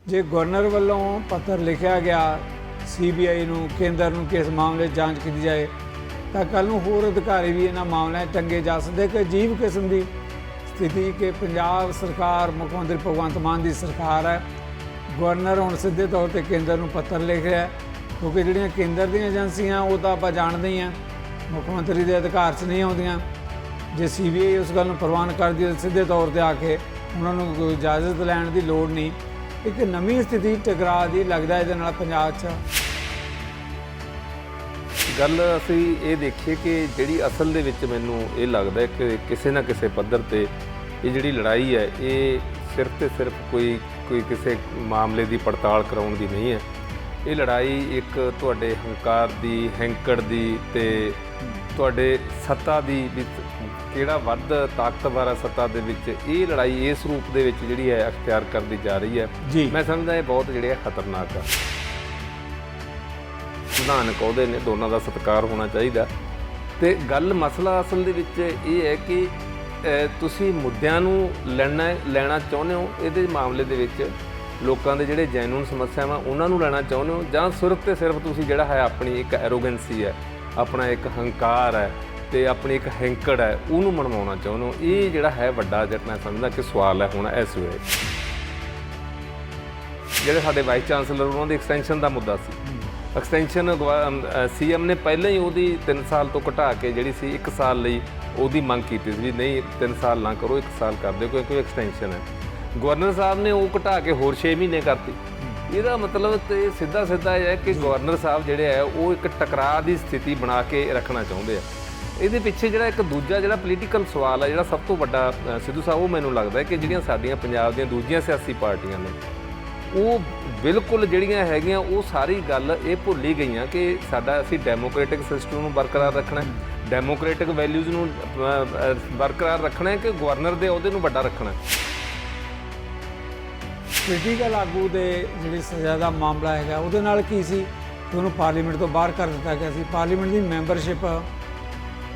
ਜੇ ਗਵਰਨਰ ਵੱਲੋਂ ਪੱਤਰ ਲਿਖਿਆ ਗਿਆ CBI ਨੂੰ, ਕੇਂਦਰ ਨੂੰ ਕਿ ਇਸ ਮਾਮਲੇ 'ਚ ਜਾਂਚ ਕੀਤੀ ਜਾਏ, ਤਾਂ ਕੱਲ੍ਹ ਨੂੰ ਹੋਰ ਅਧਿਕਾਰੀ ਵੀ ਇਹਨਾਂ ਮਾਮਲਿਆਂ 'ਚ ਟੰਗੇ ਜਾ ਸਕਦੇ। ਕਿ ਅਜੀਬ ਕਿਸਮ ਦੀ ਸਥਿਤੀ ਕਿ ਪੰਜਾਬ ਸਰਕਾਰ, ਮੁੱਖ ਮੰਤਰੀ ਭਗਵੰਤ ਮਾਨ ਦੀ ਸਰਕਾਰ ਹੈ, ਗਵਰਨਰ ਹੁਣ ਸਿੱਧੇ ਤੌਰ 'ਤੇ ਕੇਂਦਰ ਨੂੰ ਪੱਤਰ ਲਿਖ ਰਿਹਾ, ਕਿਉਂਕਿ ਜਿਹੜੀਆਂ ਕੇਂਦਰ ਦੀਆਂ ਏਜੰਸੀਆਂ ਉਹ ਤਾਂ ਆਪਾਂ ਜਾਣਦੇ ਹੀ ਹਾਂ ਮੁੱਖ ਮੰਤਰੀ ਦੇ ਅਧਿਕਾਰ 'ਚ ਨਹੀਂ ਆਉਂਦੀਆਂ। ਜੇ CBI ਉਸ ਗੱਲ ਨੂੰ ਪ੍ਰਵਾਨ ਕਰਦੀ ਹੈ ਤਾਂ ਸਿੱਧੇ ਤੌਰ 'ਤੇ ਆ ਕੇ ਉਹਨਾਂ ਨੂੰ ਕੋਈ ਇਜਾਜ਼ਤ ਲੈਣ ਦੀ ਲੋੜ ਨਹੀਂ। ਇੱਕ ਨਵੀਂ ਸਥਿਤੀ ਟਕਰਾਅ ਦੀ ਲੱਗਦਾ ਇਹਦੇ ਨਾਲ ਪੰਜਾਬ 'ਚ। ਗੱਲ ਅਸੀਂ ਇਹ ਦੇਖੀਏ ਕਿ ਜਿਹੜੀ ਅਸਲ ਦੇ ਵਿੱਚ ਮੈਨੂੰ ਇਹ ਲੱਗਦਾ ਹੈ ਕਿ ਕਿਸੇ ਨਾ ਕਿਸੇ ਪੱਧਰ 'ਤੇ ਇਹ ਜਿਹੜੀ ਲੜਾਈ ਹੈ ਇਹ ਸਿਰਫ ਤੇ ਸਿਰਫ ਕੋਈ ਕਿਸੇ ਮਾਮਲੇ ਦੀ ਪੜਤਾਲ ਕਰਾਉਣ ਦੀ ਨਹੀਂ ਹੈ। ਇਹ ਲੜਾਈ ਇੱਕ ਤੁਹਾਡੇ ਹੰਕਾਰ ਦੀ, ਹੈਂਕੜ ਦੀ ਤੇ ਤੁਹਾਡੇ ਸੱਤਾ ਦੀ ਵੀ ਕਿਹੜਾ ਵੱਧ ਤਾਕਤਵਰ ਹੈ ਸੱਤਾ ਦੇ ਵਿੱਚ, ਇਹ ਲੜਾਈ ਇਸ ਰੂਪ ਦੇ ਵਿੱਚ ਜਿਹੜੀ ਹੈ ਅਖਤਿਆਰ ਕਰਦੀ ਜਾ ਰਹੀ ਹੈ। ਮੈਂ ਸਮਝਦਾ ਇਹ ਬਹੁਤ ਜਿਹੜੇ ਹੈ ਖਤਰਨਾਕ ਆ। ਸੰਵਿਧਾਨਕ ਅਹੁਦੇ ਨੇ, ਦੋਨਾਂ ਦਾ ਸਤਿਕਾਰ ਹੋਣਾ ਚਾਹੀਦਾ। ਤੇ ਗੱਲ ਮਸਲਾ ਅਸਲ ਦੇ ਵਿੱਚ ਇਹ ਹੈ ਕਿ ਤੁਸੀਂ ਮੁੱਦਿਆਂ ਨੂੰ ਲੈਣਾ ਚਾਹੁੰਦੇ ਹੋ, ਇਹਦੇ ਮਾਮਲੇ ਦੇ ਵਿੱਚ ਲੋਕਾਂ ਦੇ ਜਿਹੜੇ ਜੈਨੂਨ ਸਮੱਸਿਆਵਾਂ ਉਹਨਾਂ ਨੂੰ ਲੈਣਾ ਚਾਹੁੰਦੇ ਹੋ, ਜਾਂ ਸਿਰਫ ਤੇ ਸਿਰਫ ਤੁਸੀਂ ਜਿਹੜਾ ਹੈ ਆਪਣੀ ਇੱਕ ਐਰੋਗੈਂਸੀ ਹੈ, ਆਪਣਾ ਇੱਕ ਹੰਕਾਰ ਹੈ ਤੇ ਆਪਣੀ ਇੱਕ ਹੈਂਕੜ ਹੈ, ਉਹਨੂੰ ਮਨਵਾਉਣਾ ਚਾਹੁੰਦੇ ਹੋ। ਇਹ ਜਿਹੜਾ ਹੈ ਵੱਡਾ ਜਿਹੜਾ ਮੈਂ ਸਮਝਦਾ ਕਿ ਸਵਾਲ ਹੈ ਹੁਣ ਇਸ ਵੇਲੇ। ਜਿਹੜੇ ਸਾਡੇ ਵਾਈਸ ਚਾਂਸਲਰ ਉਹਨਾਂ ਦੀ ਐਕਸਟੈਂਸ਼ਨ ਦਾ ਮੁੱਦਾ ਸੀ, ਐਕਸਟੈਂਸ਼ਨ CM ਨੇ ਪਹਿਲਾਂ ਹੀ ਉਹਦੀ 3 ਸਾਲ ਤੋਂ ਘਟਾ ਕੇ ਜਿਹੜੀ ਸੀ 1 ਸਾਲ ਲਈ ਉਹਦੀ ਮੰਗ ਕੀਤੀ ਸੀ ਵੀ ਨਹੀਂ 3 ਸਾਲ ਨਾ ਕਰੋ, 1 ਸਾਲ ਕਰ ਦਿਓ ਕਿਉਂਕਿ ਐਕਸਟੈਂਸ਼ਨ ਹੈ। ਗਵਰਨਰ ਸਾਹਿਬ ਨੇ ਉਹ ਘਟਾ ਕੇ ਹੋਰ 6 ਮਹੀਨੇ ਕਰਤੀ। ਇਹਦਾ ਮਤਲਬ ਤੇ ਸਿੱਧਾ ਇਹ ਹੈ ਕਿ ਗਵਰਨਰ ਸਾਹਿਬ ਜਿਹੜੇ ਹੈ ਉਹ ਇੱਕ ਟਕਰਾਅ ਦੀ ਸਥਿਤੀ ਬਣਾ ਕੇ ਰੱਖਣਾ ਚਾਹੁੰਦੇ ਆ। ਇਹਦੇ ਪਿੱਛੇ ਜਿਹੜਾ ਇੱਕ ਦੂਜਾ ਜਿਹੜਾ ਪੋਲੀਟੀਕਲ ਸਵਾਲ ਹੈ, ਜਿਹੜਾ ਸਭ ਤੋਂ ਵੱਡਾ ਸਿੱਧੂ ਸਾਹਿਬ, ਉਹ ਮੈਨੂੰ ਲੱਗਦਾ ਹੈ ਕਿ ਜਿਹੜੀਆਂ ਸਾਡੀਆਂ ਪੰਜਾਬ ਦੀਆਂ ਦੂਜੀਆਂ ਸਿਆਸੀ ਪਾਰਟੀਆਂ ਨੇ ਉਹ ਬਿਲਕੁਲ ਜਿਹੜੀਆਂ ਹੈਗੀਆਂ ਉਹ ਸਾਰੀ ਗੱਲ ਇਹ ਭੁੱਲ ਹੀ ਗਈਆਂ ਕਿ ਅਸੀਂ ਡੈਮੋਕ੍ਰੈਟਿਕ ਸਿਸਟਮ ਨੂੰ ਬਰਕਰਾਰ ਰੱਖਣਾ, ਡੈਮੋਕ੍ਰੈਟਿਕ ਵੈਲਿਊਜ਼ ਨੂੰ ਬਰਕਰਾਰ ਰੱਖਣਾ ਹੈ ਕਿ ਗਵਰਨਰ ਦੇ ਅਹੁਦੇ ਨੂੰ ਵੱਡਾ ਰੱਖਣਾ। ਪੋਲੀਟੀਕਲ ਆਗੂ ਦੇ ਜਿਹੜੀ ਸਜ਼ਾ ਦਾ ਮਾਮਲਾ ਹੈਗਾ ਉਹਦੇ ਨਾਲ ਕੀ ਸੀ ਕਿ ਉਹਨੂੰ ਪਾਰਲੀਮੈਂਟ ਤੋਂ ਬਾਹਰ ਕਰ ਦਿੱਤਾ ਗਿਆ ਸੀ। ਪਾਰਲੀਮੈਂਟ ਦੀ ਮੈਂਬਰਸ਼ਿਪ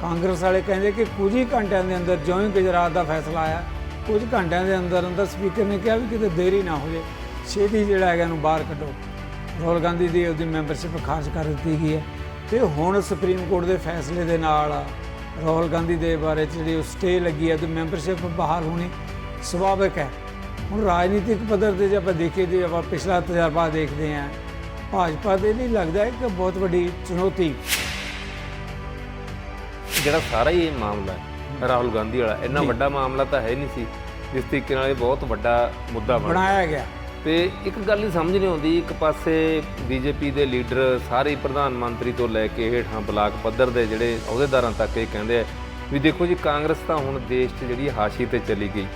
ਕਾਂਗਰਸ ਵਾਲੇ ਕਹਿੰਦੇ ਕਿ ਕੁਝ ਹੀ ਘੰਟਿਆਂ ਦੇ ਅੰਦਰ, ਜਿਉਂ ਹੀ ਗੁਜਰਾਤ ਦਾ ਫੈਸਲਾ ਆਇਆ, ਕੁਝ ਘੰਟਿਆਂ ਦੇ ਅੰਦਰ ਸਪੀਕਰ ਨੇ ਕਿਹਾ ਵੀ ਕਿਤੇ ਦੇਰੀ ਨਾ ਹੋ ਜਾਏ, ਛੇਤੀ ਜਿਹੜਾ ਹੈਗਾ ਇਹਨੂੰ ਬਾਹਰ ਕੱਢੋ। ਰਾਹੁਲ ਗਾਂਧੀ ਦੀ ਉਹਦੀ ਮੈਂਬਰਸ਼ਿਪ ਖਾਰਜ ਕਰ ਦਿੱਤੀ ਗਈ ਹੈ। ਤੇ ਹੁਣ ਸੁਪਰੀਮ ਕੋਰਟ ਦੇ ਫੈਸਲੇ ਦੇ ਨਾਲ ਰਾਹੁਲ ਗਾਂਧੀ ਦੇ ਬਾਰੇ ਜਿਹੜੀ ਉਹ ਸਟੇ ਲੱਗੀ ਹੈ ਤੇ ਮੈਂਬਰਸ਼ਿਪ ਬਹਾਲ ਹੋਣੀ ਸੁਭਾਵਿਕ ਹੈ। ਹੁਣ ਰਾਜਨੀਤਿਕ ਪੱਧਰ 'ਤੇ ਜੇ ਆਪਾਂ ਦੇਖੀਏ, ਜੇ ਆਪਾਂ ਪਿਛਲਾ ਤਜਰਬਾ ਦੇਖਦੇ ਹਾਂ, ਭਾਜਪਾ ਦੇ ਲਈ ਲੱਗਦਾ ਹੈ ਕਿ ਬਹੁਤ ਵੱਡੀ ਚੁਣੌਤੀ ਜਿਹੜਾ ਸਾਰਾ ਹੀ ਇਹ ਮਾਮਲਾ ਹੈ ਰਾਹੁਲ ਗਾਂਧੀ ਵਾਲਾ, ਇੰਨਾ ਵੱਡਾ ਮਾਮਲਾ ਤਾਂ ਹੈ ਨਹੀਂ ਸੀ ਜਿਸ ਤਰੀਕੇ ਨਾਲ ਇਹ ਬਹੁਤ ਵੱਡਾ ਮੁੱਦਾ ਬਣਾਇਆ ਗਿਆ। ਤੇ ਇੱਕ ਗੱਲ ਹੀ ਸਮਝ ਨਹੀਂ ਆਉਂਦੀ, ਇੱਕ ਪਾਸੇ BJP ਦੇ ਲੀਡਰ ਸਾਰੇ ਪ੍ਰਧਾਨ ਮੰਤਰੀ ਤੋਂ ਲੈ ਕੇ ਹੇਠਾਂ ਬਲਾਕ ਪੱਧਰ ਦੇ ਜਿਹੜੇ ਅਹੁਦੇਦਾਰਾਂ ਤੱਕ ਇਹ ਕਹਿੰਦੇ ਆ ਵੀ ਦੇਖੋ ਜੀ ਕਾਂਗਰਸ ਤਾਂ ਹੁਣ ਦੇਸ਼ 'ਚ ਜਿਹੜੀ ਹਾਸ਼ੀ ਤੇ ਚਲੀ ਗਈ,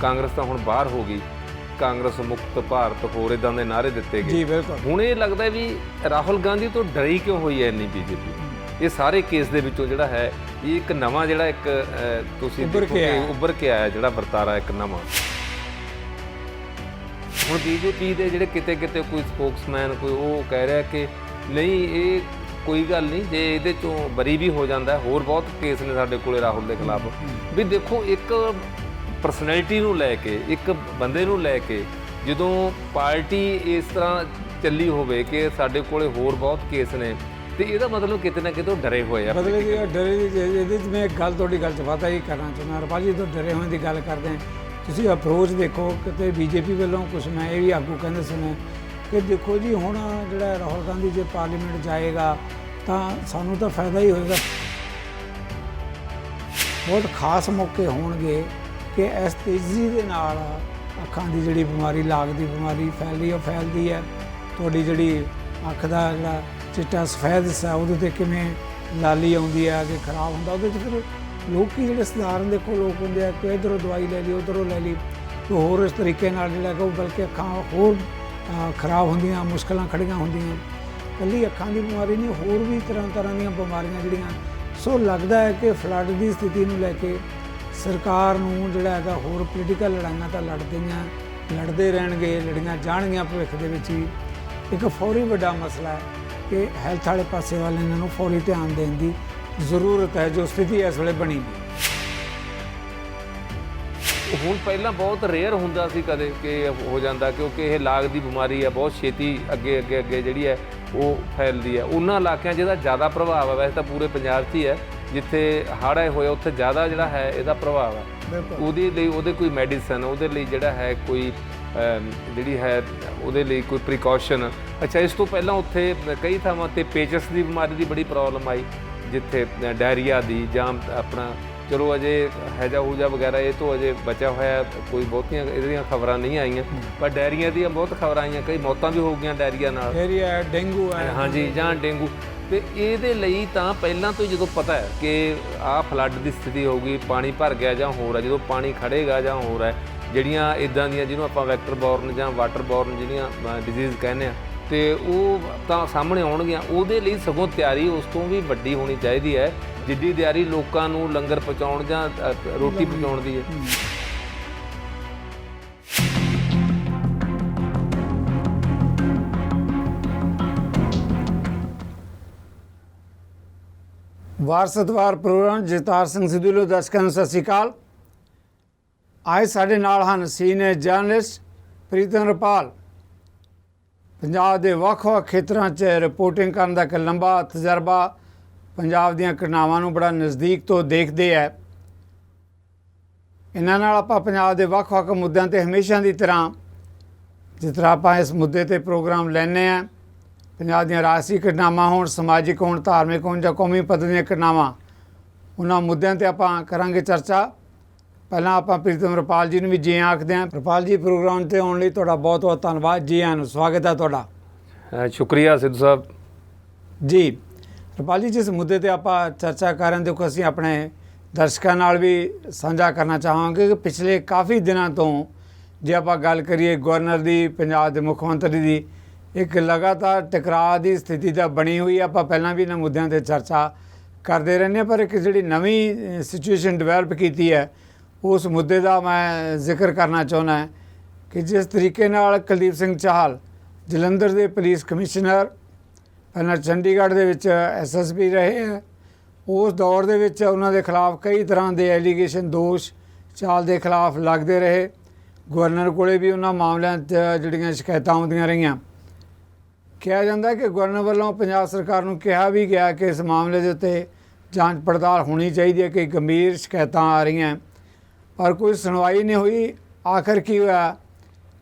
ਕਾਂਗਰਸ ਤਾਂ ਹੁਣ ਬਾਹਰ ਹੋ ਗਈ, ਕਾਂਗਰਸ ਮੁਕਤ ਭਾਰਤ, ਹੋਰ ਇੱਦਾਂ ਦੇ ਨਾਅਰੇ ਦਿੱਤੇ ਗਏ। ਹੁਣ ਇਹ ਲੱਗਦਾ ਵੀ ਰਾਹੁਲ ਗਾਂਧੀ ਤੋਂ ਡਰੀ ਕਿਉਂ ਹੋਈ ਹੈ ਇੰਨੀ BJP? ਇਹ ਸਾਰੇ ਕੇਸ ਦੇ ਵਿੱਚੋਂ ਜਿਹੜਾ ਹੈ ਇਹ ਇੱਕ ਨਵਾਂ ਜਿਹੜਾ ਇੱਕ ਤੁਸੀਂ ਉੱਭਰ ਕੇ ਆਇਆ ਜਿਹੜਾ ਵਰਤਾਰਾ ਇੱਕ ਨਵਾਂ। ਹੁਣ BJP ਦੇ ਜਿਹੜੇ ਕਿਤੇ ਕੋਈ ਸਪੋਕਸਮੈਨ ਕੋਈ ਉਹ ਕਹਿ ਰਿਹਾ ਕਿ ਨਹੀਂ ਇਹ ਕੋਈ ਗੱਲ ਨਹੀਂ, ਜੇ ਇਹਦੇ ਚੋਂ ਬਰੀ ਵੀ ਹੋ ਜਾਂਦਾ, ਹੋਰ ਬਹੁਤ ਕੇਸ ਨੇ ਸਾਡੇ ਕੋਲੇ ਰਾਹੁਲ ਦੇ ਖਿਲਾਫ। ਵੀ ਦੇਖੋ ਇੱਕ ਪਰਸਨੈਲਿਟੀ ਨੂੰ ਲੈ ਕੇ, ਇੱਕ ਬੰਦੇ ਨੂੰ ਲੈ ਕੇ ਜਦੋਂ ਪਾਰਟੀ ਇਸ ਤਰ੍ਹਾਂ ਚੱਲੀ ਹੋਵੇ ਕਿ ਸਾਡੇ ਕੋਲੇ ਹੋਰ ਬਹੁਤ ਕੇਸ ਨੇ, ਤੇ ਇਹਦਾ ਮਤਲਬ ਕਿਤੇ ਨਾ ਕਿਤੇ ਡਰੇ ਹੋਏ ਆ। ਮਤਲਬ ਕਿ ਡਰੇ ਇਹਦੇ 'ਚ ਮੈਂ ਗੱਲ ਤੁਹਾਡੀ ਗੱਲ 'ਚ ਵਾਧਾ ਹੀ ਕਰਨਾ ਚਾਹੁੰਦਾ। ਹਰਪਾਲ ਜੀ ਤੋਂ ਡਰੇ ਹੋਣ ਦੀ ਗੱਲ ਕਰਦੇ ਹਾਂ, ਤੁਸੀਂ ਅਪਰੋਚ ਦੇਖੋ ਕਿਤੇ BJP ਵੱਲੋਂ ਕੁਛ ਮੈਂ ਇਹ ਵੀ ਆਗੂ ਕਹਿੰਦੇ ਸੁਣੇ ਕਿ ਦੇਖੋ ਜੀ ਹੁਣ ਜਿਹੜਾ ਰਾਹੁਲ ਗਾਂਧੀ ਜੇ ਪਾਰਲੀਮੈਂਟ ਜਾਏਗਾ ਤਾਂ ਸਾਨੂੰ ਤਾਂ ਫਾਇਦਾ ਹੀ ਹੋਏਗਾ। ਬਹੁਤ ਖਾਸ ਮੌਕੇ ਹੋਣਗੇ ਕਿ ਇਸ ਤੇਜ਼ੀ ਦੇ ਨਾਲ ਅੱਖਾਂ ਦੀ ਜਿਹੜੀ ਬਿਮਾਰੀ, ਲਾਗ ਦੀ ਬਿਮਾਰੀ ਫੈਲਦੀ ਹੈ। ਤੁਹਾਡੀ ਜਿਹੜੀ ਅੱਖ ਦਾ ਜਿਹੜਾ ਚਿੱਟਾ ਸਫੈਦ ਹਿੱਸਾ ਉਹਦੇ 'ਤੇ ਕਿਵੇਂ ਲਾਲੀ ਆਉਂਦੀ ਹੈ, ਅੱਗੇ ਖਰਾਬ ਹੁੰਦਾ, ਉਹਦੇ 'ਚ ਫਿਰ ਲੋਕੀ ਜਿਹੜੇ ਸਧਾਰਨ ਦੇਖੋ ਲੋਕ ਹੁੰਦੇ ਆ ਕਿ ਇੱਧਰੋਂ ਦਵਾਈ ਲੈ ਲਈ, ਉੱਧਰੋਂ ਲੈ ਲਈ, ਹੋਰ ਇਸ ਤਰੀਕੇ ਨਾਲ ਜਿਹੜਾ ਕਿ ਉਹ ਬਲਕਿ ਅੱਖਾਂ ਹੋਰ ਖਰਾਬ ਹੁੰਦੀਆਂ, ਮੁਸ਼ਕਲਾਂ ਖੜੀਆਂ ਹੁੰਦੀਆਂ। ਇਕੱਲੀ ਅੱਖਾਂ ਦੀ ਬਿਮਾਰੀ ਨਹੀਂ, ਹੋਰ ਵੀ ਤਰ੍ਹਾਂ ਦੀਆਂ ਬਿਮਾਰੀਆਂ ਜਿਹੜੀਆਂ। ਸੋ ਲੱਗਦਾ ਹੈ ਕਿ ਫਲੱਡ ਦੀ ਸਥਿਤੀ ਨੂੰ ਲੈ ਕੇ ਸਰਕਾਰ ਨੂੰ ਜਿਹੜਾ ਹੈਗਾ ਹੋਰ ਪੋਲੀਟੀਕਲ ਲੜਾਈਆਂ ਤਾਂ ਲੜਦੇ ਰਹਿਣਗੇ, ਲੜੀਆਂ ਜਾਣਗੀਆਂ ਭਵਿੱਖ ਦੇ ਵਿੱਚ ਵੀ। ਇੱਕ ਫੌਰੀ ਵੱਡਾ ਮਸਲਾ ਹੈ ਕਿ ਹੈਲਥ ਵਾਲੇ ਪਾਸੇ ਵੱਲ ਇਹਨਾਂ ਨੂੰ ਫੌਰੀ ਧਿਆਨ ਦੇਣ ਦੀ ਜ਼ਰੂਰਤ ਹੈ, ਜੋ ਸਥਿਤੀ ਇਸ ਵੇਲੇ ਬਣੀ। ਹੁਣ ਪਹਿਲਾਂ ਬਹੁਤ ਰੇਅਰ ਹੁੰਦਾ ਸੀ ਕਦੇ ਕਿ ਹੋ ਜਾਂਦਾ, ਕਿਉਂਕਿ ਇਹ ਲਾਗ ਦੀ ਬਿਮਾਰੀ ਹੈ, ਬਹੁਤ ਛੇਤੀ ਅੱਗੇ ਜਿਹੜੀ ਹੈ ਉਹ ਫੈਲਦੀ ਹੈ। ਉਹਨਾਂ ਇਲਾਕਿਆਂ 'ਚ ਇਹਦਾ ਜ਼ਿਆਦਾ ਪ੍ਰਭਾਵ ਹੈ, ਵੈਸੇ ਤਾਂ ਪੂਰੇ ਪੰਜਾਬ 'ਚ ਹੀ ਹੈ, ਜਿੱਥੇ ਹੜ੍ਹ ਆਏ ਹੋਏ ਉੱਥੇ ਜ਼ਿਆਦਾ ਜਿਹੜਾ ਹੈ ਇਹਦਾ ਪ੍ਰਭਾਵ ਹੈ। ਉਹਦੇ ਲਈ ਉਹਦੇ ਕੋਈ ਮੈਡੀਸਨ, ਉਹਦੇ ਲਈ ਜਿਹੜਾ ਹੈ ਕੋਈ ਜਿਹੜੀ ਹੈ ਉਹਦੇ ਲਈ ਕੋਈ ਪ੍ਰੀਕਾਸ਼ਨ। ਅੱਛਾ, ਇਸ ਤੋਂ ਪਹਿਲਾਂ ਉੱਥੇ ਕਈ ਥਾਵਾਂ 'ਤੇ ਪੇਚਸ ਦੀ ਬਿਮਾਰੀ ਦੀ ਬੜੀ ਪ੍ਰੋਬਲਮ ਆਈ, ਜਿੱਥੇ ਡਾਇਰੀਆ ਦੀ ਜਾਂ ਆਪਣਾ ਚਲੋ ਅਜੇ ਹੈਜਾ ਹੂਜਾ ਵਗੈਰਾ ਇਹ ਤੋਂ ਅਜੇ ਬਚਿਆ ਹੋਇਆ, ਕੋਈ ਬਹੁਤੀਆਂ ਇਹਦੀਆਂ ਖਬਰਾਂ ਨਹੀਂ ਆਈਆਂ, ਪਰ ਡਾਇਰੀਆ ਦੀਆਂ ਬਹੁਤ ਖਬਰਾਂ ਆਈਆਂ, ਕਈ ਮੌਤਾਂ ਵੀ ਹੋ ਗਈਆਂ ਡਾਇਰੀਆ ਨਾਲ। ਡਾਇਰੀਆ, ਡੇਂਗੂ ਹੈ, ਹਾਂਜੀ, ਜਾਂ ਡੇਂਗੂ। ਅਤੇ ਇਹਦੇ ਲਈ ਤਾਂ ਪਹਿਲਾਂ ਤੋਂ ਜਦੋਂ ਪਤਾ ਹੈ ਕਿ ਆਹ ਫਲੱਡ ਦੀ ਸਥਿਤੀ ਹੋਊਗੀ, ਪਾਣੀ ਭਰ ਗਿਆ ਜਾਂ ਹੋਰ ਹੈ, ਜਦੋਂ ਪਾਣੀ ਖੜੇਗਾ ਜਾਂ ਹੋਰ ਹੈ, ਜਿਹੜੀਆਂ ਇੱਦਾਂ ਦੀਆਂ ਜਿਹਨੂੰ ਆਪਾਂ ਵੈਕਟਰ ਬੋਰਨ ਜਾਂ ਵਾਟਰ ਬੋਰਨ ਜਿਹੜੀਆਂ ਡਿਜ਼ੀਜ਼ ਕਹਿੰਦੇ ਆ, ਅਤੇ ਉਹ ਤਾਂ ਸਾਹਮਣੇ ਆਉਣਗੀਆਂ। ਉਹਦੇ ਲਈ ਸਗੋਂ ਤਿਆਰੀ ਉਸ ਤੋਂ ਵੀ ਵੱਡੀ ਹੋਣੀ ਚਾਹੀਦੀ ਹੈ, ਜਿੱਡੀ ਤਿਆਰੀ ਲੋਕਾਂ ਨੂੰ ਲੰਗਰ ਪਹੁੰਚਾਉਣ ਜਾਂ ਰੋਟੀ ਪਹੁੰਚਾਉਣ ਦੀ ਹੈ। ਵਾਰਸਤਵਾਰ ਪ੍ਰੋਗਰਾਮ ਜਗਤਾਰ ਸਿੰਘ ਸਿੱਧੂ ਵੱਲੋਂ ਦਰਸ਼ਕਾਂ ਨੂੰ ਸਤਿ ਸ਼੍ਰੀ ਅਕਾਲ। ਅੱਜ ਸਾਡੇ ਨਾਲ ਹਨ ਸੀਨੀਅਰ ਜਰਨਲਿਸਟ ਪ੍ਰੀਤਮ ਰੁਪਾਲ। ਪੰਜਾਬ ਦੇ ਵੱਖ-ਵੱਖ ਖੇਤਰਾਂ 'ਚ ਰਿਪੋਰਟਿੰਗ ਕਰਨ ਦਾ ਇੱਕ ਲੰਬਾ ਤਜਰਬਾ, ਪੰਜਾਬ ਦੀਆਂ ਘਟਨਾਵਾਂ ਨੂੰ ਬੜਾ ਨਜ਼ਦੀਕ ਤੋਂ ਦੇਖਦੇ ਹੈ। ਇਹਨਾਂ ਨਾਲ ਆਪਾਂ ਪੰਜਾਬ ਦੇ ਵੱਖ-ਵੱਖ ਮੁੱਦਿਆਂ 'ਤੇ ਹਮੇਸ਼ਾ ਦੀ ਤਰ੍ਹਾਂ ਜਿਸ ਤਰ੍ਹਾਂ ਆਪਾਂ ਇਸ ਮੁੱਦੇ 'ਤੇ ਪ੍ਰੋਗਰਾਮ ਲੈਂਦੇ ਹਾਂ, ਪੰਜਾਬ ਦੀਆਂ ਰਾਜਸੀ ਘਟਨਾਵਾਂ ਹੋਣ, ਸਮਾਜਿਕ ਹੋਣ, ਧਾਰਮਿਕ ਹੋਣ ਜਾਂ ਕੌਮੀ ਪੱਧਰ ਦੀਆਂ ਘਟਨਾਵਾਂ, ਉਹਨਾਂ ਮੁੱਦਿਆਂ 'ਤੇ ਆਪਾਂ ਕਰਾਂਗੇ ਚਰਚਾ। ਪਹਿਲਾਂ ਆਪਾਂ ਪ੍ਰੀਤਮ ਰੁਪਾਲ ਜੀ ਨੂੰ ਵੀ ਜੀ ਆਖਦੇ ਹਾਂ। ਰੁਪਾਲ ਜੀ, ਪ੍ਰੋਗਰਾਮ 'ਤੇ ਆਉਣ ਲਈ ਤੁਹਾਡਾ ਬਹੁਤ ਬਹੁਤ ਧੰਨਵਾਦ। ਜੀ ਆਇਆਂ ਨੂੰ, ਸਵਾਗਤ ਹੈ ਤੁਹਾਡਾ। ਸ਼ੁਕਰੀਆ ਸਿੱਧੂ ਸਾਹਿਬ ਜੀ। ਰੁਪਾਲ ਜੀ, ਜਿਸ ਮੁੱਦੇ 'ਤੇ ਆਪਾਂ ਚਰਚਾ ਕਰ ਰਹੇ ਹਾਂ, ਦੇਖੋ ਅਸੀਂ ਆਪਣੇ ਦਰਸ਼ਕਾਂ ਨਾਲ ਵੀ ਸਾਂਝਾ ਕਰਨਾ ਚਾਹਾਂਗੇ ਕਿ ਪਿਛਲੇ ਕਾਫੀ ਦਿਨਾਂ ਤੋਂ ਜੇ ਆਪਾਂ ਗੱਲ ਕਰੀਏ ਗਵਰਨਰ ਦੀ, ਪੰਜਾਬ ਦੇ ਮੁੱਖ ਮੰਤਰੀ ਦੀ, ਇੱਕ ਲਗਾਤਾਰ ਟਕਰਾਅ ਦੀ ਸਥਿਤੀ ਤਾਂ ਬਣੀ ਹੋਈ। ਆਪਾਂ ਪਹਿਲਾਂ ਵੀ ਇਹਨਾਂ ਮੁੱਦਿਆਂ 'ਤੇ ਚਰਚਾ ਕਰਦੇ ਰਹਿੰਦੇ ਹਾਂ, ਪਰ ਇੱਕ ਜਿਹੜੀ ਨਵੀਂ ਸਿਚੁਏਸ਼ਨ ਡਿਵੈਲਪ ਕੀਤੀ ਹੈ, ਉਸ ਮੁੱਦੇ ਦਾ ਮੈਂ ਜ਼ਿਕਰ ਕਰਨਾ ਚਾਹੁੰਦਾ ਕਿ ਜਿਸ ਤਰੀਕੇ ਨਾਲ ਕੁਲਦੀਪ ਸਿੰਘ ਚਾਹਲ, ਜਲੰਧਰ ਦੇ ਪੁਲਿਸ ਕਮਿਸ਼ਨਰ, ਪਹਿਲਾਂ ਚੰਡੀਗੜ੍ਹ ਦੇ ਵਿੱਚ SSP ਰਹੇ ਹੈ, ਉਸ ਦੌਰ ਦੇ ਵਿੱਚ ਉਹਨਾਂ ਦੇ ਖਿਲਾਫ ਕਈ ਤਰ੍ਹਾਂ ਦੇ ਐਲੀਗੇਸ਼ਨ, ਦੋਸ਼ ਚਾਹਲ ਦੇ ਖਿਲਾਫ ਲੱਗਦੇ ਰਹੇ। ਗਵਰਨਰ ਕੋਲੇ ਵੀ ਉਹਨਾਂ ਮਾਮਲਿਆਂ 'ਚ ਜਿਹੜੀਆਂ ਸ਼ਿਕਾਇਤਾਂ ਆਉਂਦੀਆਂ ਰਹੀਆਂ। ਕਿਹਾ ਜਾਂਦਾ ਕਿ ਗਵਰਨਰ ਵੱਲੋਂ ਪੰਜਾਬ ਸਰਕਾਰ ਨੂੰ ਕਿਹਾ ਵੀ ਗਿਆ ਕਿ ਇਸ ਮਾਮਲੇ ਦੇ ਉੱਤੇ ਜਾਂਚ ਪੜਤਾਲ ਹੋਣੀ ਚਾਹੀਦੀ ਹੈ ਕਿ ਗੰਭੀਰ ਸ਼ਿਕਾਇਤਾਂ ਆ ਰਹੀਆਂ, ਪਰ ਕੋਈ ਸੁਣਵਾਈ ਨਹੀਂ ਹੋਈ। ਆਖਰ ਕੀ ਹੋਇਆ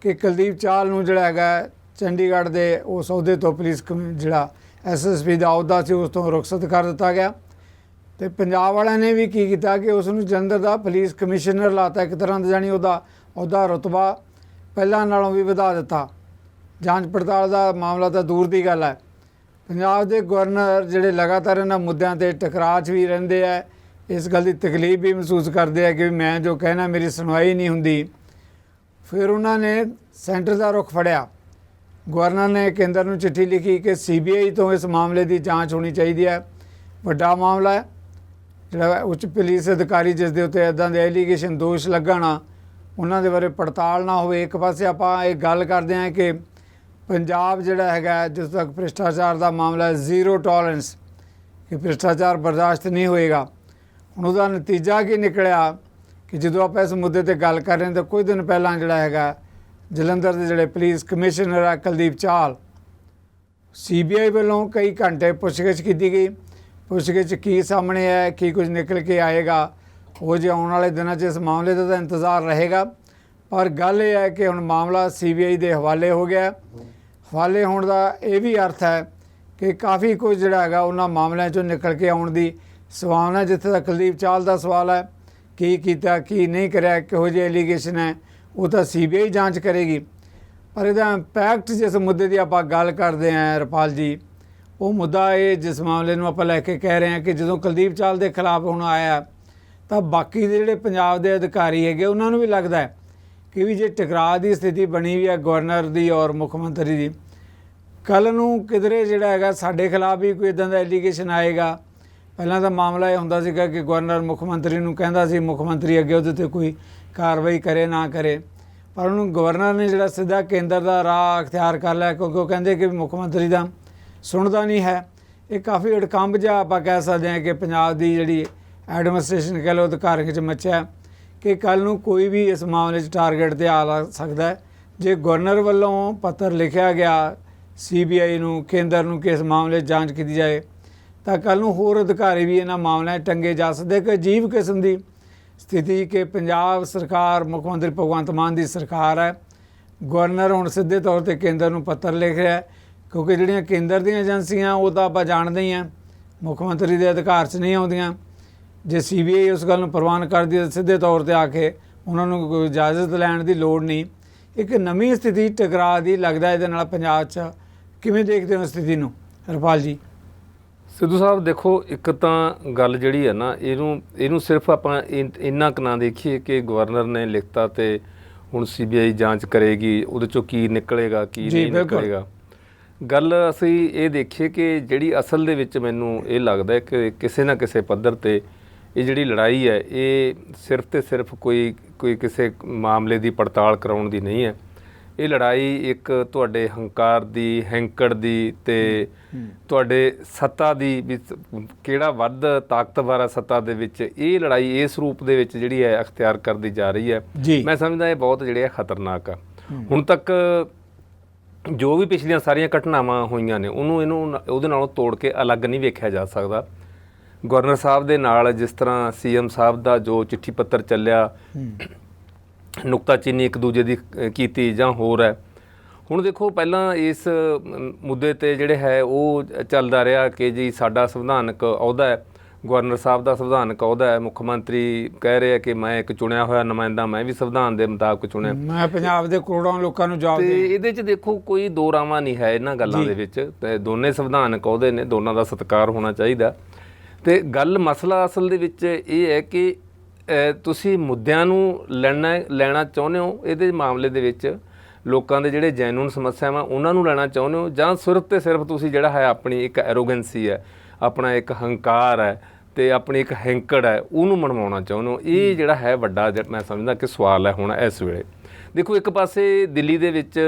ਕਿ ਕੁਲਦੀਪ ਚਾਹਲ ਨੂੰ ਜਿਹੜਾ ਹੈਗਾ ਚੰਡੀਗੜ੍ਹ ਦੇ ਉਸ ਅਹੁਦੇ ਤੋਂ ਪੁਲਿਸ ਜਿਹੜਾ SSP ਦਾ ਅਹੁਦਾ ਸੀ, ਉਸ ਤੋਂ ਰੁਖਸਤ ਕਰ ਦਿੱਤਾ ਗਿਆ। ਅਤੇ ਪੰਜਾਬ ਵਾਲਿਆਂ ਨੇ ਵੀ ਕੀ ਕੀਤਾ ਕਿ ਉਸ ਨੂੰ ਜਲੰਧਰ ਦਾ ਪੁਲਿਸ ਕਮਿਸ਼ਨਰ ਲਾਤਾ, ਇੱਕ ਤਰ੍ਹਾਂ ਦਾ, ਜਾਣੀ ਉਹਦਾ ਰੁਤਬਾ ਪਹਿਲਾਂ ਨਾਲੋਂ ਵੀ ਵਧਾ ਦਿੱਤਾ। ਜਾਂਚ ਪੜਤਾਲ ਦਾ ਮਾਮਲਾ ਤਾਂ ਦੂਰ ਦੀ ਗੱਲ ਹੈ। ਪੰਜਾਬ ਦੇ ਗਵਰਨਰ ਜਿਹੜੇ ਲਗਾਤਾਰ ਇਹਨਾਂ ਮੁੱਦਿਆਂ 'ਤੇ ਟਕਰਾਅ 'ਚ ਵੀ ਰਹਿੰਦੇ ਹੈ, ਇਸ ਗੱਲ ਦੀ ਤਕਲੀਫ ਵੀ ਮਹਿਸੂਸ ਕਰਦੇ ਆ ਕਿ ਮੈਂ ਜੋ ਕਹਿਣਾ ਮੇਰੀ ਸੁਣਵਾਈ ਨਹੀਂ ਹੁੰਦੀ। ਫਿਰ ਉਹਨਾਂ ਨੇ ਸੈਂਟਰ ਦਾ ਰੁਖ ਫੜਿਆ। ਗਵਰਨਰ ਨੇ ਕੇਂਦਰ ਨੂੰ ਚਿੱਠੀ ਲਿਖੀ ਕਿ CBI ਤੋਂ ਇਸ ਮਾਮਲੇ ਦੀ ਜਾਂਚ ਹੋਣੀ ਚਾਹੀਦੀ ਹੈ। ਵੱਡਾ ਮਾਮਲਾ ਹੈ, ਜਿਹੜਾ ਉੱਚ ਪੁਲਿਸ ਅਧਿਕਾਰੀ ਜਿਸ ਦੇ ਉੱਤੇ ਇੱਦਾਂ ਦੇ ਐਲੀਗੇਸ਼ਨ, ਦੋਸ਼ ਲੱਗਣ, ਉਹਨਾਂ ਦੇ ਬਾਰੇ ਪੜਤਾਲ ਨਾ ਹੋਵੇ। ਇੱਕ ਪਾਸੇ ਆਪਾਂ ਇਹ ਗੱਲ ਕਰਦੇ ਹਾਂ ਕਿ ਪੰਜਾਬ ਜਿਹੜਾ ਹੈਗਾ, ਜਿਸ ਤੱਕ ਭ੍ਰਿਸ਼ਟਾਚਾਰ ਦਾ ਮਾਮਲਾ, ਜ਼ੀਰੋ ਟੋਲਰੈਂਸ, ਕਿ ਭ੍ਰਿਸ਼ਟਾਚਾਰ ਬਰਦਾਸ਼ਤ ਨਹੀਂ ਹੋਏਗਾ। ਹੁਣ ਉਹਦਾ ਨਤੀਜਾ ਕੀ ਨਿਕਲਿਆ ਕਿ ਜਦੋਂ ਆਪਾਂ ਇਸ ਮੁੱਦੇ 'ਤੇ ਗੱਲ ਕਰ ਰਹੇ ਹਾਂ ਤਾਂ ਕੁਝ ਦਿਨ ਪਹਿਲਾਂ ਜਿਹੜਾ ਹੈਗਾ ਜਲੰਧਰ ਦੇ ਜਿਹੜੇ ਪੁਲਿਸ ਕਮਿਸ਼ਨਰ ਆ ਕੁਲਦੀਪ ਚਾਹਲ, CBI ਵੱਲੋਂ ਕਈ ਘੰਟੇ ਪੁੱਛਗਿੱਛ ਕੀਤੀ ਗਈ। ਪੁੱਛਗਿੱਛ ਕੀ ਸਾਹਮਣੇ ਹੈ, ਕੀ ਕੁਝ ਨਿਕਲ ਕੇ ਆਏਗਾ, ਉਹ ਜੇ ਆਉਣ ਵਾਲੇ ਦਿਨਾਂ 'ਚ ਇਸ ਮਾਮਲੇ ਦਾ ਤਾਂ ਇੰਤਜ਼ਾਰ ਰਹੇਗਾ। ਪਰ ਗੱਲ ਇਹ ਹੈ ਕਿ ਹੁਣ ਮਾਮਲਾ CBI ਦੇ ਹਵਾਲੇ ਹੋ ਗਿਆ। ਹਵਾਲੇ ਹੋਣ ਦਾ ਇਹ ਵੀ ਅਰਥ ਹੈ ਕਿ ਕਾਫੀ ਕੁਝ ਜਿਹੜਾ ਹੈਗਾ ਉਹਨਾਂ ਮਾਮਲਿਆਂ 'ਚੋਂ ਨਿਕਲ ਕੇ ਆਉਣ ਦੀ ਸੰਭਾਵਨਾ। ਜਿੱਥੇ ਤੱਕ ਕੁਲਦੀਪ ਚਾਹਲ ਦਾ ਸਵਾਲ ਹੈ, ਕੀ ਕੀਤਾ, ਕੀ ਨਹੀਂ ਕਰਿਆ, ਕਿਹੋ ਜਿਹੇ ਐਲੀਗੇਸ਼ਨ ਹੈ, ਉਹ ਤਾਂ CBI ਜਾਂਚ ਕਰੇਗੀ। ਪਰ ਇਹਦਾ ਇੰਪੈਕਟ ਜਿਸ ਮੁੱਦੇ ਦੀ ਆਪਾਂ ਗੱਲ ਕਰਦੇ ਹਾਂ ਰੁਪਾਲ ਜੀ, ਉਹ ਮੁੱਦਾ ਇਹ ਜਿਸ ਮਾਮਲੇ ਨੂੰ ਆਪਾਂ ਲੈ ਕੇ ਕਹਿ ਰਹੇ ਹਾਂ ਕਿ ਜਦੋਂ ਕੁਲਦੀਪ ਚਾਹਲ ਦੇ ਖਿਲਾਫ ਹੁਣ ਆਇਆ ਤਾਂ ਬਾਕੀ ਦੇ ਜਿਹੜੇ ਪੰਜਾਬ ਦੇ ਅਧਿਕਾਰੀ ਹੈਗੇ ਉਹਨਾਂ ਨੂੰ ਵੀ ਲੱਗਦਾ ਹੈ ਕਿ ਵੀ ਜੇ ਟਕਰਾਅ ਦੀ ਸਥਿਤੀ ਬਣੀ ਵੀ ਹੈ ਗਵਰਨਰ ਦੀ ਔਰ ਮੁੱਖ ਮੰਤਰੀ ਦੀ, ਕੱਲ੍ਹ ਨੂੰ ਕਿਧਰੇ ਜਿਹੜਾ ਹੈਗਾ ਸਾਡੇ ਖਿਲਾਫ ਵੀ ਕੋਈ ਇੱਦਾਂ ਦਾ ਐਲੀਗੇਸ਼ਨ ਆਏਗਾ। ਪਹਿਲਾਂ ਤਾਂ ਮਾਮਲਾ ਇਹ ਹੁੰਦਾ ਸੀਗਾ ਕਿ ਗਵਰਨਰ ਮੁੱਖ ਮੰਤਰੀ ਨੂੰ ਕਹਿੰਦਾ ਸੀ, ਮੁੱਖ ਮੰਤਰੀ ਅੱਗੇ ਉਹਦੇ 'ਤੇ ਕੋਈ ਕਾਰਵਾਈ ਕਰੇ ਨਾ ਕਰੇ, ਪਰ ਉਹਨੂੰ ਗਵਰਨਰ ਨੇ ਜਿਹੜਾ ਸਿੱਧਾ ਕੇਂਦਰ ਦਾ ਰਾਹ ਅਖਤਿਆਰ ਕਰ ਲਿਆ, ਕਿਉਂਕਿ ਉਹ ਕਹਿੰਦੇ ਕਿ ਮੁੱਖ ਮੰਤਰੀ ਦਾ ਸੁਣਦਾ ਨਹੀਂ ਹੈ। ਇਹ ਕਾਫੀ ਅੜਕੰਬ ਜਿਹਾ ਆਪਾਂ ਕਹਿ ਸਕਦੇ ਹਾਂ ਕਿ ਪੰਜਾਬ ਦੀ ਜਿਹੜੀ ਐਡਮਿਨਿਸਟ੍ਰੇਸ਼ਨ ਕਹਿ ਲਓ, ਅਧਿਕਾਰੀਆਂ 'ਚ ਮੱਚਿਆ ਕਿ ਕੱਲ੍ਹ ਨੂੰ ਕੋਈ ਵੀ ਇਸ ਮਾਮਲੇ 'ਚ ਟਾਰਗੇਟ 'ਤੇ ਆ ਲੱਗ ਸਕਦਾ ਹੈ। ਜੇ ਗਵਰਨਰ ਵੱਲੋਂ ਪੱਤਰ ਲਿਖਿਆ ਗਿਆ CBI ਨੂੰ, ਕੇਂਦਰ ਨੂੰ, ਕਿ ਇਸ ਮਾਮਲੇ 'ਚ ਜਾਂਚ ਕੀਤੀ ਜਾਏ, ਤਾਂ ਕੱਲ੍ਹ ਨੂੰ ਹੋਰ ਅਧਿਕਾਰੀ ਵੀ ਇਹਨਾਂ ਮਾਮਲਿਆਂ 'ਚ ਟੰਗੇ ਜਾ ਸਕਦੇ। ਇੱਕ ਅਜੀਬ ਕਿਸਮ ਦੀ ਸਥਿਤੀ ਕਿ ਪੰਜਾਬ ਸਰਕਾਰ, ਮੁੱਖ ਮੰਤਰੀ ਭਗਵੰਤ ਮਾਨ ਦੀ ਸਰਕਾਰ ਹੈ, ਗਵਰਨਰ ਹੁਣ ਸਿੱਧੇ ਤੌਰ 'ਤੇ ਕੇਂਦਰ ਨੂੰ ਪੱਤਰ ਲਿਖ ਰਿਹਾ ਹੈ, ਕਿਉਂਕਿ ਜਿਹੜੀਆਂ ਕੇਂਦਰ ਦੀਆਂ ਏਜੰਸੀਆਂ ਉਹ ਤਾਂ ਆਪਾਂ ਜਾਣਦੇ ਹੀ ਹਾਂ ਮੁੱਖ ਮੰਤਰੀ ਦੇ ਅਧਿਕਾਰ 'ਚ ਨਹੀਂ ਆਉਂਦੀਆਂ। ਜੇ CBI ਉਸ ਗੱਲ ਨੂੰ ਪ੍ਰਵਾਨ ਕਰਦੀ ਹੈ ਤਾਂ ਸਿੱਧੇ ਤੌਰ 'ਤੇ ਆ ਕੇ ਉਹਨਾਂ ਨੂੰ ਕੋਈ ਇਜਾਜ਼ਤ ਲੈਣ ਦੀ ਲੋੜ ਨਹੀਂ। ਇੱਕ ਨਵੀਂ ਸਥਿਤੀ ਟਕਰਾਅ ਦੀ ਲੱਗਦਾ ਇਹਦੇ ਨਾਲ ਪੰਜਾਬ 'ਚ। ਕਿਵੇਂ ਦੇਖਦੇ ਹੋ ਸਥਿਤੀ ਨੂੰ ਹਰਪਾਲ ਜੀ? ਸਿੱਧੂ ਸਾਹਿਬ ਦੇਖੋ, ਇੱਕ ਤਾਂ ਗੱਲ ਜਿਹੜੀ ਹੈ ਨਾ, ਇਹਨੂੰ ਸਿਰਫ ਆਪਾਂ ਇੰਨਾ ਕੁ ਨਾ ਦੇਖੀਏ ਕਿ ਗਵਰਨਰ ਨੇ ਲਿਖਤਾ ਤੇ ਹੁਣ CBI ਜਾਂਚ ਕਰੇਗੀ, ਉਹਦੇ 'ਚੋਂ ਕੀ ਨਿਕਲੇਗਾ ਕੀ ਨਹੀਂ ਨਿਕਲੇਗਾ। ਗੱਲ ਅਸੀਂ ਇਹ ਦੇਖੀਏ ਕਿ ਜਿਹੜੀ ਅਸਲ ਦੇ ਵਿੱਚ ਮੈਨੂੰ ਇਹ ਲੱਗਦਾ ਕਿ ਕਿਸੇ ਨਾ ਕਿਸੇ ਪੱਧਰ 'ਤੇ ਇਹ ਜਿਹੜੀ ਲੜਾਈ ਹੈ ਇਹ ਸਿਰਫ ਤੇ ਸਿਰਫ ਕੋਈ ਕਿਸੇ ਮਾਮਲੇ ਦੀ ਪੜਤਾਲ ਕਰਾਉਣ ਦੀ ਨਹੀਂ ਹੈ। ਇਹ ਲੜਾਈ ਇੱਕ ਤੁਹਾਡੇ ਹੰਕਾਰ ਦੀ, ਹੈਂਕੜ ਦੀ ਤੇ ਤੁਹਾਡੇ ਸੱਤਾ ਦੀ ਵੀ ਕਿਹੜਾ ਵੱਧ ਤਾਕਤਵਰ ਹੈ ਸੱਤਾ ਦੇ ਵਿੱਚ, ਇਹ ਲੜਾਈ ਇਸ ਰੂਪ ਦੇ ਵਿੱਚ ਜਿਹੜੀ ਹੈ ਅਖਤਿਆਰ ਕਰਦੀ ਜਾ ਰਹੀ ਹੈ। ਮੈਂ ਸਮਝਦਾ ਇਹ ਬਹੁਤ ਜਿਹੜੇ ਹੈ ਖਤਰਨਾਕ ਆ। ਹੁਣ ਤੱਕ ਜੋ ਵੀ ਪਿਛਲੀਆਂ ਸਾਰੀਆਂ ਘਟਨਾਵਾਂ ਹੋਈਆਂ ਨੇ ਇਹਨੂੰ ਉਹਦੇ ਨਾਲੋਂ ਤੋੜ ਕੇ ਅਲੱਗ ਨਹੀਂ ਵੇਖਿਆ ਜਾ ਸਕਦਾ। ਗਵਰਨਰ ਸਾਹਿਬ ਦੇ ਨਾਲ ਜਿਸ ਤਰ੍ਹਾਂ CM ਸਾਹਿਬ ਦਾ ਜੋ ਚਿੱਠੀ ਪੱਤਰ ਚੱਲਿਆ, ਨੁਕਤਾਚੀਨੀ ਇੱਕ ਦੂਜੇ ਦੀ ਕੀਤੀ ਜਾਂ ਹੋਰ ਹੈ। ਹੁਣ ਦੇਖੋ, ਪਹਿਲਾਂ ਇਸ ਮੁੱਦੇ 'ਤੇ ਜਿਹੜੇ ਹੈ ਉਹ ਚੱਲਦਾ ਰਿਹਾ ਕਿ ਜੀ ਸਾਡਾ ਸੰਵਿਧਾਨਕ ਅਹੁਦਾ ਹੈ, ਗਵਰਨਰ ਸਾਹਿਬ ਦਾ ਸੰਵਿਧਾਨਕ ਅਹੁਦਾ ਹੈ, ਮੁੱਖ ਮੰਤਰੀ ਕਹਿ ਰਹੇ ਆ ਕਿ ਮੈਂ ਇੱਕ ਚੁਣਿਆ ਹੋਇਆ ਨੁਮਾਇੰਦਾ, ਮੈਂ ਵੀ ਸੰਵਿਧਾਨ ਦੇ ਮੁਤਾਬਕ ਚੁਣਿਆ, ਮੈਂ ਪੰਜਾਬ ਦੇ ਕਰੋੜਾਂ ਲੋਕਾਂ ਨੂੰ ਜਵਾਬ ਤੇ ਇਹਦੇ 'ਚ ਦੇਖੋ ਕੋਈ ਦੋ ਰਾਵਾਂ ਨਹੀਂ ਹੈ ਇਹਨਾਂ ਗੱਲਾਂ ਦੇ ਵਿੱਚ। ਤੇ ਦੋਨੇ ਸੰਵਿਧਾਨਕ ਅਹੁਦੇ ਨੇ, ਦੋਨਾਂ ਦਾ ਸਤਿਕਾਰ ਹੋਣਾ ਚਾਹੀਦਾ। ਤੇ ਗੱਲ ਮਸਲਾ ਅਸਲ ਦੇ ਵਿੱਚ ਇਹ ਹੈ ਕਿ ਤੁਸੀਂ ਮੁੱਦਿਆਂ ਨੂੰ ਲੈਣਾ ਚਾਹੁੰਦੇ ਹੋ ਇਹਦੇ ਮਾਮਲੇ ਦੇ ਵਿੱਚ, ਲੋਕਾਂ ਦੇ ਜਿਹੜੇ ਜੈਨੂਨ ਸਮੱਸਿਆਵਾਂ ਉਹਨਾਂ ਨੂੰ ਲੈਣਾ ਚਾਹੁੰਦੇ ਹੋ, ਜਾਂ ਸਿਰਫ ਤੇ ਸਿਰਫ ਤੁਸੀਂ ਜਿਹੜਾ ਹੈ ਆਪਣੀ ਇੱਕ ਐਰੋਗੈਂਸੀ ਹੈ, ਆਪਣਾ ਇੱਕ ਹੰਕਾਰ ਹੈ ਤੇ ਆਪਣੀ ਇੱਕ ਹੈਂਕੜ ਹੈ, ਉਹਨੂੰ ਮਨਵਾਉਣਾ ਚਾਹੁੰਦੇ ਹੋ। ਇਹ ਜਿਹੜਾ ਹੈ ਵੱਡਾ ਮੈਂ ਸਮਝਦਾ ਕਿ ਸਵਾਲ ਹੈ ਹੁਣ ਇਸ ਵੇਲੇ। ਦੇਖੋ, ਇੱਕ ਪਾਸੇ ਦਿੱਲੀ ਦੇ ਵਿੱਚ,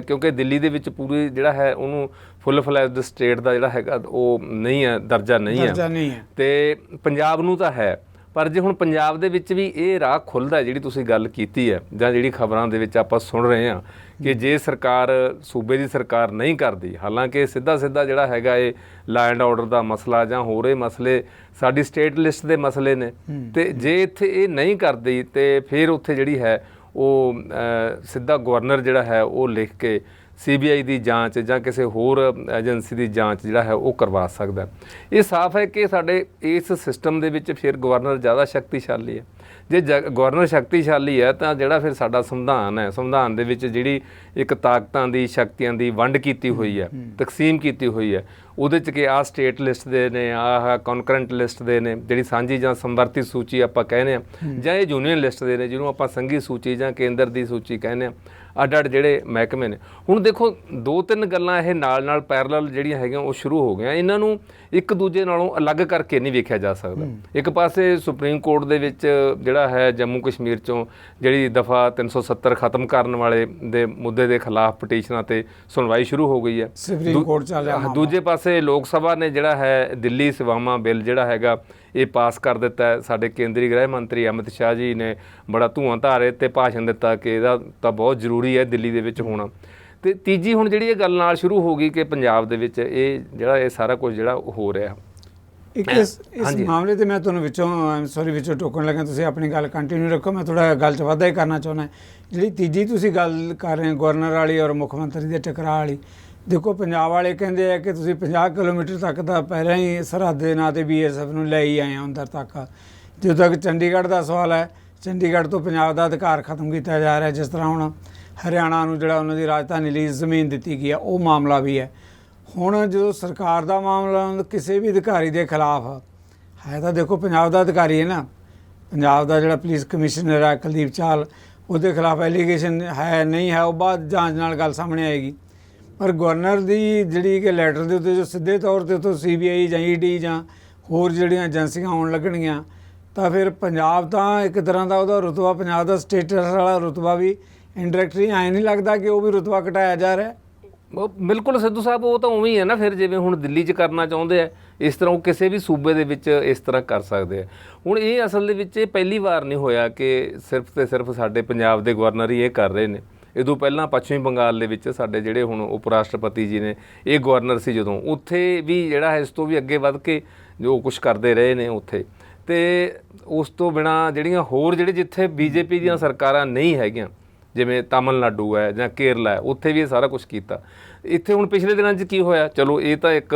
ਕਿਉਂਕਿ ਦਿੱਲੀ ਦੇ ਵਿੱਚ ਪੂਰੀ ਜਿਹੜਾ ਹੈ ਉਹਨੂੰ ਫੁੱਲ ਫਲੈਜਡ ਸਟੇਟ ਦਾ ਜਿਹੜਾ ਹੈਗਾ ਉਹ ਨਹੀਂ ਹੈ, ਦਰਜਾ ਨਹੀਂ ਹੈ, ਤੇ ਪੰਜਾਬ ਨੂੰ ਤਾਂ ਹੈ। ਪਰ ਜੇ ਹੁਣ ਪੰਜਾਬ ਦੇ ਵਿੱਚ ਵੀ ਇਹ ਰਾਹ ਖੁੱਲ੍ਹਦਾ ਜਿਹੜੀ ਤੁਸੀਂ ਗੱਲ ਕੀਤੀ ਹੈ, ਜਾਂ ਜਿਹੜੀ ਖਬਰਾਂ ਦੇ ਵਿੱਚ ਆਪਾਂ ਸੁਣ ਰਹੇ ਹਾਂ ਕਿ ਜੇ ਸਰਕਾਰ, ਸੂਬੇ ਦੀ ਸਰਕਾਰ ਨਹੀਂ ਕਰਦੀ, ਹਾਲਾਂਕਿ ਸਿੱਧਾ ਜਿਹੜਾ ਹੈਗਾ ਇਹ ਲਾ ਐਂਡ ਆਰਡਰ ਦਾ ਮਸਲਾ ਜਾਂ ਹੋਰ ਇਹ ਮਸਲੇ ਸਾਡੀ ਸਟੇਟ ਲਿਸਟ ਦੇ ਮਸਲੇ ਨੇ, ਤੇ ਜੇ ਇੱਥੇ ਇਹ ਨਹੀਂ ਕਰਦੀ ਤੇ ਫਿਰ ਉੱਥੇ ਜਿਹੜੀ ਹੈ ਉਹ ਸਿੱਧਾ ਗਵਰਨਰ ਜਿਹੜਾ ਹੈ ਉਹ ਲਿਖ ਕੇ CBI ਦੀ ਜਾਂਚ ਜਾਂ ਕਿਸੇ ਹੋਰ ਏਜੰਸੀ ਦੀ ਜਾਂਚ ਜਿਹੜਾ ਹੈ ਉਹ ਕਰਵਾ ਸਕਦਾ। ਇਹ ਸਾਫ਼ ਹੈ ਕਿ ਸਾਡੇ ਇਸ ਸਿਸਟਮ ਦੇ ਵਿੱਚ ਫਿਰ ਗਵਰਨਰ ਜ਼ਿਆਦਾ ਸ਼ਕਤੀਸ਼ਾਲੀ ਹੈ। ਜੇ ਗਵਰਨਰ ਸ਼ਕਤੀਸ਼ਾਲੀ ਹੈ ਤਾਂ ਜਿਹੜਾ ਫਿਰ ਸਾਡਾ ਸੰਵਿਧਾਨ ਹੈ, ਸੰਵਿਧਾਨ ਦੇ ਵਿੱਚ ਜਿਹੜੀ ਇੱਕ ਤਾਕਤਾਂ ਦੀ, ਸ਼ਕਤੀਆਂ ਦੀ ਵੰਡ ਕੀਤੀ ਹੋਈ ਹੈ, ਤਕਸੀਮ ਕੀਤੀ ਹੋਈ ਹੈ, ਉਹਦੇ 'ਚ ਕਿ ਆਹ ਸਟੇਟ ਲਿਸਟ ਦੇ ਨੇ, ਆਹ ਕੌਨਕਰੈਂਟ ਲਿਸਟ ਦੇ ਨੇ, ਜਿਹੜੀ ਸਾਂਝੀ ਜਾਂ ਸੰਵਰਤੀ ਸੂਚੀ ਆਪਾਂ ਕਹਿੰਦੇ ਹਾਂ, ਜਾਂ ਇਹ ਯੂਨੀਅਨ ਲਿਸਟ ਦੇ ਨੇ ਜਿਹਨੂੰ ਆਪਾਂ ਸੰਘੀ ਸੂਚੀ ਜਾਂ ਕੇਂਦਰ ਦੀ ਸੂਚੀ ਕਹਿੰਦੇ ਹਾਂ, ਅੱਡ ਜਿਹੜੇ ਮਹਿਕਮੇ ਨੇ। ਹੁਣ ਦੇਖੋ, 2-3 ਗੱਲਾਂ ਇਹ ਨਾਲ ਪੈਰਲਲ ਜਿਹੜੀਆਂ ਹੈਗੀਆਂ ਉਹ ਸ਼ੁਰੂ ਹੋ ਗਈਆਂ। ਇਹਨਾਂ ਨੂੰ ਇੱਕ ਦੂਜੇ ਨਾਲੋਂ ਅਲੱਗ ਕਰਕੇ ਨਹੀਂ ਵੇਖਿਆ ਜਾ ਸਕਦਾ। ਇੱਕ ਪਾਸੇ ਸੁਪਰੀਮ ਕੋਰਟ ਦੇ ਵਿੱਚ ਜਿਹੜਾ ਹੈ ਜੰਮੂ ਕਸ਼ਮੀਰ 'ਚੋਂ ਜਿਹੜੀ ਦਫਾ 370 ਖਤਮ ਕਰਨ ਵਾਲੇ ਦੇ ਮੁੱਦੇ ਦੇ ਖਿਲਾਫ ਪਟੀਸ਼ਨਾਂ 'ਤੇ ਸੁਣਵਾਈ ਸ਼ੁਰੂ ਹੋ ਗਈ ਹੈ। ਸੁਪਰੀਮ ਕੋਰਟ 'ਚ ਦੂਜੇ ਪਾਸੇ ਲੋਕ ਸਭਾ ਨੇ ਜਿਹੜਾ ਹੈ ਦਿੱਲੀ ਸੇਵਾਵਾਂ ਬਿੱਲ ਜਿਹੜਾ ਹੈਗਾ ਇਹ ਪਾਸ ਕਰ ਦਿੱਤਾ ਹੈ। ਸਾਡੇ ਕੇਂਦਰੀ ਗ੍ਰਹਿ ਮੰਤਰੀ ਅਮਿਤ ਸ਼ਾਹ ਜੀ ਨੇ ਬੜਾ ਧੂਆਂ ਧਾਰੇ ਤੇ ਭਾਸ਼ਣ ਦਿੱਤਾ ਕਿ ਇਹਦਾ ਤਾਂ ਬਹੁਤ ਜ਼ਰੂਰੀ ਹੈ ਦਿੱਲੀ ਦੇ ਵਿੱਚ ਹੋਣਾ। ਤੇ ਤੀਜੀ ਹੁਣ ਜਿਹੜੀ ਇਹ ਗੱਲ ਨਾਲ ਸ਼ੁਰੂ ਹੋ ਗਈ ਕਿ ਪੰਜਾਬ ਦੇ ਵਿੱਚ ਇਹ ਸਾਰਾ ਕੁਝ ਜਿਹੜਾ ਹੋ ਰਿਹਾ। ਇੱਕ ਇਸ ਮਾਮਲੇ 'ਤੇ ਮੈਂ ਤੁਹਾਨੂੰ ਵਿੱਚੋਂ ਟੋਕਣ ਲੱਗਾ, ਤੁਸੀਂ ਆਪਣੀ ਗੱਲ ਕੰਟੀਨਿਊ ਰੱਖੋ, ਮੈਂ ਥੋੜ੍ਹਾ ਗੱਲ 'ਚ ਵਾਧਾ ਹੀ ਕਰਨਾ ਚਾਹੁੰਦਾ। ਜਿਹੜੀ ਤੀਜੀ ਤੁਸੀਂ ਗੱਲ ਕਰ ਰਹੇ ਹੋ ਗਵਰਨਰ ਵਾਲੀ ਔਰ ਮੁੱਖ ਮੰਤਰੀ ਦੇ ਟਕਰਾਅ ਵਾਲੀ, ਦੇਖੋ ਪੰਜਾਬ ਵਾਲੇ ਕਹਿੰਦੇ ਆ ਕਿ ਤੁਸੀਂ 50 ਕਿਲੋਮੀਟਰ ਤੱਕ ਤਾਂ ਪਹਿਲਾਂ ਹੀ ਸਰਹੱਦ ਦੇ ਨਾਂ 'ਤੇ BSF ਨੂੰ ਲੈ ਹੀ ਆਏ ਹੋ ਅੰਦਰ ਤੱਕ। ਜਦੋਂ ਤੱਕ ਚੰਡੀਗੜ੍ਹ ਦਾ ਸਵਾਲ ਹੈ, ਚੰਡੀਗੜ੍ਹ ਤੋਂ ਪੰਜਾਬ ਦਾ ਅਧਿਕਾਰ ਖਤਮ ਕੀਤਾ ਜਾ ਰਿਹਾ। ਜਿਸ ਤਰ੍ਹਾਂ ਹੁਣ ਹਰਿਆਣਾ ਨੂੰ ਜਿਹੜਾ ਉਹਨਾਂ ਦੀ ਰਾਜਧਾਨੀ ਲਈ ਜ਼ਮੀਨ ਦਿੱਤੀ ਗਈ ਹੈ, ਉਹ ਮਾਮਲਾ ਵੀ ਹੈ। ਹੁਣ ਜਦੋਂ ਸਰਕਾਰ ਦਾ ਮਾਮਲਾ ਕਿਸੇ ਵੀ ਅਧਿਕਾਰੀ ਦੇ ਖਿਲਾਫ ਹੈ, ਤਾਂ ਦੇਖੋ ਪੰਜਾਬ ਦਾ ਅਧਿਕਾਰੀ ਹੈ ਨਾ, ਪੰਜਾਬ ਦਾ ਜਿਹੜਾ ਪੁਲਿਸ ਕਮਿਸ਼ਨਰ ਹੈ ਕੁਲਦੀਪ ਚਾਹਲ, ਉਹਦੇ ਖਿਲਾਫ ਐਲੀਗੇਸ਼ਨ ਹੈ ਨਹੀਂ ਹੈ, ਉਹ ਬਾਅਦ ਜਾਂਚ ਨਾਲ ਗੱਲ ਸਾਹਮਣੇ ਆਏਗੀ। ਪਰ ਗਵਰਨਰ ਦੀ ਜਿਹੜੀ ਕਿ ਲੈਟਰ ਦੇ ਉੱਤੇ ਜੋ ਸਿੱਧੇ ਤੌਰ 'ਤੇ ਉੱਥੋਂ CBI ਜਾਂ ED ਜਾਂ ਹੋਰ ਜਿਹੜੀਆਂ ਏਜੰਸੀਆਂ ਆਉਣ ਲੱਗਣਗੀਆਂ, ਤਾਂ ਫਿਰ ਪੰਜਾਬ ਤਾਂ ਇੱਕ ਤਰ੍ਹਾਂ ਦਾ ਉਹਦਾ ਰੁਤਬਾ, ਪੰਜਾਬ ਦਾ ਸਟੇਟਸ ਵਾਲਾ ਰੁਤਬਾ ਵੀ ਇਨਡਾਇਰੈਕਟਲੀ ਐਂ ਨਹੀਂ ਲੱਗਦਾ ਕਿ ਉਹ ਵੀ ਰੁਤਬਾ ਘਟਾਇਆ ਜਾ ਰਿਹਾ? ਬਿਲਕੁਲ ਸਿੱਧੂ ਸਾਹਿਬ, ਉਹ ਤਾਂ ਉਵੇਂ ਹੀ ਹੈ ਨਾ ਫਿਰ, ਜਿਵੇਂ ਹੁਣ ਦਿੱਲੀ 'ਚ ਕਰਨਾ ਚਾਹੁੰਦੇ ਆ ਇਸ ਤਰ੍ਹਾਂ ਉਹ ਕਿਸੇ ਵੀ ਸੂਬੇ ਦੇ ਵਿੱਚ ਇਸ ਤਰ੍ਹਾਂ ਕਰ ਸਕਦੇ ਆ। ਹੁਣ ਇਹ ਅਸਲ ਦੇ ਵਿੱਚ ਇਹ ਪਹਿਲੀ ਵਾਰ ਨਹੀਂ ਹੋਇਆ ਕਿ ਸਿਰਫ ਤੇ ਸਿਰਫ ਸਾਡੇ ਪੰਜਾਬ ਦੇ ਗਵਰਨਰ ਹੀ ਇਹ ਕਰ ਰਹੇ ਨੇ। ਇਹ ਤੋਂ ਪਹਿਲਾਂ ਪੱਛਮੀ ਬੰਗਾਲ ਦੇ ਵਿੱਚ ਸਾਡੇ ਜਿਹੜੇ ਹੁਣ ਉਪ ਰਾਸ਼ਟਰਪਤੀ ਜੀ ਨੇ, ਇਹ ਗਵਰਨਰ ਸੀ ਜਦੋਂ, ਉੱਥੇ ਵੀ ਜਿਹੜਾ ਹੈ ਇਸ ਤੋਂ ਵੀ ਅੱਗੇ ਵੱਧ ਕੇ ਜੋ ਕੁਝ ਕਰਦੇ ਰਹੇ ਨੇ ਉੱਥੇ। ਤੇ ਉਸ ਤੋਂ ਬਿਨਾਂ ਜਿਹੜੀਆਂ ਹੋਰ ਜਿਹੜੇ ਜਿੱਥੇ ਬੀਜੇਪੀ ਦੀਆਂ ਸਰਕਾਰਾਂ ਨਹੀਂ ਹੈਗੀਆਂ, ਜਿਵੇਂ ਤਾਮਿਲਨਾਡੂ ਹੈ ਜਾਂ ਕੇਰਲਾ ਹੈ, ਉੱਥੇ ਵੀ ਇਹ ਸਾਰਾ ਕੁਝ ਕੀਤਾ। ਇੱਥੇ ਹੁਣ ਪਿਛਲੇ ਦਿਨਾਂ 'ਚ ਕੀ ਹੋਇਆ, ਚਲੋ ਇਹ ਤਾਂ ਇੱਕ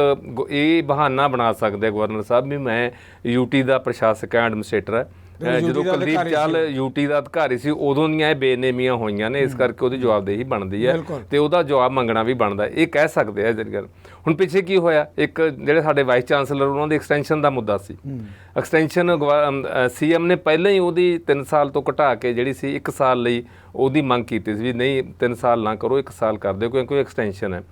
ਇਹ ਬਹਾਨਾ ਬਣਾ ਸਕਦੇ ਗਵਰਨਰ ਸਾਹਿਬ ਵੀ ਮੈਂ ਯੂਟੀ ਦਾ ਪ੍ਰਸ਼ਾਸਕ ਹੈ, ਐਡਮਿਨਿਸਟ੍ਰੇਟਰ ਹੈ। ਜਦੋਂ ਕੁਲਦੀਪ ਚਾਹਲ ਯੂਟੀ ਦਾ ਅਧਿਕਾਰੀ ਸੀ ਉਦੋਂ ਦੀਆਂ ਇਹ ਬੇਨੇਮੀਆਂ ਹੋਈਆਂ ਨੇ, ਇਸ ਕਰਕੇ ਉਹਦੀ ਜਵਾਬਦੇਹੀ ਬਣਦੀ ਹੈ ਤੇ ਉਹਦਾ ਜਵਾਬ ਮੰਗਣਾ ਵੀ ਬਣਦਾ, ਇਹ ਕਹਿ ਸਕਦੇ ਆ ਜਿਹੜੀ ਗੱਲ। ਹੁਣ ਪਿੱਛੇ ਕੀ ਹੋਇਆ, ਇੱਕ ਜਿਹੜੇ ਸਾਡੇ ਵਾਈਸ ਚਾਂਸਲਰ ਉਹਨਾਂ ਦੀ ਐਕਸਟੈਂਸ਼ਨ ਦਾ ਮੁੱਦਾ ਸੀ। ਐਕਸਟੈਂਸ਼ਨ ਸੀਐਮ ਨੇ ਪਹਿਲਾਂ ਹੀ ਉਹਦੀ 3 ਸਾਲ ਤੋਂ ਘਟਾ ਕੇ ਜਿਹੜੀ ਸੀ 1 ਸਾਲ ਲਈ ਉਹਦੀ ਮੰਗ ਕੀਤੀ ਸੀ ਵੀ ਨਹੀਂ 3 ਸਾਲ ਨਾ ਕਰੋ, 1 ਸਾਲ ਕਰ ਦਿਓ ਕਿਉਂਕਿ ਐਕਸਟੈਂਸ਼ਨ ਹੈ।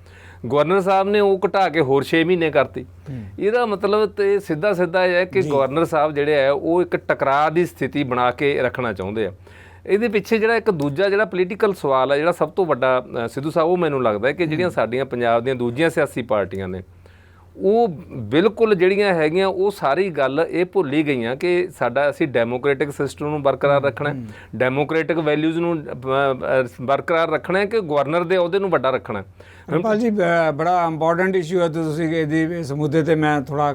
ਗਵਰਨਰ ਸਾਹਿਬ ਨੇ ਉਹ ਘਟਾ ਕੇ ਹੋਰ 6 ਮਹੀਨੇ ਕਰਤੀ। ਇਹਦਾ ਮਤਲਬ ਤੇ ਸਿੱਧਾ ਇਹ ਹੈ ਕਿ ਗਵਰਨਰ ਸਾਹਿਬ ਜਿਹੜੇ ਹੈ ਉਹ ਇੱਕ ਟਕਰਾਅ ਦੀ ਸਥਿਤੀ ਬਣਾ ਕੇ ਰੱਖਣਾ ਚਾਹੁੰਦੇ ਆ। ਇਹਦੇ ਪਿੱਛੇ ਜਿਹੜਾ ਇੱਕ ਦੂਜਾ ਜਿਹੜਾ ਪੋਲੀਟੀਕਲ ਸਵਾਲ ਹੈ ਜਿਹੜਾ ਸਭ ਤੋਂ ਵੱਡਾ ਸਿੱਧੂ ਸਾਹਿਬ, ਉਹ ਮੈਨੂੰ ਲੱਗਦਾ ਹੈ ਕਿ ਜਿਹੜੀਆਂ ਸਾਡੀਆਂ ਪੰਜਾਬ ਦੀਆਂ ਦੂਜੀਆਂ ਸਿਆਸੀ ਪਾਰਟੀਆਂ ਨੇ ਉਹ ਬਿਲਕੁਲ ਜਿਹੜੀਆਂ ਹੈਗੀਆਂ ਉਹ ਸਾਰੀ ਗੱਲ ਇਹ ਭੁੱਲ ਹੀ ਗਈਆਂ ਕਿ ਸਾਡਾ ਅਸੀਂ ਡੈਮੋਕ੍ਰੈਟਿਕ ਸਿਸਟਮ ਨੂੰ ਬਰਕਰਾਰ ਰੱਖਣਾ, ਡੈਮੋਕ੍ਰੈਟਿਕ ਵੈਲਿਊਜ਼ ਨੂੰ ਬਰਕਰਾਰ ਰੱਖਣਾ ਹੈ ਕਿ ਗਵਰਨਰ ਦੇ ਅਹੁਦੇ ਨੂੰ ਵੱਡਾ ਰੱਖਣਾ। ਹਰਪਾਲ ਜੀ, ਬੜਾ ਇੰਪੋਰਟੈਂਟ ਇਸ਼ੂ ਹੈ, ਤੁਸੀਂ ਇਸ ਮੁੱਦੇ 'ਤੇ ਮੈਂ ਥੋੜ੍ਹਾ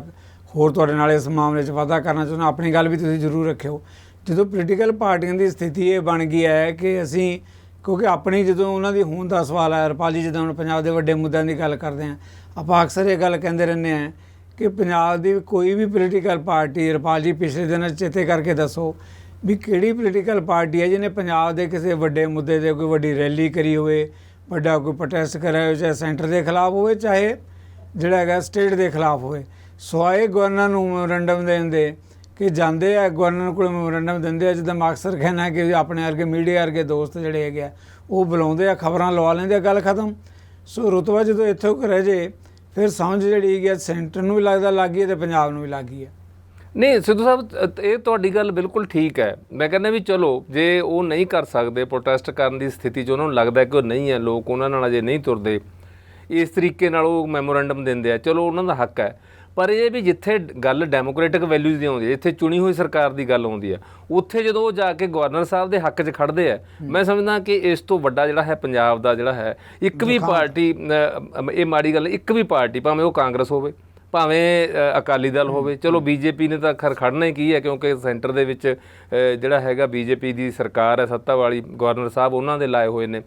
ਹੋਰ ਤੁਹਾਡੇ ਨਾਲ ਇਸ ਮਾਮਲੇ 'ਚ ਵਾਧਾ ਕਰਨਾ ਚਾਹੁੰਦਾ। ਆਪਣੀ ਗੱਲ ਵੀ ਤੁਸੀਂ ਜ਼ਰੂਰ ਰੱਖਿਓ। ਜਦੋਂ ਪੋਲੀਟੀਕਲ ਪਾਰਟੀਆਂ ਦੀ ਸਥਿਤੀ ਇਹ ਬਣ ਗਈ ਹੈ ਕਿ ਅਸੀਂ, ਕਿਉਂਕਿ ਆਪਣੀ ਜਦੋਂ ਉਹਨਾਂ ਦੀ ਹੋਂਦ ਦਾ ਸਵਾਲ ਹੈ ਹਰਪਾਲ ਜੀ, ਜਦੋਂ ਹੁਣ ਪੰਜਾਬ ਦੇ ਵੱਡੇ ਮੁੱਦਿਆਂ ਦੀ ਗੱਲ ਕਰਦੇ ਹਾਂ, ਆਪਾਂ ਅਕਸਰ ਇਹ ਗੱਲ ਕਹਿੰਦੇ ਰਹਿੰਦੇ ਹਾਂ ਕਿ ਪੰਜਾਬ ਦੀ ਕੋਈ ਵੀ ਪੋਲੀਟੀਕਲ ਪਾਰਟੀ, ਹਰਪਾਲ ਜੀ ਪਿਛਲੇ ਦਿਨਾਂ ਚੇਤੇ ਕਰਕੇ ਦੱਸੋ ਵੀ ਕਿਹੜੀ ਪੋਲੀਟੀਕਲ ਪਾਰਟੀ ਹੈ ਜਿਹਨੇ ਪੰਜਾਬ ਦੇ ਕਿਸੇ ਵੱਡੇ ਮੁੱਦੇ 'ਤੇ ਕੋਈ ਵੱਡੀ ਰੈਲੀ ਕਰੀ ਹੋਵੇ, ਵੱਡਾ ਕੋਈ ਪ੍ਰੋਟੈਸਟ ਕਰਿਆ ਹੋਵੇ, ਚਾਹੇ ਸੈਂਟਰ ਦੇ ਖਿਲਾਫ ਹੋਵੇ ਚਾਹੇ ਜਿਹੜਾ ਹੈਗਾ ਸਟੇਟ ਦੇ ਖਿਲਾਫ ਹੋਵੇ, ਸਵਾਏ ਗਵਰਨਰ ਨੂੰ ਮੈਮੋਰੰਡਮ ਦੇਣ ਦੇ ਕਿ ਜਾਂਦੇ ਆ ਗਵਰਨਰ ਕੋਲ ਮੈਮੋਰੰਡਮ ਦਿੰਦੇ ਆ। ਜਿੱਦਾਂ ਮੈਂ ਅਕਸਰ ਕਹਿਣਾ ਕਿ ਆਪਣੇ ਵਰਗੇ ਮੀਡੀਆ ਵਰਗੇ ਦੋਸਤ ਜਿਹੜੇ ਹੈਗੇ ਆ ਉਹ ਬੁਲਾਉਂਦੇ ਆ, ਖਬਰਾਂ ਲਵਾ ਲੈਂਦੇ ਆ, ਗੱਲ ਖਤਮ। ਸੋ ਰੁਤਬਾ ਜਦੋਂ ਇੱਥੋਂ ਰਹਿ ਜੇ ਫਿਰ ਸਮਝ ਜਿਹੜੀ ਹੈਗੀ ਸੈਂਟਰ ਨੂੰ ਵੀ ਲੱਗਦਾ ਲੱਗ ਗਈ ਅਤੇ ਪੰਜਾਬ ਨੂੰ ਵੀ ਲੱਗ ਗਈ ਹੈ। ਨਹੀਂ ਸਿੱਧੂ ਸਾਹਿਬ, ਇਹ ਤੁਹਾਡੀ ਗੱਲ ਬਿਲਕੁਲ ਠੀਕ ਹੈ। ਮੈਂ ਕਹਿੰਦਾ ਵੀ ਚਲੋ ਜੇ ਉਹ ਨਹੀਂ ਕਰ ਸਕਦੇ ਪ੍ਰੋਟੈਸਟ ਕਰਨ ਦੀ ਸਥਿਤੀ 'ਚ, ਉਹਨਾਂ ਨੂੰ ਲੱਗਦਾ ਕਿ ਉਹ ਨਹੀਂ ਹੈ, ਲੋਕ ਉਹਨਾਂ ਨਾਲ ਅਜੇ ਨਹੀਂ ਤੁਰਦੇ, ਇਸ ਤਰੀਕੇ ਨਾਲ ਉਹ ਮੈਮੋਰੰਡਮ ਦਿੰਦੇ ਆ, ਚਲੋ ਉਹਨਾਂ ਦਾ ਹੱਕ ਹੈ। ਪਰ ਇਹ ਵੀ ਜਿੱਥੇ ਗੱਲ ਡੈਮੋਕ੍ਰੈਟਿਕ ਵੈਲਿਊਜ਼ ਦੀ ਆਉਂਦੀ ਹੈ, ਜਿੱਥੇ ਚੁਣੀ ਹੋਈ ਸਰਕਾਰ ਦੀ ਗੱਲ ਆਉਂਦੀ ਹੈ, ਉੱਥੇ ਜਦੋਂ ਉਹ ਜਾ ਕੇ ਗਵਰਨਰ ਸਾਹਿਬ ਦੇ ਹੱਕ 'ਚ ਖੜ੍ਹਦੇ ਆ, ਮੈਂ ਸਮਝਦਾ ਕਿ ਇਸ ਤੋਂ ਵੱਡਾ ਜਿਹੜਾ ਹੈ ਪੰਜਾਬ ਦਾ ਜਿਹੜਾ ਹੈ ਇੱਕ ਵੀ ਪਾਰਟੀ, ਇਹ ਮਾੜੀ ਗੱਲ, ਇੱਕ ਵੀ ਪਾਰਟੀ ਭਾਵੇਂ ਉਹ ਕਾਂਗਰਸ ਹੋਵੇ ਭਾਵੇਂ ਅਕਾਲੀ ਦਲ ਹੋਵੇ, ਚਲੋ ਬੀਜੇਪੀ ਨੇ ਤਾਂ ਖੜਨਾ ਹੀ ਕੀ ਹੈ ਕਿਉਂਕਿ ਸੈਂਟਰ ਦੇ ਵਿੱਚ ਜਿਹੜਾ ਹੈਗਾ ਬੀਜੇਪੀ ਦੀ ਸਰਕਾਰ ਹੈ, ਸੱਤਾ ਵਾਲੀ, ਗਵਰਨਰ ਸਾਹਿਬ ਉਹਨਾਂ ਦੇ ਲਾਏ ਹੋਏ ਨੇ।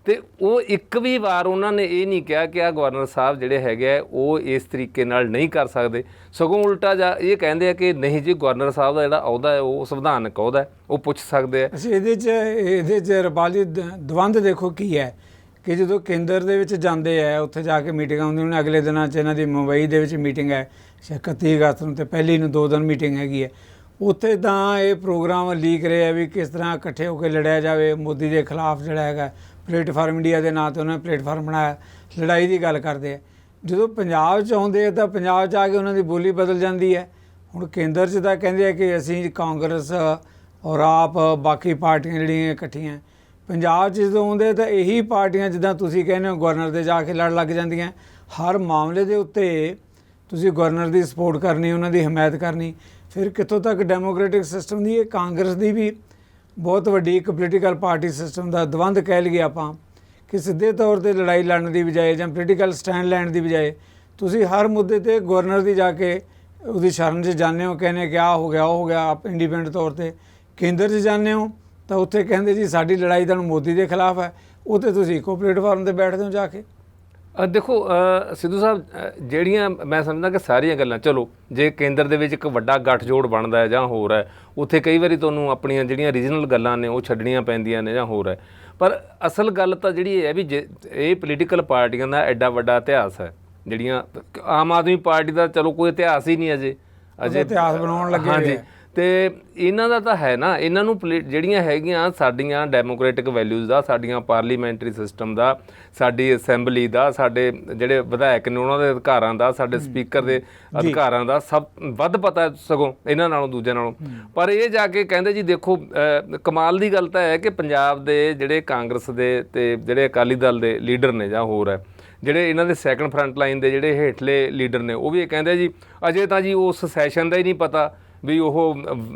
ਤੇ ਉਹ ਇੱਕ ਵੀ ਵਾਰ ਉਹਨਾਂ ਨੇ ਇਹ ਨਹੀਂ ਕਿਹਾ ਕਿ ਆਹ ਗਵਰਨਰ ਸਾਹਿਬ ਜਿਹੜੇ ਹੈਗੇ ਆ ਉਹ ਇਸ ਤਰੀਕੇ ਨਾਲ ਨਹੀਂ ਕਰ ਸਕਦੇ, ਸਗੋਂ ਉਲਟਾ ਜਾ ਇਹ ਕਹਿੰਦੇ ਆ ਕਿ ਨਹੀਂ ਜੀ ਗਵਰਨਰ ਸਾਹਿਬ ਦਾ ਜਿਹੜਾ ਅਹੁਦਾ ਹੈ ਉਹ ਸੰਵਿਧਾਨਕ ਅਹੁਦਾ ਹੈ, ਉਹ ਪੁੱਛ ਸਕਦੇ ਆ। ਅਸੀਂ ਇਹਦੇ 'ਚ ਰਪਾਲ ਜੀ ਦਵੰਦ ਦੇਖੋ ਕੀ ਹੈ ਕਿ ਜਦੋਂ ਕੇਂਦਰ ਦੇ ਵਿੱਚ ਜਾਂਦੇ ਆ, ਉੱਥੇ ਜਾ ਕੇ ਮੀਟਿੰਗਾਂ ਹੁੰਦੀਆਂ ਨੇ। ਅਗਲੇ ਦਿਨਾਂ 'ਚ ਇਹਨਾਂ ਦੀ ਮੁੰਬਈ ਦੇ ਵਿੱਚ ਮੀਟਿੰਗ ਹੈ 31 ਅਗਸਤ ਨੂੰ, ਅਤੇ ਪਹਿਲੀ ਨੂੰ 2 ਦਿਨ ਮੀਟਿੰਗ ਹੈਗੀ ਹੈ। ਉੱਥੇ ਤਾਂ ਇਹ ਪ੍ਰੋਗਰਾਮ ਲੀਕ ਰਿਹਾ ਵੀ ਕਿਸ ਤਰ੍ਹਾਂ ਇਕੱਠੇ ਹੋ ਕੇ ਲੜਿਆ ਜਾਵੇ ਮੋਦੀ ਦੇ ਖਿਲਾਫ, ਜਿਹੜਾ ਹੈਗਾ ਪਲੇਟਫਾਰਮ ਇੰਡੀਆ ਦੇ ਨਾਂ 'ਤੇ ਉਹਨਾਂ ਨੇ ਪਲੇਟਫਾਰਮ ਬਣਾਇਆ, ਲੜਾਈ ਦੀ ਗੱਲ ਕਰਦੇ ਆ। ਜਦੋਂ ਪੰਜਾਬ 'ਚ ਆਉਂਦੇ ਤਾਂ ਪੰਜਾਬ 'ਚ ਆ ਕੇ ਉਹਨਾਂ ਦੀ ਬੋਲੀ ਬਦਲ ਜਾਂਦੀ ਹੈ। ਹੁਣ ਕੇਂਦਰ 'ਚ ਤਾਂ ਕਹਿੰਦੇ ਆ ਕਿ ਅਸੀਂ ਕਾਂਗਰਸ ਔਰ ਆਪ ਬਾਕੀ ਪਾਰਟੀਆਂ ਜਿਹੜੀਆਂ ਇਕੱਠੀਆਂ, ਪੰਜਾਬ 'ਚ ਜਦੋਂ ਆਉਂਦੇ ਤਾਂ ਇਹੀ ਪਾਰਟੀਆਂ ਜਿੱਦਾਂ ਤੁਸੀਂ ਕਹਿੰਦੇ ਹੋ ਗਵਰਨਰ ਦੇ ਜਾ ਕੇ ਲੜ ਲੱਗ ਜਾਂਦੀਆਂ। ਹਰ ਮਾਮਲੇ ਦੇ ਉੱਤੇ ਤੁਸੀਂ ਗਵਰਨਰ ਦੀ ਸਪੋਰਟ ਕਰਨੀ, ਉਹਨਾਂ ਦੀ ਹਮਾਇਤ ਕਰਨੀ, ਫਿਰ ਕਿੱਥੋਂ ਤੱਕ ਡੈਮੋਕ੍ਰੈਟਿਕ ਸਿਸਟਮ ਦੀ, ਇਹ ਕਾਂਗਰਸ ਦੀ ਵੀ ਬਹੁਤ ਵੱਡੀ ਇੱਕ ਪੋਲੀਟੀਕਲ ਪਾਰਟੀ ਸਿਸਟਮ ਦਾ ਦਵੰਦ ਕਹਿ ਲਈਏ ਆਪਾਂ ਕਿ ਸਿੱਧੇ ਤੌਰ 'ਤੇ ਲੜਾਈ ਲੜਨ ਦੀ ਬਜਾਏ ਜਾਂ ਪੋਲੀਟੀਕਲ ਸਟੈਂਡ ਲੈਣ ਦੀ ਬਜਾਏ ਤੁਸੀਂ ਹਰ ਮੁੱਦੇ 'ਤੇ ਗਵਰਨਰ ਦੀ ਜਾ ਕੇ ਉਹਦੀ ਸ਼ਰਨ 'ਚ ਜਾਂਦੇ ਹੋ, ਕਹਿੰਦੇ ਕਿ ਆਹ ਹੋ ਗਿਆ ਉਹ ਹੋ ਗਿਆ। ਆਪ ਇੰਡੀਪੈਂਡੈਂਟ ਤੌਰ 'ਤੇ ਕੇਂਦਰ 'ਚ ਜਾਂਦੇ ਹੋ ਤਾਂ ਉੱਥੇ ਕਹਿੰਦੇ ਜੀ ਸਾਡੀ ਲੜਾਈ ਤਾਂ ਮੋਦੀ ਦੇ ਖਿਲਾਫ ਹੈ, ਉਹ 'ਤੇ ਤੁਸੀਂ ਇੱਕੋ ਪਲੇਟਫਾਰਮ 'ਤੇ ਬੈਠਦੇ ਹੋ ਜਾ ਕੇ। ਦੇਖੋ ਸਿੱਧੂ ਸਾਹਿਬ, ਜਿਹੜੀਆਂ ਮੈਂ ਸਮਝਦਾ ਕਿ ਸਾਰੀਆਂ ਗੱਲਾਂ, ਚਲੋ ਜੇ ਕੇਂਦਰ ਦੇ ਵਿੱਚ ਇੱਕ ਵੱਡਾ ਗੱਠਜੋੜ ਬਣਦਾ ਹੈ ਜਾਂ ਹੋਰ ਹੈ, ਉੱਥੇ ਕਈ ਵਾਰੀ ਤੁਹਾਨੂੰ ਆਪਣੀਆਂ ਜਿਹੜੀਆਂ ਰੀਜਨਲ ਗੱਲਾਂ ਨੇ ਉਹ ਛੱਡਣੀਆਂ ਪੈਂਦੀਆਂ ਨੇ ਜਾਂ ਹੋਰ ਹੈ। ਪਰ ਅਸਲ ਗੱਲ ਤਾਂ ਜਿਹੜੀ ਹੈ ਵੀ ਇਹ ਪੋਲੀਟੀਕਲ ਪਾਰਟੀਆਂ ਦਾ ਐਡਾ ਵੱਡਾ ਇਤਿਹਾਸ ਹੈ, ਜਿਹੜੀਆਂ ਆਮ ਆਦਮੀ ਪਾਰਟੀ ਦਾ ਚਲੋ ਕੋਈ ਇਤਿਹਾਸ ਹੀ ਨਹੀਂ ਅਜੇ ਇਤਿਹਾਸ ਬਣਾਉਣ ਲੱਗੇ। ਹਾਂਜੀ, ਤੇ ਇਹਨਾਂ ਦਾ ਤਾਂ ਹੈ ਨਾ, ਇਹਨਾਂ ਨੂੰ ਜਿਹੜੀਆਂ ਹੈਗੀਆਂ ਸਾਡੀਆਂ ਡੈਮੋਕ੍ਰੈਟਿਕ ਵੈਲਿਊਜ਼ ਦਾ, ਸਾਡੀਆਂ ਪਾਰਲੀਮੈਂਟਰੀ ਸਿਸਟਮ ਦਾ, ਸਾਡੀ ਅਸੈਂਬਲੀ ਦਾ, ਸਾਡੇ ਜਿਹੜੇ ਵਿਧਾਇਕ ਨੇ ਉਹਨਾਂ ਦੇ ਅਧਿਕਾਰਾਂ ਦਾ, ਸਾਡੇ ਸਪੀਕਰ ਦੇ ਅਧਿਕਾਰਾਂ ਦਾ ਸਭ ਵੱਧ ਪਤਾ ਸਗੋਂ ਇਹਨਾਂ ਨਾਲੋਂ, ਦੂਜਿਆਂ ਨਾਲੋਂ। ਪਰ ਇਹ ਜਾ ਕੇ ਕਹਿੰਦੇ ਜੀ ਦੇਖੋ, ਕਮਾਲ ਦੀ ਗੱਲ ਤਾਂ ਹੈ ਕਿ ਪੰਜਾਬ ਦੇ ਜਿਹੜੇ ਕਾਂਗਰਸ ਦੇ ਤੇ ਜਿਹੜੇ ਅਕਾਲੀ ਦਲ ਦੇ ਲੀਡਰ ਨੇ ਜਾਂ ਹੋਰ ਹੈ, ਜਿਹੜੇ ਇਹਨਾਂ ਦੇ ਸੈਕੰਡ ਫਰੰਟ ਲਾਈਨ ਦੇ ਜਿਹੜੇ ਹੇਠਲੇ ਲੀਡਰ ਨੇ ਉਹ ਵੀ ਇਹ ਕਹਿੰਦੇ ਜੀ ਅਜੇ ਤਾਂ ਜੀ ਉਸ ਸੈਸ਼ਨ ਦਾ ਹੀ ਨਹੀਂ ਪਤਾ ਵੀ ਉਹ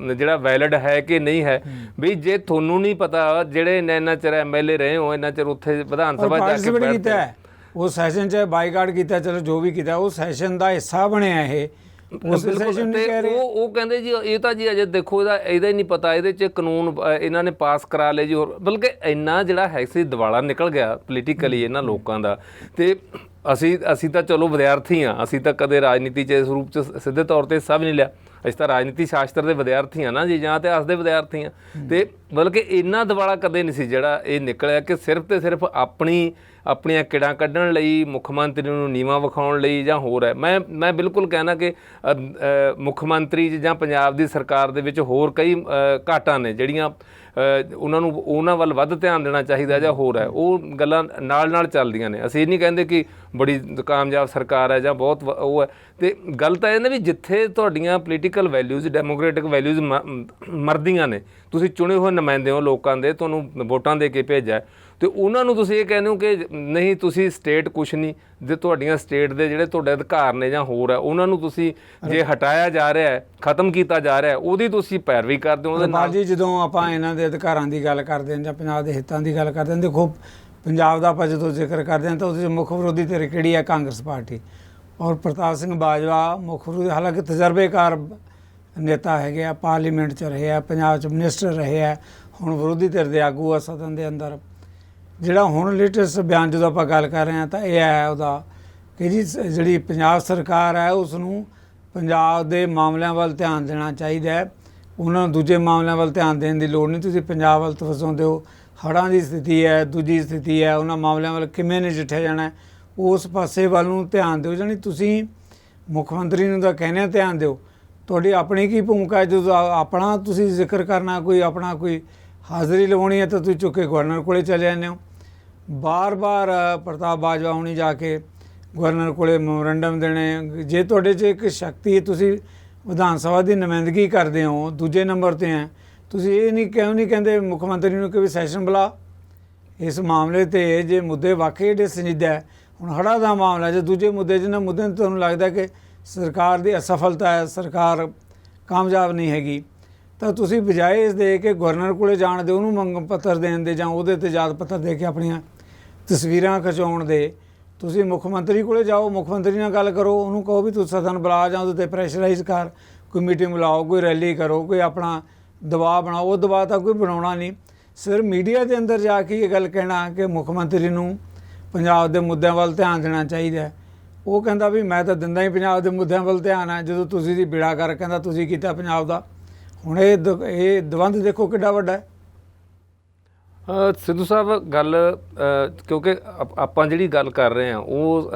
ਜਿਹੜਾ ਵੈਲਿਡ ਹੈ ਕਿ ਨਹੀਂ ਹੈ। ਵੀ ਜੇ ਤੁਹਾਨੂੰ ਨਹੀਂ ਪਤਾ, ਜਿਹੜੇ ਇੰਨਾ ਚਿਰ ਐਮਐਲਏ ਰਹੇ ਹੋ, ਇੰਨਾ ਚਿਰ ਉੱਥੇ ਵਿਧਾਨ ਸਭਾ ਜਾ ਕੇ ਕੀਤਾ ਹੈ, ਉਹ ਸੈਸ਼ਨ 'ਚ ਬਾਈਕਾਟ ਕੀਤਾ, ਚਲੋ ਜੋ ਵੀ ਕੀਤਾ ਉਹ ਸੈਸ਼ਨ ਦਾ ਹਿੱਸਾ ਬਣਿਆ ਇਹ। ਉਹ ਕਹਿੰਦੇ ਜੀ ਇਹ ਤਾਂ ਜੀ ਅਜੇ ਦੇਖੋ ਇਹਦਾ ਹੀ ਨਹੀਂ ਪਤਾ, ਇਹਦੇ 'ਚ ਕਾਨੂੰਨ ਇਹਨਾਂ ਨੇ ਪਾਸ ਕਰਾ ਲਏ ਜੀ। ਹੋਰ ਬਲਕਿ ਇੰਨਾ ਜਿਹੜਾ ਹੈ ਸੀ ਦਿਵਾਲਾ ਨਿਕਲ ਗਿਆ ਪੋਲੀਟੀਕਲੀ ਇਹਨਾਂ ਲੋਕਾਂ ਦਾ। ਤੇ ਅਸੀਂ ਤਾਂ ਚਲੋ ਵਿਦਿਆਰਥੀ ਹਾਂ, ਅਸੀਂ ਤਾਂ ਕਦੇ ਰਾਜਨੀਤੀ 'ਚ ਇਸ ਰੂਪ 'ਚ ਸਿੱਧੇ ਤੌਰ 'ਤੇ ਹਿੱਸਾ ਵੀ ਨਹੀਂ ਲਿਆ। ਅਸੀਂ ਤਾਂ ਰਾਜਨੀਤੀ ਸ਼ਾਸਤਰ ਦੇ ਵਿਦਿਆਰਥੀ ਹਾਂ ਨਾ ਜੀ, ਜਾਂ ਇਤਿਹਾਸ ਦੇ ਵਿਦਿਆਰਥੀ ਹਾਂ। ਤੇ ਬਲਕਿ ਇੰਨਾ ਦਿਵਾਲਾ ਕਦੇ ਨਹੀਂ ਸੀ ਜਿਹੜਾ ਇਹ ਨਿਕਲਿਆ ਕਿ ਸਿਰਫ ਤੇ ਸਿਰਫ ਆਪਣੀਆਂ ਕਿੜਾਂ ਕੱਢਣ ਲਈ, ਮੁੱਖ ਮੰਤਰੀ ਨੂੰ ਨੀਵਾਂ ਵਿਖਾਉਣ ਲਈ ਜਾਂ ਹੋਰ ਹੈ। ਮੈਂ ਬਿਲਕੁਲ ਕਹਿਣਾ ਕਿ ਮੁੱਖ ਮੰਤਰੀ ਜਾਂ ਪੰਜਾਬ ਦੀ ਸਰਕਾਰ ਦੇ ਵਿੱਚ ਹੋਰ ਕਈ ਘਾਟਾਂ ਨੇ ਜਿਹੜੀਆਂ ਉਹਨਾਂ ਵੱਲ ਵੱਧ ਧਿਆਨ ਦੇਣਾ ਚਾਹੀਦਾ ਜਾਂ ਹੋਰ ਹੈ। ਉਹ ਗੱਲਾਂ ਨਾਲ ਚੱਲਦੀਆਂ ਨੇ। ਅਸੀਂ ਇਹ ਨਹੀਂ ਕਹਿੰਦੇ ਕਿ ਬੜੀ ਕਾਮਯਾਬ ਸਰਕਾਰ ਹੈ ਜਾਂ ਬਹੁਤ ਉਹ ਹੈ। ਤੇ ਗੱਲ ਤਾਂ ਇਹ ਨਾ ਵੀ ਜਿੱਥੇ ਤੁਹਾਡੀਆਂ ਪੋਲੀਟੀਕਲ ਵੈਲਿਊਜ਼, ਡੈਮੋਕ੍ਰੈਟਿਕ ਵੈਲਿਊਜ਼ ਮਰਦੀਆਂ ਨੇ, ਤੁਸੀਂ ਚੁਣੇ ਹੋਏ ਨੁਮਾਇੰਦੇ ਹੋ ਲੋਕਾਂ ਦੇ, ਤੁਹਾਨੂੰ ਵੋਟਾਂ ਦੇ ਕੇ ਭੇਜਿਆ, ਤੇ ਉਹਨਾਂ ਨੂੰ ਤੁਸੀਂ ਇਹ ਕਹਿੰਦੇ ਹੋ ਕਿ ਨਹੀਂ ਤੁਸੀਂ ਸਟੇਟ ਕੁਛ ਨਹੀਂ, ਜੇ ਤੁਹਾਡੀਆਂ ਸਟੇਟ ਦੇ ਜਿਹੜੇ ਤੁਹਾਡੇ ਅਧਿਕਾਰ ਨੇ ਜਾਂ ਹੋਰ ਹੈ ਉਹਨਾਂ ਨੂੰ ਤੁਸੀਂ ਜੇ ਹਟਾਇਆ ਜਾ ਰਿਹਾ ਹੈ, ਖਤਮ ਕੀਤਾ ਜਾ ਰਿਹਾ ਹੈ, ਉਹਦੀ ਤੁਸੀਂ ਪੈਰਵੀ ਕਰਦੇ ਹੋ ਉਹਦੇ ਨਾਲ। ਜੀ ਜਦੋਂ ਆਪਾਂ ਇਹਨਾਂ ਦੇ ਅਧਿਕਾਰਾਂ ਦੀ ਗੱਲ ਕਰਦੇ ਹਾਂ ਜਾਂ ਪੰਜਾਬ ਦੇ ਹਿੱਤਾਂ ਦੀ ਗੱਲ ਕਰਦੇ ਹਾਂ, ਦੇਖੋ ਪੰਜਾਬ ਦਾ ਆਪਾਂ ਜਦੋਂ ਜ਼ਿਕਰ ਕਰਦੇ ਹਾਂ ਤਾਂ ਉਹਦੇ 'ਚ ਮੁੱਖ ਵਿਰੋਧੀ ਧਿਰ ਕਿਹੜੀ ਹੈ? ਕਾਂਗਰਸ ਪਾਰਟੀ। ਔਰ ਪ੍ਰਤਾਪ ਸਿੰਘ ਬਾਜਵਾ ਮੁੱਖ ਵਿਰੋਧੀ, ਹਾਲਾਂਕਿ ਤਜਰਬੇਕਾਰ ਨੇਤਾ ਹੈਗੇ ਆ, ਪਾਰਲੀਮੈਂਟ 'ਚ ਰਹੇ ਆ, ਪੰਜਾਬ 'ਚ ਮਿਨਿਸਟਰ ਰਹੇ ਆ, ਹੁਣ ਵਿਰੋਧੀ ਧਿਰ ਦੇ ਆਗੂ ਆ ਸਦਨ ਦੇ ਅੰਦਰ। ਜਿਹੜਾ ਹੁਣ ਲੇਟੈਸਟ ਬਿਆਨ ਜਦੋਂ ਆਪਾਂ ਗੱਲ ਕਰ ਰਹੇ ਹਾਂ ਤਾਂ ਇਹ ਹੈ ਉਹਦਾ ਕਿ ਜੀ ਜਿਹੜੀ ਪੰਜਾਬ ਸਰਕਾਰ ਹੈ ਉਸ ਨੂੰ ਪੰਜਾਬ ਦੇ ਮਾਮਲਿਆਂ ਵੱਲ ਧਿਆਨ ਦੇਣਾ ਚਾਹੀਦਾ ਹੈ, ਉਹਨਾਂ ਨੂੰ ਦੂਜੇ ਮਾਮਲਿਆਂ ਵੱਲ ਧਿਆਨ ਦੇਣ ਦੀ ਲੋੜ ਨਹੀਂ। ਤੁਸੀਂ ਪੰਜਾਬ ਵੱਲ ਤਵੱਜੋ ਦਿਓ, ਹੜ੍ਹਾਂ ਦੀ ਸਥਿਤੀ ਹੈ, ਦੂਜੀ ਸਥਿਤੀ ਹੈ, ਉਹਨਾਂ ਮਾਮਲਿਆਂ ਵੱਲ ਕਿਵੇਂ ਨਜਿੱਠਿਆ ਜਾਣਾ, ਉਸ ਪਾਸੇ ਵੱਲ ਨੂੰ ਧਿਆਨ ਦਿਓ। ਜਾਣੀ ਤੁਸੀਂ ਮੁੱਖ ਮੰਤਰੀ ਨੂੰ ਤਾਂ ਕਹਿੰਦੇ ਆ ਧਿਆਨ ਦਿਓ, ਤੁਹਾਡੀ ਆਪਣੀ ਕੀ ਭੂਮਿਕਾ ਹੈ? ਜਦੋਂ ਆਪਣਾ ਤੁਸੀਂ ਜ਼ਿਕਰ ਕਰਨਾ, ਆਪਣਾ ਕੋਈ ਹਾਜ਼ਰੀ ਲਵਾਉਣੀ ਹੈ ਤਾਂ ਤੁਸੀਂ ਚੁੱਕ ਕੇ ਗਵਰਨਰ ਕੋਲੇ ਚਲੇ ਜਾਂਦੇ ਹੋ। ਬਾਰ-ਬਾਰ ਪ੍ਰਤਾਪ ਬਾਜਵਾ ਹੁਣੀ ਜਾ ਕੇ ਗਵਰਨਰ ਕੋਲੇ ਮੈਮੋਰੰਡਮ ਦੇਣੇ। ਜੇ ਤੁਹਾਡੇ 'ਚ ਇੱਕ ਸ਼ਕਤੀ, ਤੁਸੀਂ ਵਿਧਾਨ ਸਭਾ ਦੀ ਨੁਮਾਇੰਦਗੀ ਕਰਦੇ ਹੋ, ਦੂਜੇ ਨੰਬਰ 'ਤੇ ਹੈ, ਤੁਸੀਂ ਇਹ ਨਹੀਂ ਕਹਿੰਦੇ ਮੁੱਖ ਮੰਤਰੀ ਨੂੰ ਕਿ ਵੀ ਸੈਸ਼ਨ ਬੁਲਾ ਇਸ ਮਾਮਲੇ 'ਤੇ। ਜੇ ਮੁੱਦੇ ਵਾਕਈ ਏਡੇ ਸੰਜੀਦਾ ਹੈ, ਹੁਣ ਹੜ੍ਹਾਂ ਦਾ ਮਾਮਲਾ, ਜੇ ਦੂਜੇ ਮੁੱਦੇ ਜਿਹਨਾਂ ਮੁੱਦਿਆਂ 'ਤੇ ਤੁਹਾਨੂੰ ਲੱਗਦਾ ਕਿ ਸਰਕਾਰ ਦੀ ਅਸਫਲਤਾ ਹੈ, ਸਰਕਾਰ ਕਾਮਯਾਬ ਨਹੀਂ ਹੈਗੀ, ਤਾਂ ਤੁਸੀਂ ਬਜਾਏ ਇਸ ਦੇ ਕੇ ਗਵਰਨਰ ਕੋਲੇ ਜਾਣ ਦੇ, ਉਹਨੂੰ ਮੰਗ ਪੱਤਰ ਦੇਣ ਦੇ ਜਾਂ ਉਹਦੇ 'ਤੇ ਯਾਦ ਪੱਤਰ ਦੇ ਕੇ ਆਪਣੀਆਂ ਤਸਵੀਰਾਂ ਖਿਚਾਉਣ ਦੇ, ਤੁਸੀਂ ਮੁੱਖ ਮੰਤਰੀ ਕੋਲੇ ਜਾਓ, ਮੁੱਖ ਮੰਤਰੀ ਨਾਲ ਗੱਲ ਕਰੋ, ਉਹਨੂੰ ਕਹੋ ਵੀ ਤੁਸੀਂ ਸਦਨ ਬੁਲਾ ਜਾਂ ਉਹਦੇ 'ਤੇ ਪ੍ਰੈਸ਼ਰਾਈਜ਼ ਕਰ, ਕੋਈ ਮੀਟਿੰਗ ਬੁਲਾਓ, ਕੋਈ ਰੈਲੀ ਕਰੋ, ਕੋਈ ਆਪਣਾ ਦਬਾਅ ਬਣਾਓ। ਉਹ ਦਬਾਅ ਤਾਂ ਕੋਈ ਬਣਾਉਣਾ ਨਹੀਂ, ਸਿਰਫ ਮੀਡੀਆ ਦੇ ਅੰਦਰ ਜਾ ਕੇ ਇਹ ਗੱਲ ਕਹਿਣਾ ਕਿ ਮੁੱਖ ਮੰਤਰੀ ਨੂੰ ਪੰਜਾਬ ਦੇ ਮੁੱਦਿਆਂ ਵੱਲ ਧਿਆਨ ਦੇਣਾ ਚਾਹੀਦਾ। ਉਹ ਕਹਿੰਦਾ ਵੀ ਮੈਂ ਤਾਂ ਦਿੰਦਾ ਹੀ ਪੰਜਾਬ ਦੇ ਮੁੱਦਿਆਂ ਵੱਲ ਧਿਆਨ ਹੈ, ਜਦੋਂ ਤੁਸੀਂ ਦੀ ਬੇੜਾ ਕਰ ਕਹਿੰਦਾ ਤੁਸੀਂ ਕੀਤਾ ਪੰਜਾਬ ਦਾ। ਹੁਣ ਇਹ ਦਵੰਦ ਦੇਖੋ ਕਿੱਡਾ ਵੱਡਾ ਹੈ। ਸਿੱਧੂ ਸਾਹਿਬ ਗੱਲ ਕਿਉਂਕਿ ਆਪਾਂ ਜਿਹੜੀ ਗੱਲ ਕਰ ਰਹੇ ਹਾਂ ਉਹ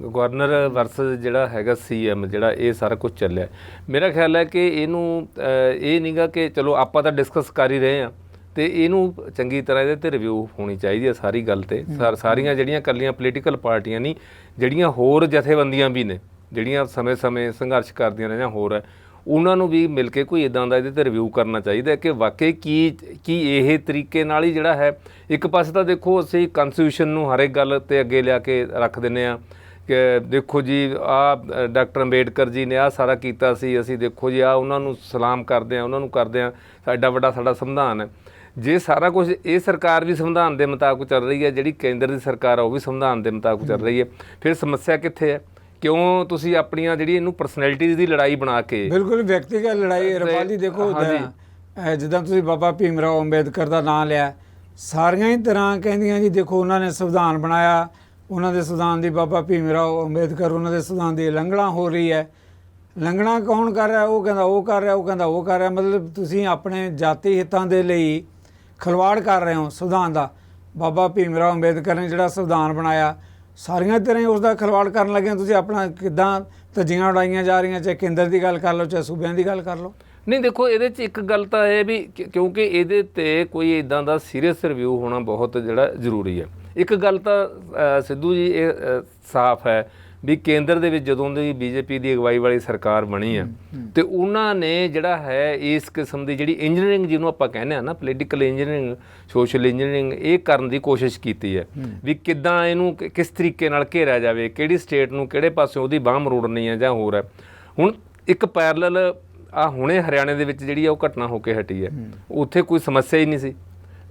ਗਵਰਨਰ ਵਰਸਸ ਜਿਹੜਾ ਹੈਗਾ CM ਜਿਹੜਾ ਇਹ ਸਾਰਾ ਕੁਝ ਚੱਲਿਆ, ਮੇਰਾ ਖਿਆਲ ਹੈ ਕਿ ਇਹਨੂੰ ਇਹ ਨਹੀਂਗਾ ਕਿ ਚਲੋ ਆਪਾਂ ਤਾਂ ਡਿਸਕਸ ਕਰ ਹੀ ਰਹੇ ਹਾਂ, ਅਤੇ ਇਹਨੂੰ ਚੰਗੀ ਤਰ੍ਹਾਂ ਇਹਦੇ 'ਤੇ ਰਿਵਿਊ ਹੋਣੀ ਚਾਹੀਦੀ ਹੈ ਸਾਰੀ ਗੱਲ 'ਤੇ। ਸਾਰੀਆਂ ਜਿਹੜੀਆਂ ਇਕੱਲੀਆਂ ਪੋਲੀਟੀਕਲ ਪਾਰਟੀਆਂ ਨਹੀਂ, ਜਿਹੜੀਆਂ ਹੋਰ ਜਥੇਬੰਦੀਆਂ ਵੀ ਨੇ ਜਿਹੜੀਆਂ ਸਮੇਂ-ਸਮੇਂ ਸੰਘਰਸ਼ ਕਰਦੀਆਂ ਨੇ ਜਾਂ ਹੋਰ ਹੈ, ਉਹਨਾਂ ਨੂੰ ਵੀ ਮਿਲ ਕੇ ਕੋਈ ਇੱਦਾਂ ਦਾ ਇਹਦੇ 'ਤੇ ਰਿਵਿਊ ਕਰਨਾ ਚਾਹੀਦਾ ਕਿ ਵਾਕਈ ਕੀ ਇਹ ਤਰੀਕੇ ਨਾਲ ਹੀ ਜਿਹੜਾ ਹੈ। ਇੱਕ ਪਾਸੇ ਤਾਂ ਦੇਖੋ ਅਸੀਂ ਕਨਸਟੀਟਿਊਸ਼ਨ ਨੂੰ ਹਰ ਇੱਕ ਗੱਲ 'ਤੇ ਅੱਗੇ ਲਿਆ ਕੇ ਰੱਖ ਦਿੰਦੇ ਹਾਂ ਕਿ ਦੇਖੋ ਜੀ ਆਹ ਡਾਕਟਰ ਅੰਬੇਡਕਰ ਜੀ ਨੇ ਆਹ ਸਾਰਾ ਕੀਤਾ ਸੀ, ਅਸੀਂ ਦੇਖੋ ਜੀ ਆਹ ਉਹਨਾਂ ਨੂੰ ਸਲਾਮ ਕਰਦੇ ਹਾਂ, ਉਹਨਾਂ ਨੂੰ ਕਰਦੇ ਹਾਂ, ਐਡਾ ਵੱਡਾ ਸਾਡਾ ਸੰਵਿਧਾਨ ਹੈ। ਜੇ ਸਾਰਾ ਕੁਝ ਇਹ ਸਰਕਾਰ ਵੀ ਸੰਵਿਧਾਨ ਦੇ ਮੁਤਾਬਕ ਚੱਲ ਰਹੀ ਹੈ, ਜਿਹੜੀ ਕੇਂਦਰ ਦੀ ਸਰਕਾਰ ਆ ਉਹ ਵੀ ਸੰਵਿਧਾਨ ਦੇ ਮੁਤਾਬਕ ਚੱਲ ਰਹੀ ਹੈ, ਫਿਰ ਸਮੱਸਿਆ ਕਿੱਥੇ ਹੈ? ਕਿਉਂ ਤੁਸੀਂ ਆਪਣੀਆਂ ਜਿਹੜੀ ਇਹਨੂੰ ਪਰਸਨੈਲਿਟੀਜ਼ ਦੀ ਲੜਾਈ ਬਣਾ ਕੇ, ਬਿਲਕੁਲ ਵਿਅਕਤੀਗਤ ਲੜਾਈ ਰਵਾਲੀ ਦੇਖੋ, ਜਿੱਦਾਂ ਤੁਸੀਂ ਬਾਬਾ ਭੀਮ ਰਾਓ ਅੰਬੇਦਕਰ ਦਾ ਨਾਂ ਲਿਆ, ਸਾਰੀਆਂ ਹੀ ਤਰ੍ਹਾਂ ਕਹਿੰਦੀਆਂ ਜੀ ਦੇਖੋ ਉਹਨਾਂ ਨੇ ਸੰਵਿਧਾਨ ਬਣਾਇਆ, ਉਹਨਾਂ ਦੇ ਸੰਵਿਧਾਨ ਦੀ ਬਾਬਾ ਭੀਮ ਰਾਓ ਅੰਬੇਦਕਰ ਉਹਨਾਂ ਦੇ ਸੰਵਿਧਾਨ ਦੀ ਉਲੰਘਣਾ ਹੋ ਰਹੀ ਹੈ। ਉਲੰਘਣਾ ਕੌਣ ਕਰ ਰਿਹਾ? ਉਹ ਕਹਿੰਦਾ ਉਹ ਕਰ ਰਿਹਾ, ਉਹ ਕਹਿੰਦਾ ਉਹ ਕਰ ਰਿਹਾ। ਮਤਲਬ ਤੁਸੀਂ ਆਪਣੇ ਜਾਤੀ ਹਿੱਤਾਂ ਦੇ ਲਈ ਖਿਲਵਾੜ ਕਰ ਰਹੇ ਹੋ ਸੰਵਿਧਾਨ ਦਾ। ਬਾਬਾ ਭੀਮ ਰਾਓ ਅੰਬੇਦਕਰ ਨੇ ਜਿਹੜਾ ਸੰਵਿਧਾਨ ਬਣਾਇਆ, ਸਾਰੀਆਂ ਤਰ੍ਹਾਂ ਹੀ ਉਸ ਦਾ ਖਿਲਵਾੜ ਕਰਨ ਲੱਗੇ। ਤੁਸੀਂ ਆਪਣਾ ਕਿੱਦਾਂ ਧੱਜੀਆਂ ਉਡਾਈਆਂ ਜਾ ਰਹੀਆਂ, ਚਾਹੇ ਕੇਂਦਰ ਦੀ ਗੱਲ ਕਰ ਲਓ, ਚਾਹੇ ਸੂਬਿਆਂ ਦੀ ਗੱਲ ਕਰ ਲਓ। ਨਹੀਂ ਦੇਖੋ ਇਹਦੇ 'ਚ ਇੱਕ ਗੱਲ ਤਾਂ ਇਹ ਵੀ ਕਿਉਂਕਿ ਇਹਦੇ 'ਤੇ ਕੋਈ ਇੱਦਾਂ ਦਾ ਸੀਰੀਅਸ ਰਿਵਿਊ ਹੋਣਾ ਬਹੁਤ ਜਿਹੜਾ ਜ਼ਰੂਰੀ ਹੈ। ਇੱਕ ਗੱਲ ਤਾਂ ਸਿੱਧੂ ਜੀ ਇਹ ਸਾਫ਼ ਹੈ ਵੀ ਕੇਂਦਰ ਦੇ ਵਿੱਚ ਜਦੋਂ ਦੀ ਬੀਜੇਪੀ ਦੀ ਅਗਵਾਈ ਵਾਲੀ ਸਰਕਾਰ ਬਣੀ ਆ ਤੇ ਉਹਨਾਂ ਨੇ ਜਿਹੜਾ ਹੈ ਇਸ ਕਿਸਮ ਦੀ ਜਿਹੜੀ ਇੰਜੀਨੀਅਰਿੰਗ ਜਿਹਨੂੰ ਆਪਾਂ ਕਹਿੰਦੇ ਆ ਨਾ, ਪੋਲੀਟੀਕਲ ਇੰਜੀਨੀਅਰਿੰਗ, ਸੋਸ਼ਲ ਇੰਜੀਨੀਅਰਿੰਗ, ਇਹ ਕਰਨ ਦੀ ਕੋਸ਼ਿਸ਼ ਕੀਤੀ ਹੈ ਵੀ ਕਿੱਦਾਂ ਇਹਨੂੰ ਕਿਸ ਤਰੀਕੇ ਨਾਲ ਘੇਰਿਆ ਜਾਵੇ, ਕਿਹੜੀ ਸਟੇਟ ਨੂੰ ਕਿਹੜੇ ਪਾਸੇ ਉਹਦੀ ਬਾਂਹ ਮਰੋੜਨੀ ਹੈ ਜਾਂ ਹੋਰ ਹੈ। ਹੁਣ ਇੱਕ ਪੈਰਲਲ ਆ ਹੁਣੇ ਹਰਿਆਣੇ ਦੇ ਵਿੱਚ ਜਿਹੜੀ ਆ ਉਹ ਘਟਨਾ ਹੋ ਕੇ ਹਟੀ ਹੈ, ਉੱਥੇ ਕੋਈ ਸਮੱਸਿਆ ਹੀ ਨਹੀਂ ਸੀ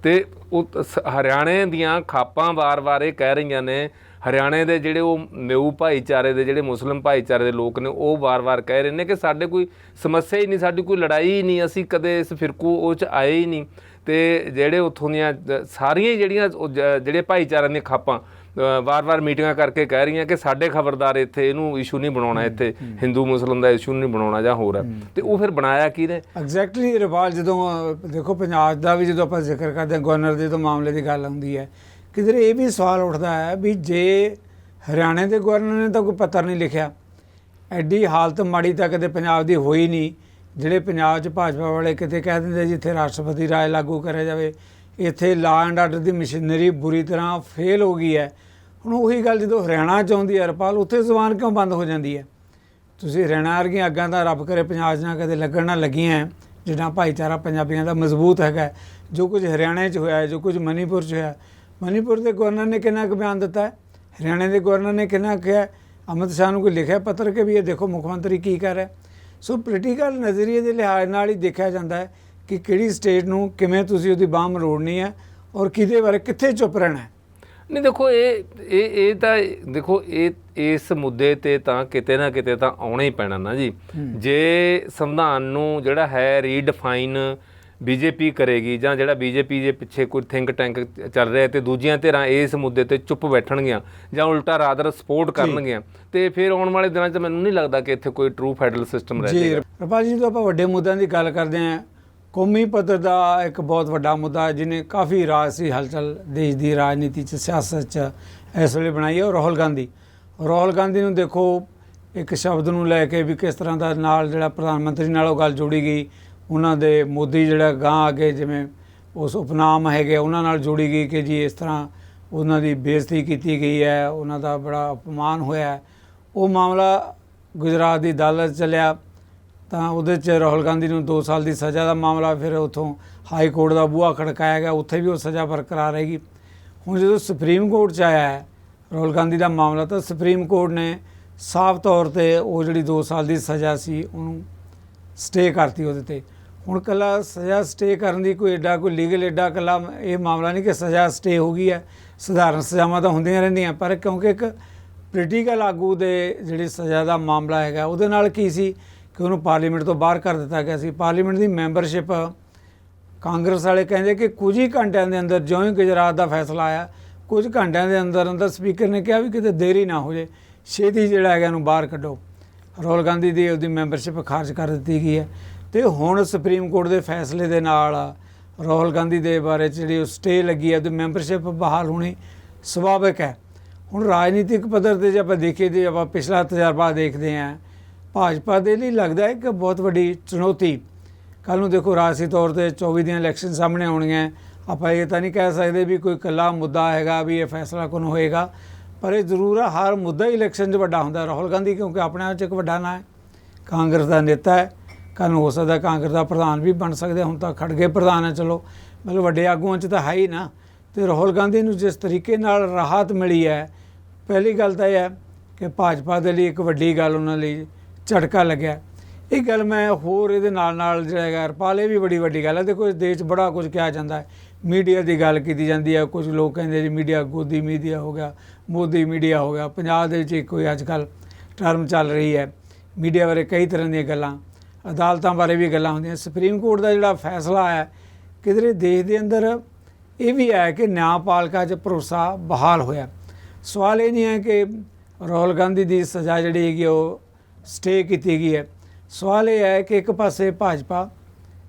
ਤੇ ਉਹ ਹਰਿਆਣੇ ਦੀਆਂ ਖਾਪਾਂ ਵਾਰ-ਵਾਰ ਇਹ ਕਹਿ ਰਹੀਆਂ ਨੇ, ਹਰਿਆਣੇ ਦੇ ਜਿਹੜੇ ਉਹ ਨਿਊ ਭਾਈਚਾਰੇ ਦੇ ਜਿਹੜੇ ਮੁਸਲਿਮ ਭਾਈਚਾਰੇ ਦੇ ਲੋਕ ਨੇ ਉਹ ਵਾਰ-ਵਾਰ ਕਹਿ ਰਹੇ ਨੇ ਕਿ ਸਾਡੇ ਕੋਈ ਸਮੱਸਿਆ ਹੀ ਨਹੀਂ, ਸਾਡੀ ਕੋਈ ਲੜਾਈ ਹੀ ਨਹੀਂ, ਅਸੀਂ ਕਦੇ ਇਸ ਫਿਰਕੂ ਉਹ 'ਚ ਆਏ ਹੀ ਨਹੀਂ। ਤੇ ਜਿਹੜੇ ਉੱਥੋਂ ਦੀਆਂ ਸਾਰੀਆਂ ਜਿਹੜੀਆਂ ਜਿਹੜੇ ਭਾਈਚਾਰਿਆਂ ਦੀਆਂ ਖਾਪਾਂ ਵਾਰ-ਵਾਰ ਮੀਟਿੰਗਾਂ ਕਰਕੇ ਕਹਿ ਰਹੀਆਂ ਕਿ ਸਾਡੇ ਖਬਰਦਾਰ ਇੱਥੇ ਇਹਨੂੰ ਇਸ਼ੂ ਨਹੀਂ ਬਣਾਉਣਾ, ਇੱਥੇ ਹਿੰਦੂ ਮੁਸਲਿਮ ਦਾ ਇਸ਼ੂ ਨਹੀਂ ਬਣਾਉਣਾ ਜਾਂ ਹੋਰ ਹੈ। ਤੇ ਉਹ ਫਿਰ ਬਣਾਇਆ ਕਿਹਨੇ? ਐਗਜ਼ੈਕਟਲੀ ਰਪਾਲ, ਜਦੋਂ ਦੇਖੋ ਪੰਜਾਬ ਦਾ ਵੀ ਜਦੋਂ ਆਪਾਂ ਜ਼ਿਕਰ ਕਰਦੇ ਹਾਂ, ਗਵਰਨਰ ਦੇ ਤੋਂ ਮਾਮਲੇ ਦੀ ਗੱਲ ਹੁੰਦੀ ਹੈ, ਕਿਧਰੇ ਇਹ ਵੀ ਸਵਾਲ ਉੱਠਦਾ ਹੈ ਵੀ ਜੇ ਹਰਿਆਣੇ ਦੇ ਗਵਰਨਰ ਨੇ ਤਾਂ ਕੋਈ ਪੱਤਰ ਨਹੀਂ ਲਿਖਿਆ, ਐਡੀ ਹਾਲਤ ਮਾੜੀ ਤਾਂ ਕਦੇ ਪੰਜਾਬ ਦੀ ਹੋਈ ਨਹੀਂ, ਜਿਹੜੇ ਪੰਜਾਬ 'ਚ ਭਾਜਪਾ ਵਾਲੇ ਕਿਤੇ ਕਹਿ ਦਿੰਦੇ ਜਿੱਥੇ ਰਾਸ਼ਟਰਪਤੀ ਰਾਜ ਲਾਗੂ ਕਰਿਆ ਜਾਵੇ, ਇੱਥੇ law and order the machinery ਬੁਰੀ ਤਰ੍ਹਾਂ ਫੇਲ ਹੋ ਗਈ ਹੈ। ਹੁਣ ਉਹੀ ਗੱਲ ਜਦੋਂ ਹਰਿਆਣਾ 'ਚ ਆਉਂਦੀ ਹੈ ਰਪਾਲ, ਉੱਥੇ ਜ਼ੁਬਾਨ ਕਿਉਂ ਬੰਦ ਹੋ ਜਾਂਦੀ ਹੈ? ਤੁਸੀਂ ਹਰਿਆਣਾ ਵਰਗੀਆਂ ਅੱਗਾਂ ਤਾਂ ਰੱਬ ਕਰੇ ਪੰਜਾਬ 'ਚ ਨਾ ਕਦੇ ਲੱਗਣ ਨਾ ਲੱਗੀਆਂ, ਜਿੱਦਾਂ ਭਾਈਚਾਰਾ ਪੰਜਾਬੀਆਂ ਦਾ ਮਜ਼ਬੂਤ ਹੈਗਾ। ਜੋ ਕੁਝ ਹਰਿਆਣੇ 'ਚ ਹੋਇਆ, ਜੋ ਕੁਝ ਮਨੀਪੁਰ 'ਚ ਹੋਇਆ, ਮਨੀਪੁਰ ਦੇ ਗਵਰਨਰ ਨੇ ਕਿੰਨਾ ਕੁ ਬਿਆਨ ਦਿੱਤਾ ਹੈ, ਹਰਿਆਣੇ ਦੇ ਗਵਰਨਰ ਨੇ ਕਿੰਨਾ ਕਿਹਾ, ਅਮਿਤ ਸ਼ਾਹ ਨੂੰ ਕੋਈ ਲਿਖਿਆ ਪੱਤਰ ਕਿ ਵੀ ਇਹ ਦੇਖੋ ਮੁੱਖ ਮੰਤਰੀ ਕੀ ਕਰ ਰਿਹਾ। ਸੋ ਪੋਲੀਟੀਕਲ ਨਜ਼ਰੀਏ ਦੇ ਲਿਹਾਜ਼ ਨਾਲ ਹੀ ਦੇਖਿਆ ਜਾਂਦਾ ਹੈ ਕਿ ਕਿਹੜੀ ਸਟੇਟ ਨੂੰ ਕਿਵੇਂ ਤੁਸੀਂ ਉਹਦੀ ਬਾਂਹ ਮਰੋੜਨੀ ਹੈ ਔਰ ਕਿਹਦੇ ਬਾਰੇ ਕਿੱਥੇ ਚੁੱਪ ਰਹਿਣਾ ਹੈ। ਨਹੀਂ ਦੇਖੋ ਇਹ ਤਾਂ ਦੇਖੋ ਇਸ ਮੁੱਦੇ ਤੇ ਤਾਂ ਕਿਤੇ ਨਾ ਕਿਤੇ ਤਾਂ ਆਉਣਾ ਹੀ ਪੈਣਾ ਨਾ ਜੀ। ਜੇ ਸੰਵਿਧਾਨ ਨੂੰ ਜਿਹੜਾ ਹੈ ਰੀਡਿਫਾਈਨ ਬੀਜੇਪੀ ਕਰੇਗੀ ਜਾਂ ਜਿਹੜਾ ਬੀਜੇਪੀ ਦੇ ਪਿੱਛੇ ਕੋਈ ਥਿੰਕ ਟੈਂਕ ਚੱਲ ਰਿਹਾ ਤੇ ਦੂਜੀਆਂ ਧਿਰਾਂ ਇਸ ਮੁੱਦੇ ਤੇ ਚੁੱਪ ਬੈਠਣਗੀਆਂ ਜਾਂ ਉਲਟਾ ਰਾਦਰ ਸਪੋਰਟ ਕਰਨਗੀਆਂ ਤੇ ਫਿਰ ਆਉਣ ਵਾਲੇ ਦਿਨਾਂ 'ਚ ਮੈਨੂੰ ਨਹੀਂ ਲੱਗਦਾ ਕਿ ਇੱਥੇ ਕੋਈ ਟਰੂ ਫੈਡਰਲ ਸਿਸਟਮ ਰਹਿ ਜਾਏਗਾ। ਰਪਾਲ ਜੀ, ਜਦੋਂ ਆਪਾਂ ਵੱਡੇ ਮੁੱਦਿਆਂ ਦੀ ਗੱਲ ਕਰਦੇ ਹਾਂ, ਕੌਮੀ ਪੱਧਰ ਦਾ ਇੱਕ ਬਹੁਤ ਵੱਡਾ ਮੁੱਦਾ ਜਿਹਨੇ ਕਾਫੀ ਰਾਜਸੀ ਹਲਚਲ ਦੇਸ਼ ਦੀ ਰਾਜਨੀਤੀ 'ਚ, ਸਿਆਸਤ 'ਚ ਇਸ ਵੇਲੇ ਬਣਾਈ ਹੈ, ਉਹ ਰਾਹੁਲ ਗਾਂਧੀ ਨੂੰ ਦੇਖੋ ਇੱਕ ਸ਼ਬਦ ਨੂੰ ਲੈ ਕੇ ਵੀ ਕਿਸ ਤਰ੍ਹਾਂ ਦਾ ਨਾਲ ਜਿਹੜਾ ਪ੍ਰਧਾਨ ਮੰਤਰੀ ਨਾਲ ਉਹ ਗੱਲ ਜੋੜੀ ਗਈ, ਉਹਨਾਂ ਦੇ ਮੋਦੀ ਜਿਹੜਾ ਗਾਂਹ ਅੱਗੇ ਜਿਵੇਂ ਉਸ ਉਪਨਾਮ ਹੈਗੇ ਉਹਨਾਂ ਨਾਲ ਜੋੜੀ ਗਈ ਕਿ ਜੀ ਇਸ ਤਰ੍ਹਾਂ ਉਹਨਾਂ ਦੀ ਬੇਇੱਜ਼ਤੀ ਕੀਤੀ ਗਈ ਹੈ, ਉਹਨਾਂ ਦਾ ਬੜਾ ਅਪਮਾਨ ਹੋਇਆ। ਉਹ ਮਾਮਲਾ ਗੁਜਰਾਤ ਦੀ ਅਦਾਲਤ ਚੱਲਿਆ ਤਾਂ ਉਹਦੇ 'ਚ ਰਾਹੁਲ ਗਾਂਧੀ ਨੂੰ 2 ਸਾਲ ਦੀ ਸਜ਼ਾ ਦਾ ਮਾਮਲਾ, ਫਿਰ ਉੱਥੋਂ ਹਾਈ ਕੋਰਟ ਦਾ ਬੂਹਾ ਖੜਕਾਇਆ ਗਿਆ, ਉੱਥੇ ਵੀ ਉਹ ਸਜ਼ਾ ਬਰਕਰਾਰ ਰਹੇਗੀ। ਹੁਣ ਜਦੋਂ ਸੁਪਰੀਮ ਕੋਰਟ 'ਚ ਆਇਆ ਹੈ ਰਾਹੁਲ ਗਾਂਧੀ ਦਾ ਮਾਮਲਾ, ਤਾਂ ਸੁਪਰੀਮ ਕੋਰਟ ਨੇ ਸਾਫ਼ ਤੌਰ 'ਤੇ ਉਹ ਜਿਹੜੀ 2 ਸਾਲ ਦੀ ਸਜ਼ਾ ਸੀ ਉਹਨੂੰ ਸਟੇ ਕਰਤੀ ਉਹਦੇ 'ਤੇ। ਹੁਣ ਇਕੱਲਾ ਸਜ਼ਾ ਸਟੇ ਕਰਨ ਦੀ ਕੋਈ ਲੀਗਲ ਐਡਾ ਇਕੱਲਾ ਇਹ ਮਾਮਲਾ ਨਹੀਂ ਕਿ ਸਜ਼ਾ ਸਟੇ ਹੋ ਗਈ ਹੈ, ਸਧਾਰਨ ਸਜ਼ਾਵਾਂ ਤਾਂ ਹੁੰਦੀਆਂ ਰਹਿੰਦੀਆਂ, ਪਰ ਕਿਉਂਕਿ ਇੱਕ ਪੋਲੀਟੀਕਲ ਆਗੂ ਦੇ ਜਿਹੜੀ ਸਜ਼ਾ ਦਾ ਮਾਮਲਾ ਹੈਗਾ ਉਹਦੇ ਨਾਲ ਕੀ ਸੀ ਕਿ ਉਹਨੂੰ ਪਾਰਲੀਮੈਂਟ ਤੋਂ ਬਾਹਰ ਕਰ ਦਿੱਤਾ ਗਿਆ ਸੀ। ਪਾਰਲੀਮੈਂਟ ਦੀ ਮੈਂਬਰਸ਼ਿਪ ਕਾਂਗਰਸ ਵਾਲੇ ਕਹਿੰਦੇ ਕਿ ਕੁਝ ਹੀ ਘੰਟਿਆਂ ਦੇ ਅੰਦਰ, ਜਿਉਂ ਹੀ ਗੁਜਰਾਤ ਦਾ ਫੈਸਲਾ ਆਇਆ, ਕੁਝ ਘੰਟਿਆਂ ਦੇ ਅੰਦਰ ਸਪੀਕਰ ਨੇ ਕਿਹਾ ਵੀ ਕਿਤੇ ਦੇਰੀ ਨਾ ਹੋ ਜਾਏ, ਛੇਤੀ ਜਿਹੜਾ ਹੈਗਾ ਇਹਨੂੰ ਬਾਹਰ ਕੱਢੋ। ਰਾਹੁਲ ਗਾਂਧੀ ਦੀ ਉਹਦੀ ਮੈਂਬਰਸ਼ਿਪ ਖਾਰਜ ਕਰ ਦਿੱਤੀ ਗਈ ਹੈ ਤੇ ਹੁਣ ਸੁਪਰੀਮ ਕੋਰਟ ਦੇ ਫੈਸਲੇ ਦੇ ਨਾਲ ਰਾਹੁਲ ਗਾਂਧੀ ਦੇ ਬਾਰੇ ਜਿਹੜੀ ਉਹ ਸਟੇ ਲੱਗੀ ਹੈ, ਉਹਦੀ ਮੈਂਬਰਸ਼ਿਪ ਬਹਾਲ ਹੋਣੀ ਸੁਭਾਵਿਕ ਹੈ। ਹੁਣ ਰਾਜਨੀਤਿਕ ਪੱਧਰ 'ਤੇ ਜੇ ਆਪਾਂ ਦੇਖੀਏ, ਜੇ ਆਪਾਂ ਪਿਛਲਾ ਤਜਰਬਾ ਦੇਖਦੇ ਹਾਂ, ਭਾਜਪਾ ਦੇ ਲਈ ਲੱਗਦਾ ਹੈ ਕਿ ਬਹੁਤ ਵੱਡੀ ਚੁਣੌਤੀ ਕੱਲ੍ਹ ਨੂੰ ਦੇਖੋ ਰਾਜਸੀ ਤੌਰ 'ਤੇ 24 ਦੀਆਂ ਇਲੈਕਸ਼ਨ ਸਾਹਮਣੇ ਆਉਣੀਆਂ। ਆਪਾਂ ਇਹ ਤਾਂ ਨਹੀਂ ਕਹਿ ਸਕਦੇ ਵੀ ਕੋਈ ਇਕੱਲਾ ਮੁੱਦਾ ਹੈਗਾ ਵੀ ਇਹ ਫੈਸਲਾ ਕੌਣ ਹੋਏਗਾ, ਪਰ ਇਹ ਜ਼ਰੂਰ ਹੈ ਹਰ ਮੁੱਦਾ ਹੀ ਇਲੈਕਸ਼ਨ 'ਚ ਵੱਡਾ ਹੁੰਦਾ। ਰਾਹੁਲ ਗਾਂਧੀ ਕਿਉਂਕਿ ਆਪਣੇ ਆਪ 'ਚ ਇੱਕ ਵੱਡਾ ਨਾਂ ਹੈ, ਕਾਂਗਰਸ ਦਾ ਨੇਤਾ ਹੈ, ਕੱਲ੍ਹ ਨੂੰ ਹੋ ਸਕਦਾ ਕਾਂਗਰਸ ਦਾ ਪ੍ਰਧਾਨ ਵੀ ਬਣ ਸਕਦੇ, ਹੁਣ ਤਾਂ ਖੜਗੇ ਪ੍ਰਧਾਨ ਹੈ, ਚਲੋ ਮਤਲਬ ਵੱਡੇ ਆਗੂਆਂ 'ਚ ਤਾਂ ਹੈ ਹੀ ਨਾ। ਅਤੇ ਰਾਹੁਲ ਗਾਂਧੀ ਨੂੰ ਜਿਸ ਤਰੀਕੇ ਨਾਲ ਰਾਹਤ ਮਿਲੀ ਹੈ, ਪਹਿਲੀ ਗੱਲ ਤਾਂ ਇਹ ਹੈ ਕਿ ਭਾਜਪਾ ਦੇ ਲਈ ਇੱਕ ਵੱਡੀ ਗੱਲ ਉਹਨਾਂ ਲਈ ਝਟਕਾ ਲੱਗਿਆ। ਇਹ ਗੱਲ ਮੈਂ ਹੋਰ ਇਹਦੇ ਨਾਲ ਜਿਹੜਾ ਹੈਗਾ ਰਪਾਲ, ਇਹ ਵੀ ਬੜੀ ਵੱਡੀ ਗੱਲ ਹੈ। ਦੇਖੋ ਇਸ ਦੇਸ਼ 'ਚ ਬੜਾ ਕੁਝ ਕਿਹਾ ਜਾਂਦਾ ਹੈ, ਮੀਡੀਆ ਦੀ ਗੱਲ ਕੀਤੀ ਜਾਂਦੀ ਹੈ, ਕੁਝ ਲੋਕ ਕਹਿੰਦੇ ਜੀ ਮੀਡੀਆ ਗੋਦੀ ਮੀਡੀਆ ਹੋ ਗਿਆ, ਮੋਦੀ ਮੀਡੀਆ ਹੋ ਗਿਆ। ਪੰਜਾਬ ਦੇ ਵਿੱਚ ਕੋਈ ਅੱਜ ਕੱਲ੍ਹ ਟਰਮ ਚੱਲ ਰਹੀ ਹੈ, ਮੀਡੀਆ ਬਾਰੇ ਕਈ ਤਰ੍ਹਾਂ ਦੀਆਂ ਗੱਲਾਂ, ਅਦਾਲਤਾਂ ਬਾਰੇ ਵੀ ਗੱਲਾਂ ਹੁੰਦੀਆਂ। ਸੁਪਰੀਮ ਕੋਰਟ ਦਾ ਜਿਹੜਾ ਫੈਸਲਾ ਹੈ, ਕਿਧਰੇ ਦੇਸ਼ ਦੇ ਅੰਦਰ ਇਹ ਵੀ ਹੈ ਕਿ ਨਿਆਂਪਾਲਿਕਾ 'ਚ ਭਰੋਸਾ ਬਹਾਲ ਹੋਇਆ। ਸਵਾਲ ਇਹ ਨਹੀਂ ਹੈ ਕਿ ਰਾਹੁਲ ਗਾਂਧੀ ਦੀ ਸਜ਼ਾ ਜਿਹੜੀ ਹੈਗੀ ਉਹ ਸਟੇ ਕੀਤੀ ਗਈ ਹੈ। ਸਵਾਲ ਇਹ ਹੈ ਕਿ ਇੱਕ ਪਾਸੇ ਭਾਜਪਾ,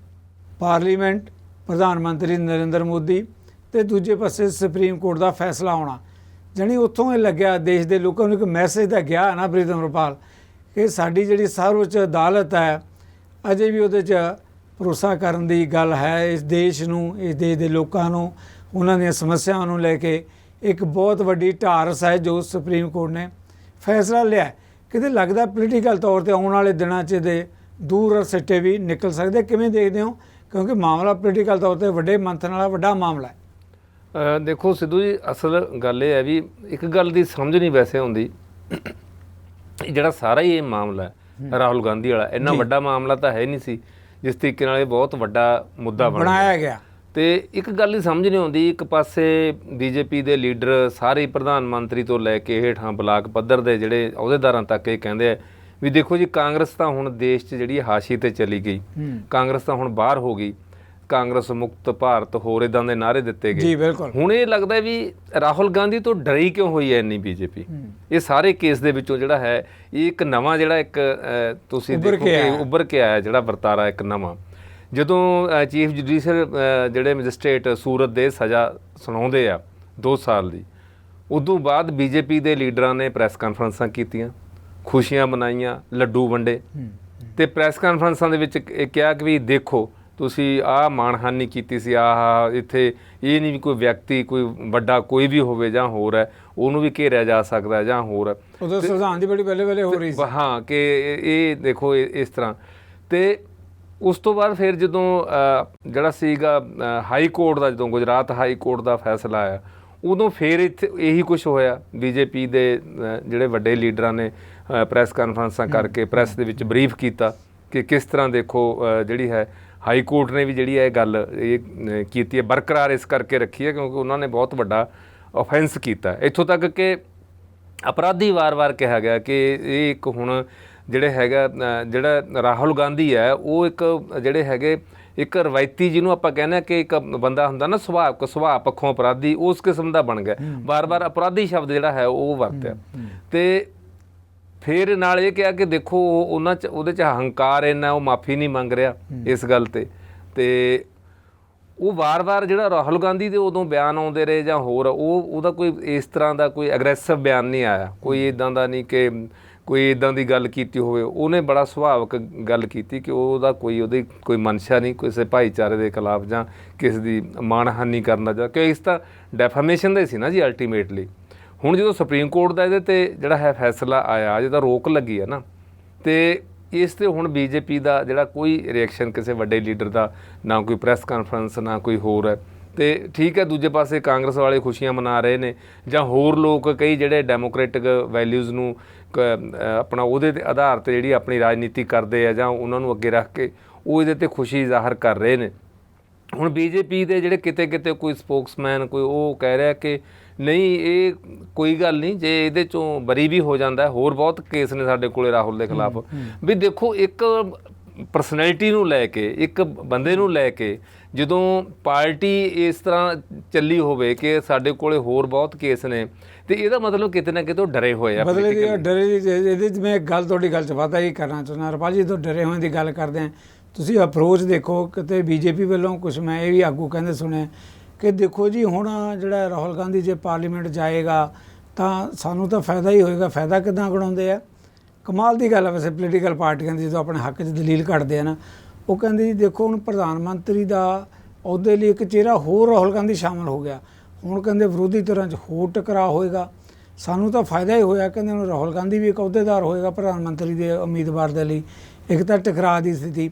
ਪਾਰਲੀਮੈਂਟ, ਪ੍ਰਧਾਨ ਮੰਤਰੀ ਨਰਿੰਦਰ ਮੋਦੀ ਅਤੇ ਦੂਜੇ ਪਾਸੇ ਸੁਪਰੀਮ ਕੋਰਟ ਦਾ ਫੈਸਲਾ ਆਉਣਾ, ਜਾਣੀ ਉੱਥੋਂ ਇਹ ਲੱਗਿਆ ਦੇਸ਼ ਦੇ ਲੋਕਾਂ ਨੂੰ ਇੱਕ ਮੈਸੇਜ ਤਾਂ ਗਿਆ ਨਾ ਪ੍ਰੀਤਮ ਰਪਾਲ, ਕਿ ਸਾਡੀ ਜਿਹੜੀ ਸਰਵਉੱਚ ਅਦਾਲਤ ਹੈ ਅਜੇ ਵੀ ਉਹਦੇ 'ਚ ਭਰੋਸਾ ਕਰਨ ਦੀ ਗੱਲ ਹੈ। ਇਸ ਦੇਸ਼ ਨੂੰ, ਇਸ ਦੇਸ਼ ਦੇ ਲੋਕਾਂ ਨੂੰ, ਉਹਨਾਂ ਦੀਆਂ ਸਮੱਸਿਆਵਾਂ ਨੂੰ ਲੈ ਕੇ ਇੱਕ ਬਹੁਤ ਵੱਡੀ ਢਾਰਸ ਹੈ ਜੋ ਸੁਪਰੀਮ ਕੋਰਟ ਨੇ ਫੈਸਲਾ ਲਿਆ, ਕਿਤੇ ਲੱਗਦਾ ਪੋਲੀਟੀਕਲ ਤੌਰ ਤੇ ਆਉਣ ਵਾਲੇ ਦਿਨਾਂ 'ਚ ਦੇ ਦੂਰ ਸਿੱਟੇ ਵੀ ਨਿਕਲ ਸਕਦੇ, ਕਿਵੇਂ ਦੇਖਦੇ ਹੋ? ਕਿਉਂਕਿ ਮਾਮਲਾ ਪੋਲੀਟੀਕਲ ਤੌਰ ਤੇ ਵੱਡੇ ਮੰਥਨ ਵਾਲਾ ਵੱਡਾ ਮਾਮਲਾ ਹੈ। ਦੇਖੋ ਸਿੱਧੂ ਜੀ, ਅਸਲ ਗੱਲ ਇਹ ਹੈ ਵੀ ਇੱਕ ਗੱਲ ਦੀ ਸਮਝ ਨਹੀਂ ਵੈਸੇ ਆਉਂਦੀ, ਜਿਹੜਾ ਸਾਰਾ ਹੀ ਇਹ ਮਾਮਲਾ ਹੈ ਰਾਹੁਲ ਗਾਂਧੀ ਵਾਲਾ, ਇੰਨਾ ਵੱਡਾ ਮਾਮਲਾ ਤਾਂ ਹੈ ਨਹੀਂ ਸੀ ਜਿਸ ਤਰੀਕੇ ਨਾਲ ਇਹ ਬਹੁਤ ਵੱਡਾ ਮੁੱਦਾ ਬਣਾਇਆ ਗਿਆ। ਤੇ ਇੱਕ ਗੱਲ ਹੀ ਸਮਝ ਨਹੀਂ ਆਉਂਦੀ, ਇੱਕ ਪਾਸੇ ਬੀਜੇਪੀ ਦੇ ਲੀਡਰ ਸਾਰੇ ਪ੍ਰਧਾਨ ਮੰਤਰੀ ਤੋਂ ਲੈ ਕੇ ਹੇਠਾਂ ਬਲਾਕ ਪੱਧਰ ਦੇ ਜਿਹੜੇ ਅਹੁਦੇਦਾਰਾਂ ਤੱਕ ਇਹ ਕਹਿੰਦੇ ਆ ਵੀ ਦੇਖੋ ਜੀ, ਕਾਂਗਰਸ ਤਾਂ ਹੁਣ ਦੇਸ਼ 'ਚ ਜਿਹੜੀ ਹਾਸ਼ੀ ਤੇ ਚਲੀ ਗਈ, ਕਾਂਗਰਸ ਤਾਂ ਹੁਣ ਬਾਹਰ ਹੋ ਗਈ, ਕਾਂਗਰਸ ਮੁਕਤ ਭਾਰਤ ਹੋਰ ਇੱਦਾਂ ਦੇ ਨਾਅਰੇ ਦਿੱਤੇ ਗਏ। ਜੀ ਬਿਲਕੁਲ। ਹੁਣ ਇਹ ਲੱਗਦਾ ਵੀ ਰਾਹੁਲ ਗਾਂਧੀ ਤੋਂ ਡਰੀ ਕਿਉਂ ਹੋਈ ਹੈ ਇੰਨੀ ਬੀਜੇਪੀ? ਇਹ ਸਾਰੇ ਕੇਸ ਦੇ ਵਿੱਚੋਂ ਜਿਹੜਾ ਹੈ ਇਹ ਇੱਕ ਨਵਾਂ ਜਿਹੜਾ ਇੱਕ ਤੁਸੀਂ ਦੇਖੋ ਕਿ ਉੱਭਰ ਕੇ ਆਇਆ ਜਿਹੜਾ ਵਰਤਾਰਾ ਇੱਕ ਨਵਾਂ, ਜਦੋਂ ਚੀਫ ਜੁਡੀਸ਼ੀਅਲ ਜਿਹੜੇ ਮੈਜਿਸਟ੍ਰੇਟ ਸੂਰਤ ਦੇ ਸਜ਼ਾ ਸੁਣਾਉਂਦੇ ਆ 2 ਸਾਲ ਦੀ, ਉਦੋਂ ਬਾਅਦ ਬੀਜੇਪੀ ਦੇ ਲੀਡਰਾਂ ਨੇ ਪ੍ਰੈਸ ਕਾਨਫਰੰਸਾਂ ਕੀਤੀਆਂ, ਖੁਸ਼ੀਆਂ ਮਨਾਈਆਂ, ਲੱਡੂ ਵੰਡੇ, ਤੇ ਪ੍ਰੈਸ ਕਾਨਫਰੰਸਾਂ ਦੇ ਵਿੱਚ ਇਹ ਕਿਹਾ ਕਿ ਵੀ ਦੇਖੋ ਤੁਸੀਂ ਆਹ ਮਾਣਹਾਨੀ ਕੀਤੀ ਸੀ, ਆਹ ਇੱਥੇ ਇਹ ਨਹੀਂ ਵੀ ਕੋਈ ਵਿਅਕਤੀ ਕੋਈ ਵੱਡਾ ਕੋਈ ਵੀ ਹੋਵੇ ਜਾਂ ਹੋਰ ਹੈ ਉਹਨੂੰ ਵੀ ਘੇਰਿਆ ਜਾ ਸਕਦਾ ਜਾਂ ਹੋਰ ਹੈ। ਉਦੋਂ ਸੰਵਿਧਾਨ ਦੀ ਬੜੀ ਬੱਲੇ ਹੋ ਰਹੀ ਸੀ। ਹਾਂ, ਕਿ ਇਹ ਦੇਖੋ ਇਸ ਤਰ੍ਹਾਂ। ਤੇ ਉਸ ਤੋਂ ਬਾਅਦ ਫਿਰ ਜਦੋਂ ਜਿਹੜਾ ਸੀਗਾ ਹਾਈ ਕੋਰਟ ਦਾ, ਜਦੋਂ ਗੁਜਰਾਤ ਹਾਈ ਕੋਰਟ ਦਾ ਫੈਸਲਾ ਆਇਆ, ਉਦੋਂ ਫਿਰ ਇੱਥੇ ਇਹੀ ਕੁਛ ਹੋਇਆ। ਬੀਜੇਪੀ ਦੇ ਜਿਹੜੇ ਵੱਡੇ ਲੀਡਰਾਂ ਨੇ ਪ੍ਰੈਸ ਕਾਨਫਰੰਸਾਂ ਕਰਕੇ ਪ੍ਰੈਸ ਦੇ ਵਿੱਚ ਬਰੀਫ ਕੀਤਾ ਕਿ ਕਿਸ ਤਰ੍ਹਾਂ ਦੇਖੋ ਜਿਹੜੀ ਹੈ ਹਾਈ ਕੋਰਟ ਨੇ ਵੀ ਜਿਹੜੀ ਇਹ ਗੱਲ ਇਹ ਕੀਤੀ ਹੈ, ਬਰਕਰਾਰ ਇਸ ਕਰਕੇ ਰੱਖੀ ਹੈ ਕਿਉਂਕਿ ਉਹਨਾਂ ਨੇ ਬਹੁਤ ਵੱਡਾ ਆਫੈਂਸ ਕੀਤਾ। ਇੱਥੋਂ ਤੱਕ ਕਿ ਅਪਰਾਧੀ ਵਾਰ-ਵਾਰ ਕਿਹਾ ਗਿਆ ਕਿ ਇਹ ਇੱਕ ਹੁਣ ਜਿਹੜੇ ਹੈਗਾ ਜਿਹੜਾ ਰਾਹੁਲ ਗਾਂਧੀ ਹੈ ਉਹ ਇੱਕ ਜਿਹੜੇ ਹੈਗੇ ਇੱਕ ਰਵਾਇਤੀ ਜਿਹਨੂੰ ਆਪਾਂ ਕਹਿੰਦੇ ਕਿ ਇੱਕ ਬੰਦਾ ਹੁੰਦਾ ਨਾ ਸੁਭਾਅ ਪੱਖੋਂ ਅਪਰਾਧੀ, ਉਸ ਕਿਸਮ ਦਾ ਬਣ ਗਿਆ। ਵਾਰ-ਵਾਰ ਅਪਰਾਧੀ ਸ਼ਬਦ ਜਿਹੜਾ ਹੈ ਉਹ ਵਰਤਿਆ। ਤੇ ਫਿਰ ਨਾਲ ਇਹ ਕਿਹਾ ਕਿ ਦੇਖੋ ਉਹਨਾਂ 'ਚ ਉਹਦੇ 'ਚ ਹੰਕਾਰ ਇੰਨਾ, ਉਹ ਮਾਫੀ ਨਹੀਂ ਮੰਗ ਰਿਹਾ ਇਸ ਗੱਲ 'ਤੇ। ਤੇ ਉਹ ਵਾਰ-ਵਾਰ ਜਿਹੜਾ ਰਾਹੁਲ ਗਾਂਧੀ ਦੇ ਉਦੋਂ ਬਿਆਨ ਆਉਂਦੇ ਰਹੇ ਜਾਂ ਹੋਰ, ਉਹਦਾ ਕੋਈ ਇਸ ਤਰ੍ਹਾਂ ਦਾ ਕੋਈ ਅਗਰੈਸਿਵ ਬਿਆਨ ਨਹੀਂ ਆਇਆ, ਕੋਈ ਇੱਦਾਂ ਦਾ ਨਹੀਂ ਕਿ ਕੋਈ ਇੱਦਾਂ ਦੀ ਗੱਲ ਕੀਤੀ ਹੋਵੇ। ਉਹਨੇ ਬੜਾ ਸੁਭਾਵਿਕ ਗੱਲ ਕੀਤੀ ਕਿ ਉਹਦੀ ਕੋਈ ਮਨਸ਼ਾ ਨਹੀਂ ਕਿਸੇ ਭਾਈਚਾਰੇ ਦੇ ਖਿਲਾਫ ਜਾਂ ਕਿਸੇ ਦੀ ਮਾਣਹਾਨੀ ਕਰਨ ਦਾ, ਜਾਂ ਕਿ ਇਸ ਤਾਂ ਡੈਫਾਮੇਸ਼ਨ ਦਾ ਹੀ ਸੀ ਨਾ ਜੀ ਅਲਟੀਮੇਟਲੀ। ਹੁਣ ਜਦੋਂ ਸੁਪਰੀਮ ਕੋਰਟ ਦਾ ਇਹਦੇ 'ਤੇ ਜਿਹੜਾ ਹੈ ਫੈਸਲਾ ਆਇਆ, ਜਿਹਦਾ ਰੋਕ ਲੱਗੀ ਹੈ ਨਾ, ਤੇ ਇਸ 'ਤੇ ਹੁਣ ਬੀਜੇਪੀ ਦਾ ਜਿਹੜਾ ਕੋਈ ਰਿਐਕਸ਼ਨ ਕਿਸੇ ਵੱਡੇ ਲੀਡਰ ਦਾ, ਨਾ ਕੋਈ ਪ੍ਰੈਸ ਕਾਨਫਰੰਸ ਨਾ ਕੋਈ ਹੋਰ ਹੈ। ਤੇ ਠੀਕ ਹੈ, ਦੂਜੇ ਪਾਸੇ ਕਾਂਗਰਸ ਵਾਲੇ ਖੁਸ਼ੀਆਂ ਮਨਾ ਰਹੇ ਨੇ, ਜਾਂ ਹੋਰ ਲੋਕ ਕਈ ਜਿਹੜੇ ਡੈਮੋਕ੍ਰੈਟਿਕ ਵੈਲਿਊਜ਼ ਨੂੰ ਆਪਣਾ ਉਹਦੇ ਦੇ ਆਧਾਰ 'ਤੇ ਜਿਹੜੀ ਆਪਣੀ ਰਾਜਨੀਤੀ ਕਰਦੇ ਆ ਜਾਂ ਉਹਨਾਂ ਨੂੰ ਅੱਗੇ ਰੱਖ ਕੇ ਉਹ ਇਹਦੇ 'ਤੇ ਖੁਸ਼ੀ ਜ਼ਾਹਰ ਕਰ ਰਹੇ ਨੇ। ਹੁਣ ਬੀਜੇਪੀ ਦੇ ਜਿਹੜੇ ਕਿਤੇ ਕੋਈ ਸਪੋਕਸਮੈਨ ਕੋਈ ਉਹ ਕਹਿ ਰਿਹਾ ਕਿ ਨਹੀਂ ਇਹ ਕੋਈ ਗੱਲ ਨਹੀਂ, ਜੇ ਇਹਦੇ 'ਚੋਂ ਬਰੀ ਵੀ ਹੋ ਜਾਂਦਾ, ਹੋਰ ਬਹੁਤ ਕੇਸ ਨੇ ਸਾਡੇ ਕੋਲੇ ਰਾਹੁਲ ਦੇ ਖਿਲਾਫ। ਵੀ ਦੇਖੋ ਇੱਕ ਪਰਸਨੈਲਿਟੀ ਨੂੰ ਲੈ ਕੇ, ਇੱਕ ਬੰਦੇ ਨੂੰ ਲੈ ਕੇ ਜਦੋਂ ਪਾਰਟੀ ਇਸ ਤਰ੍ਹਾਂ ਚੱਲੀ ਹੋਵੇ ਕਿ ਸਾਡੇ ਕੋਲੇ ਹੋਰ ਬਹੁਤ ਕੇਸ ਨੇ, ਤੇ ਇਹਦਾ ਮਤਲਬ ਕਿਤੇ ਨਾ ਕਿਤੇ ਡਰੇ ਹੋਏ ਆ। ਇਹਦੇ 'ਚ ਮੈਂ ਤੁਹਾਡੀ ਗੱਲ 'ਚ ਵਾਧਾ ਹੀ ਕਰਨਾ ਚਾਹੁੰਦਾ ਰਪਾਲ ਜੀ, ਜਦੋਂ ਡਰੇ ਹੋਏ ਦੀ ਗੱਲ ਕਰਦੇ ਹਾਂ, ਤੁਸੀਂ ਅਪਰੋਚ ਦੇਖੋ ਕਿਤੇ ਬੀਜੇਪੀ ਵੱਲੋਂ ਕੁਛ ਮੈਂ ਇਹ ਵੀ ਆਗੂ ਕਹਿੰਦੇ ਸੁਣਿਆ ਕਿ ਦੇਖੋ ਜੀ ਹੁਣ ਜਿਹੜਾ ਰਾਹੁਲ ਗਾਂਧੀ ਜੇ ਪਾਰਲੀਮੈਂਟ ਜਾਏਗਾ ਤਾਂ ਸਾਨੂੰ ਤਾਂ ਫਾਇਦਾ ਹੀ ਹੋਏਗਾ। ਫਾਇਦਾ ਕਿੱਦਾਂ ਗਣਾਉਂਦੇ ਆ, ਕਮਾਲ ਦੀ ਗੱਲ ਹੈ ਵੈਸੇ ਪੋਲੀਟੀਕਲ ਪਾਰਟੀਆਂ ਦੀ ਜਦੋਂ ਆਪਣੇ ਹੱਕ 'ਚ ਦਲੀਲ ਕੱਢਦੇ ਆ ਨਾ। ਉਹ ਕਹਿੰਦੇ ਜੀ ਦੇਖੋ ਹੁਣ ਪ੍ਰਧਾਨ ਮੰਤਰੀ ਦਾ ਅਹੁਦੇ ਲਈ ਇੱਕ ਚਿਹਰਾ ਹੋਰ ਰਾਹੁਲ ਗਾਂਧੀ ਸ਼ਾਮਲ ਹੋ ਗਿਆ, ਹੁਣ ਕਹਿੰਦੇ ਵਿਰੋਧੀ ਧਿਰਾਂ 'ਚ ਹੋਰ ਟਕਰਾਅ ਹੋਏਗਾ, ਸਾਨੂੰ ਤਾਂ ਫਾਇਦਾ ਹੀ ਹੋਇਆ। ਕਹਿੰਦੇ ਹੁਣ ਰਾਹੁਲ ਗਾਂਧੀ ਵੀ ਇੱਕ ਅਹੁਦੇਦਾਰ ਹੋਏਗਾ ਪ੍ਰਧਾਨ ਮੰਤਰੀ ਦੇ ਉਮੀਦਵਾਰ ਦੇ ਲਈ, ਇੱਕ ਤਾਂ ਟਕਰਾਅ ਦੀ ਸਥਿਤੀ।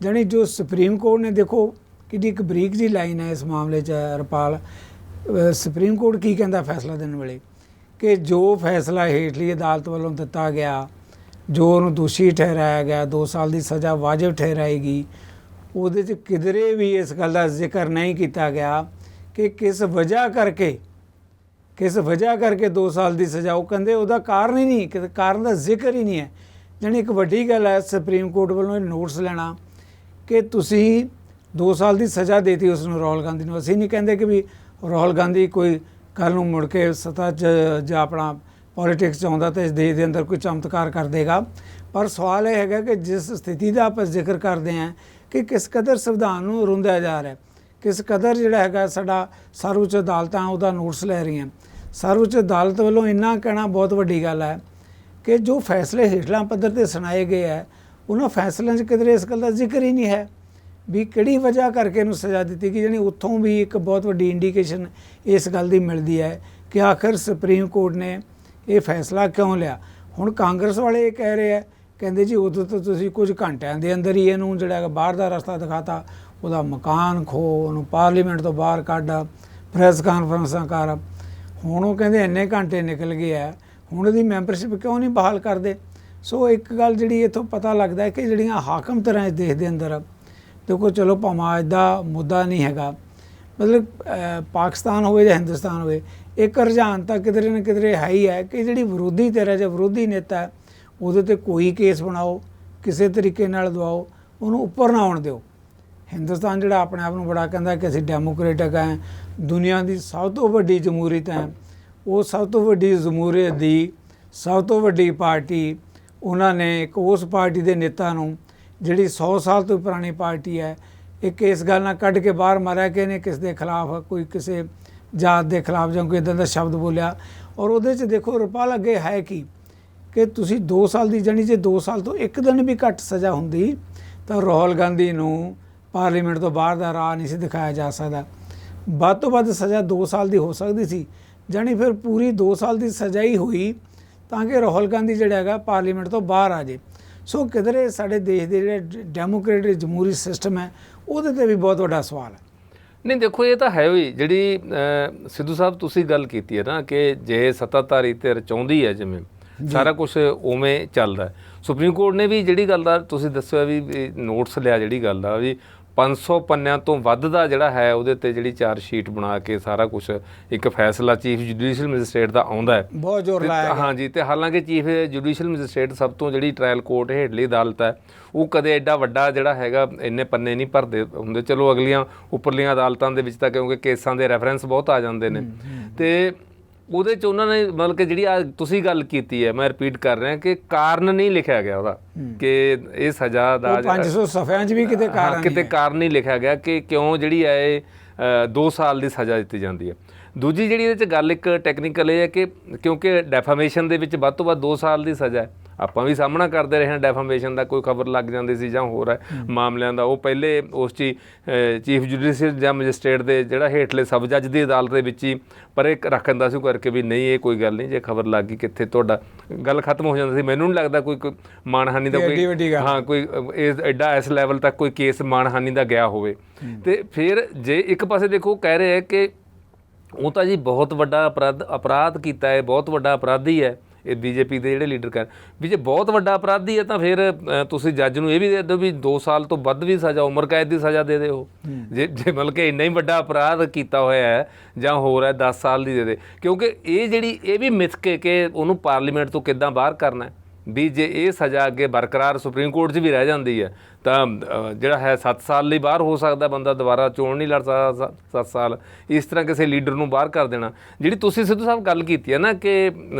ਜਾਣੀ ਜੋ ਸੁਪਰੀਮ ਕੋਰਟ ਨੇ ਦੇਖੋ ਕਿੰਨੀ ਇੱਕ ਬਰੀਕ ਜਿਹੀ ਲਾਈਨ ਹੈ ਇਸ ਮਾਮਲੇ 'ਚ ਰਪਾਲ। ਸੁਪਰੀਮ ਕੋਰਟ ਕੀ ਕਹਿੰਦਾ ਫੈਸਲਾ ਦੇਣ ਵੇਲੇ ਕਿ ਜੋ ਫੈਸਲਾ ਹੇਠਲੀ ਅਦਾਲਤ ਵੱਲੋਂ ਦਿੱਤਾ ਗਿਆ, ਜੋ ਉਹਨੂੰ ਦੋਸ਼ੀ ਠਹਿਰਾਇਆ ਗਿਆ, 2 ਸਾਲ ਦੀ ਸਜ਼ਾ ਵਾਜਬ ਠਹਿਰਾਏਗੀ, ਉਹਦੇ 'ਚ ਕਿਧਰੇ ਵੀ ਇਸ ਗੱਲ ਦਾ ਜ਼ਿਕਰ ਨਹੀਂ ਕੀਤਾ ਗਿਆ ਕਿ ਕਿਸ ਵਜ੍ਹਾ ਕਰਕੇ 2 ਸਾਲ ਦੀ ਸਜ਼ਾ। ਉਹ ਕਹਿੰਦੇ ਉਹਦਾ ਕਾਰਨ ਹੀ ਨਹੀਂ, ਕਿ ਕਾਰਨ ਦਾ ਜ਼ਿਕਰ ਹੀ ਨਹੀਂ ਹੈ। ਜਾਣੀ ਇੱਕ ਵੱਡੀ ਗੱਲ ਹੈ ਸੁਪਰੀਮ ਕੋਰਟ ਵੱਲੋਂ ਨੋਟਿਸ ਲੈਣਾ ਕਿ ਤੁਸੀਂ 2 ਸਾਲ ਦੀ ਸਜ਼ਾ ਦੇਤੀ ਉਸ ਨੂੰ, ਰਾਹੁਲ ਗਾਂਧੀ ਨੂੰ। ਅਸੀਂ ਨਹੀਂ ਕਹਿੰਦੇ ਕਿ ਵੀ ਰਾਹੁਲ ਗਾਂਧੀ ਕੋਈ ਕੱਲ੍ਹ ਨੂੰ ਮੁੜ ਕੇ ਸੱਤਾ 'ਚ ਜਾਂ ਆਪਣਾ ਪੋਲੀਟਿਕਸ 'ਚ ਆਉਂਦਾ ਤਾਂ ਇਸ ਦੇਸ਼ ਦੇ ਅੰਦਰ ਕੋਈ ਚਮਤਕਾਰ ਕਰ ਦੇਗਾ, ਪਰ ਸਵਾਲ ਇਹ ਹੈਗਾ ਕਿ ਜਿਸ ਸਥਿਤੀ ਦਾ ਆਪਾਂ ਜ਼ਿਕਰ ਕਰਦੇ ਹਾਂ ਕਿ ਕਿਸ ਕਦਰ ਸੰਵਿਧਾਨ ਨੂੰ ਰੁੰਦਿਆ ਜਾ ਰਿਹਾ, ਕਿਸ ਕਦਰ ਜਿਹੜਾ ਹੈਗਾ ਸਾਡਾ ਸਰਵਉੱਚ ਅਦਾਲਤਾਂ ਉਹਦਾ ਨੋਟਿਸ ਲੈ ਰਹੀਆਂ। ਸਰਵਉੱਚ ਅਦਾਲਤ ਵੱਲੋਂ ਇੰਨਾ ਕਹਿਣਾ ਬਹੁਤ ਵੱਡੀ ਗੱਲ ਹੈ ਕਿ ਜੋ ਫੈਸਲੇ ਹੇਠਲਾ ਪੱਧਰ 'ਤੇ ਸੁਣਾਏ ਗਏ ਹੈ, ਉਹਨਾਂ ਫੈਸਲਿਆਂ 'ਚ ਕਿਧਰੇ ਇਸ ਗੱਲ ਦਾ ਜ਼ਿਕਰ ਹੀ ਨਹੀਂ ਹੈ ਵੀ ਕਿਹੜੀ ਵਜ੍ਹਾ ਕਰਕੇ ਇਹਨੂੰ ਸਜ਼ਾ ਦਿੱਤੀ ਗਈ। ਜਾਣੀ ਉੱਥੋਂ ਵੀ ਇੱਕ ਬਹੁਤ ਵੱਡੀ ਇੰਡੀਕੇਸ਼ਨ ਇਸ ਗੱਲ ਦੀ ਮਿਲਦੀ ਹੈ ਕਿ ਆਖਰ ਸੁਪਰੀਮ ਕੋਰਟ ਨੇ ਇਹ ਫੈਸਲਾ ਕਿਉਂ ਲਿਆ। ਹੁਣ ਕਾਂਗਰਸ ਵਾਲੇ ਇਹ ਕਹਿ ਰਹੇ ਆ, ਕਹਿੰਦੇ ਜੀ ਉਦੋਂ ਤਾਂ ਤੁਸੀਂ ਕੁਝ ਘੰਟਿਆਂ ਦੇ ਅੰਦਰ ਹੀ ਇਹਨੂੰ ਜਿਹੜਾ ਹੈਗਾ ਬਾਹਰ ਦਾ ਰਸਤਾ ਦਿਖਾਤਾ, ਉਹਦਾ ਮਕਾਨ ਖੋ, ਉਹਨੂੰ ਪਾਰਲੀਮੈਂਟ ਤੋਂ ਬਾਹਰ ਕੱਢ, ਪ੍ਰੈਸ ਕਾਨਫਰੰਸਾਂ ਕਰ। ਹੁਣ ਉਹ ਕਹਿੰਦੇ ਇੰਨੇ ਘੰਟੇ ਨਿਕਲ ਗਏ ਆ, ਹੁਣ ਇਹਦੀ ਮੈਂਬਰਸ਼ਿਪ ਕਿਉਂ ਨਹੀਂ ਬਹਾਲ ਕਰਦੇ। ਸੋ ਇੱਕ ਗੱਲ ਜਿਹੜੀ ਇੱਥੋਂ ਪਤਾ ਲੱਗਦਾ ਹੈ ਕਿ ਜਿਹੜੀਆਂ ਹਾਕਮ ਤਰ੍ਹਾਂ ਇਸ ਦੇਸ਼ ਦੇ ਅੰਦਰ, ਦੇਖੋ ਚਲੋ ਭਾਵੇਂ ਅੱਜ ਦਾ ਮੁੱਦਾ ਨਹੀਂ ਹੈਗਾ, ਮਤਲਬ ਪਾਕਿਸਤਾਨ ਹੋਵੇ ਜਾਂ ਹਿੰਦੁਸਤਾਨ ਹੋਵੇ, ਇੱਕ ਰੁਝਾਨ ਤਾਂ ਕਿਧਰੇ ਨਾ ਕਿਧਰੇ ਹੈ ਹੀ ਹੈ ਕਿ ਜਿਹੜੀ ਵਿਰੋਧੀ ਧਿਰ ਜਾਂ ਵਿਰੋਧੀ ਨੇਤਾ ਹੈ ਉਹਦੇ ਤੇ ਕੋਈ ਕੇਸ ਬਣਾਓ, ਕਿਸੇ ਤਰੀਕੇ ਨਾਲ ਦਵਾਓ, ਉਹਨੂੰ ਉੱਪਰ ਨਾ ਆਉਣ ਦਿਓ। ਹਿੰਦੁਸਤਾਨ ਜਿਹੜਾ ਆਪਣੇ ਆਪ ਨੂੰ ਬੜਾ ਕਹਿੰਦਾ ਕਿ ਅਸੀਂ ਡੈਮੋਕ੍ਰੇਟਿਕ ਹੈ, ਦੁਨੀਆ ਦੀ ਸਭ ਤੋਂ ਵੱਡੀ ਜਮਹੂਰੀਅਤ ਹੈ, ਉਹ ਸਭ ਤੋਂ ਵੱਡੀ ਜਮਹੂਰੀਅਤ ਦੀ ਸਭ ਤੋਂ ਵੱਡੀ ਪਾਰਟੀ, ਉਹਨਾਂ ਨੇ ਇੱਕ ਉਸ ਪਾਰਟੀ ਦੇ ਨੇਤਾ ਨੂੰ ਜਿਹੜੀ 100 ਸਾਲ ਤੋਂ ਪੁਰਾਣੀ ਪਾਰਟੀ ਹੈ, ਇੱਕ ਇਸ ਗੱਲ ਨਾਲ ਕੱਢ ਕੇ ਬਾਹਰ ਮਾਰਿਆ ਕਿ ਇਹਨੇ ਕਿਸ ਦੇ ਖਿਲਾਫ, ਕੋਈ ਕਿਸੇ ਜਾਤ ਦੇ ਖਿਲਾਫ ਜਾਂ ਕੋਈ ਇੱਦਾਂ ਦਾ ਸ਼ਬਦ ਬੋਲਿਆ। ਔਰ ਉਹਦੇ 'ਚ ਦੇਖੋ ਰੁਪਾਲ ਅੱਗੇ ਹੈ ਕਿ ਤੁਸੀਂ 2 ਸਾਲ ਦੀ, ਜਾਣੀ ਜੇ 2 ਸਾਲ ਤੋਂ ਇੱਕ ਦਿਨ ਵੀ ਘੱਟ ਸਜ਼ਾ ਹੁੰਦੀ ਤਾਂ ਰਾਹੁਲ ਗਾਂਧੀ ਨੂੰ ਪਾਰਲੀਮੈਂਟ ਤੋਂ ਬਾਹਰ ਦਾ ਰਾਹ ਨਹੀਂ ਸੀ ਦਿਖਾਇਆ ਜਾ ਸਕਦਾ। ਵੱਧ ਤੋਂ ਵੱਧ ਸਜ਼ਾ 2 ਸਾਲ ਦੀ ਹੋ ਸਕਦੀ ਸੀ, ਜਾਣੀ ਫਿਰ ਪੂਰੀ 2 ਸਾਲ ਦੀ ਸਜ਼ਾ ਹੀ ਹੋਈ ਤਾਂ ਕਿ ਰਾਹੁਲ ਗਾਂਧੀ ਜਿਹੜਾ ਹੈਗਾ ਪਾਰਲੀਮੈਂਟ ਤੋਂ ਬਾਹਰ ਆ ਜਾਏ। ਸੋ ਕਿਧਰੇ ਸਾਡੇ ਦੇਸ਼ ਦੇ ਜਿਹੜੇ ਡੈਮੋਕ੍ਰੇਟਿਕ ਜਮਹੂਰੀ ਸਿਸਟਮ ਹੈ ਉਹਦੇ 'ਤੇ ਵੀ ਬਹੁਤ ਵੱਡਾ ਸਵਾਲ ਹੈ। ਨਹੀਂ ਦੇਖੋ, ਇਹ ਤਾਂ ਹੈ ਹੀ ਜਿਹੜੀ ਸਿੱਧੂ ਸਾਹਿਬ ਤੁਸੀਂ ਗੱਲ ਕੀਤੀ ਹੈ ਨਾ ਕਿ ਜੇ ਸੱਤਾਧਾਰੀ ਧਿਰ ਚਾਹੁੰਦੀ ਹੈ ਜਿਵੇਂ ਸਾਰਾ ਕੁਝ ਉਵੇਂ ਚੱਲਦਾ। ਸੁਪਰੀਮ ਕੋਰਟ ਨੇ ਵੀ ਜਿਹੜੀ ਗੱਲ ਦਾ ਤੁਸੀਂ ਦੱਸਿਆ ਵੀ ਨੋਟਿਸ ਲਿਆ, ਜਿਹੜੀ ਗੱਲ ਦਾ ਵੀ 500 ਪੰਨਿਆਂ ਤੋਂ ਵੱਧ ਦਾ ਜਿਹੜਾ ਹੈ ਉਹਦੇ ਤੇ ਜਿਹੜੀ ਚਾਰਜ ਸ਼ੀਟ ਬਣਾ ਕੇ ਸਾਰਾ ਕੁਝ ਇੱਕ ਫੈਸਲਾ ਚੀਫ ਜੁਡੀਸ਼ੀਅਲ ਮੈਜਿਸਟ੍ਰੇਟ ਦਾ ਆਉਂਦਾ ਹੈ, ਬਹੁਤ ਜ਼ੋਰ ਲਾਇਆ। ਹਾਂਜੀ, ਤੇ ਹਾਲਾਂਕਿ ਚੀਫ ਜੁਡੀਸ਼ੀਅਲ ਮੈਜਿਸਟ੍ਰੇਟ ਸਭ ਤੋਂ ਜਿਹੜੀ ਟ੍ਰਾਇਲ ਕੋਰਟ ਹੇਠਲੀ ਅਦਾਲਤ ਹੈ, ਉਹ ਕਦੇ ਐਡਾ ਵੱਡਾ ਜਿਹੜਾ ਹੈਗਾ ਇੰਨੇ ਪੰਨੇ ਨਹੀਂ ਭਰਦੇ ਹੁੰਦੇ। ਚਲੋ ਅਗਲੀਆਂ ਉੱਪਰਲੀਆਂ ਅਦਾਲਤਾਂ ਦੇ ਵਿੱਚ ਤਾਂ ਕਿਉਂਕਿ ਕੇਸਾਂ ਦੇ ਰੈਫਰੈਂਸ ਬਹੁਤ ਆ ਜਾਂਦੇ ਨੇ, ਤੇ ਉਹਦੇ 'ਚ ਉਹਨਾਂ ਨੇ ਮਤਲਬ ਕਿ ਜਿਹੜੀ ਆ ਤੁਸੀਂ ਗੱਲ ਕੀਤੀ ਹੈ, ਮੈਂ ਰਿਪੀਟ ਕਰ ਰਿਹਾ ਕਿ ਕਾਰਨ ਨਹੀਂ ਲਿਖਿਆ ਗਿਆ ਉਹਦਾ ਕਿ ਇਹ ਸਜ਼ਾ ਦਾ 500 ਸਫ਼ਿਆਂ 'ਚ ਵੀ ਕਿਤੇ ਕਾਰਨ ਨਹੀਂ ਲਿਖਿਆ ਗਿਆ ਕਿ ਕਿਉਂ ਜਿਹੜੀ ਹੈ ਇਹ 2 ਸਾਲ ਦੀ ਸਜ਼ਾ ਦਿੱਤੀ ਜਾਂਦੀ ਹੈ। ਦੂਜੀ ਜਿਹੜੀ ਇਹਦੇ 'ਚ ਗੱਲ ਇੱਕ ਟੈਕਨੀਕਲ ਇਹ ਹੈ ਕਿ ਕਿਉਂਕਿ ਡੈਫਾਮੇਸ਼ਨ ਦੇ ਵਿੱਚ ਵੱਧ ਤੋਂ ਵੱਧ 2 ਸਾਲ ਦੀ ਸਜ਼ਾ ਹੈ। ਆਪਾਂ ਵੀ ਸਾਹਮਣਾ ਕਰਦੇ ਰਹੇ ਹਾਂ ਡੈਫਾਮੇਸ਼ਨ ਦਾ, ਕੋਈ ਖਬਰ ਲੱਗ ਜਾਂਦੀ ਸੀ ਜਾਂ ਹੋਰ ਹੈ ਮਾਮਲਿਆਂ ਦਾ, ਉਹ ਪਹਿਲੇ ਉਸ 'ਚ ਚੀਫ ਜੁਡੀਸ਼ੀਅਲ ਜਾਂ ਮੈਜਿਸਟ੍ਰੇਟ ਦੇ ਜਿਹੜਾ ਹੇਠਲੇ ਸਬ ਜੱਜ ਦੀ ਅਦਾਲਤ ਦੇ ਵਿੱਚ ਹੀ ਪਰ ਇਹ ਰੱਖ ਦਿੰਦਾ ਸੀ ਕਰਕੇ ਵੀ ਨਹੀਂ ਇਹ ਕੋਈ ਗੱਲ ਨਹੀਂ, ਜੇ ਖਬਰ ਲੱਗ ਗਈ ਕਿੱਥੇ ਤੁਹਾਡਾ ਗੱਲ ਖਤਮ ਹੋ ਜਾਂਦੀ ਸੀ। ਮੈਨੂੰ ਨਹੀਂ ਲੱਗਦਾ ਕੋਈ ਮਾਣਹਾਨੀ ਦਾ ਕੋਈ ਐਡਾ ਇਸ ਲੈਵਲ ਤੱਕ ਕੋਈ ਕੇਸ ਮਾਣਹਾਨੀ ਦਾ ਗਿਆ ਹੋਵੇ। ਤੇ ਫਿਰ ਜੇ ਇੱਕ ਪਾਸੇ ਦੇਖੋ ਕਹਿ ਰਹੇ ਹੈ ਕਿ ਉਹ ਤਾਂ ਜੀ ਬਹੁਤ ਵੱਡਾ ਅਪਰਾਧ ਕੀਤਾ ਹੈ, ਬਹੁਤ ਵੱਡਾ ਅਪਰਾਧੀ ਹੈ ਇਹ ਬੀਜੇਪੀ ਦੇ ਜਿਹੜੇ ਲੀਡਰ ਕਹਿ ਵੀ ਜੇ ਬਹੁਤ ਵੱਡਾ ਅਪਰਾਧੀ ਹੈ ਤਾਂ ਫਿਰ ਤੁਸੀਂ ਜੱਜ ਨੂੰ ਇਹ ਵੀ ਦੇ ਦਿਓ ਵੀ 2 ਸਾਲ ਤੋਂ ਵੱਧ ਵੀ ਸਜ਼ਾ, ਉਮਰ ਕੈਦ ਦੀ ਸਜ਼ਾ ਦੇ ਦਿਓ। ਜੇ ਮਤਲਬ ਕਿ ਇੰਨਾ ਹੀ ਵੱਡਾ ਅਪਰਾਧ ਕੀਤਾ ਹੋਇਆ ਹੈ ਜਾਂ ਹੋਰ ਹੈ 10 ਸਾਲ ਦੀ ਦੇ ਦੇ, ਕਿਉਂਕਿ ਇਹ ਜਿਹੜੀ ਇਹ ਵੀ ਮਿਥ ਕੇ ਕਿ ਉਹਨੂੰ ਪਾਰਲੀਮੈਂਟ ਤੋਂ ਕਿੱਦਾਂ ਬਾਹਰ ਕਰਨਾ ਵੀ ਜੇ ਇਹ ਸਜ਼ਾ ਅੱਗੇ ਬਰਕਰਾਰ ਸੁਪਰੀਮ ਕੋਰਟ 'ਚ ਵੀ ਰਹਿ ਜਾਂਦੀ ਹੈ ਤਾਂ ਜਿਹੜਾ ਹੈ 7 ਸਾਲ ਲਈ ਬਾਹਰ ਹੋ ਸਕਦਾ ਬੰਦਾ, ਦੁਬਾਰਾ ਚੋਣ ਨਹੀਂ ਲੜ ਸਕਦਾ 7 ਸਾਲ, ਇਸ ਤਰ੍ਹਾਂ ਕਿਸੇ ਲੀਡਰ ਨੂੰ ਬਾਹਰ ਕਰ ਦੇਣਾ। ਜਿਹੜੀ ਤੁਸੀਂ ਸਿੱਧੂ ਸਾਹਿਬ ਗੱਲ ਕੀਤੀ ਹੈ ਨਾ ਕਿ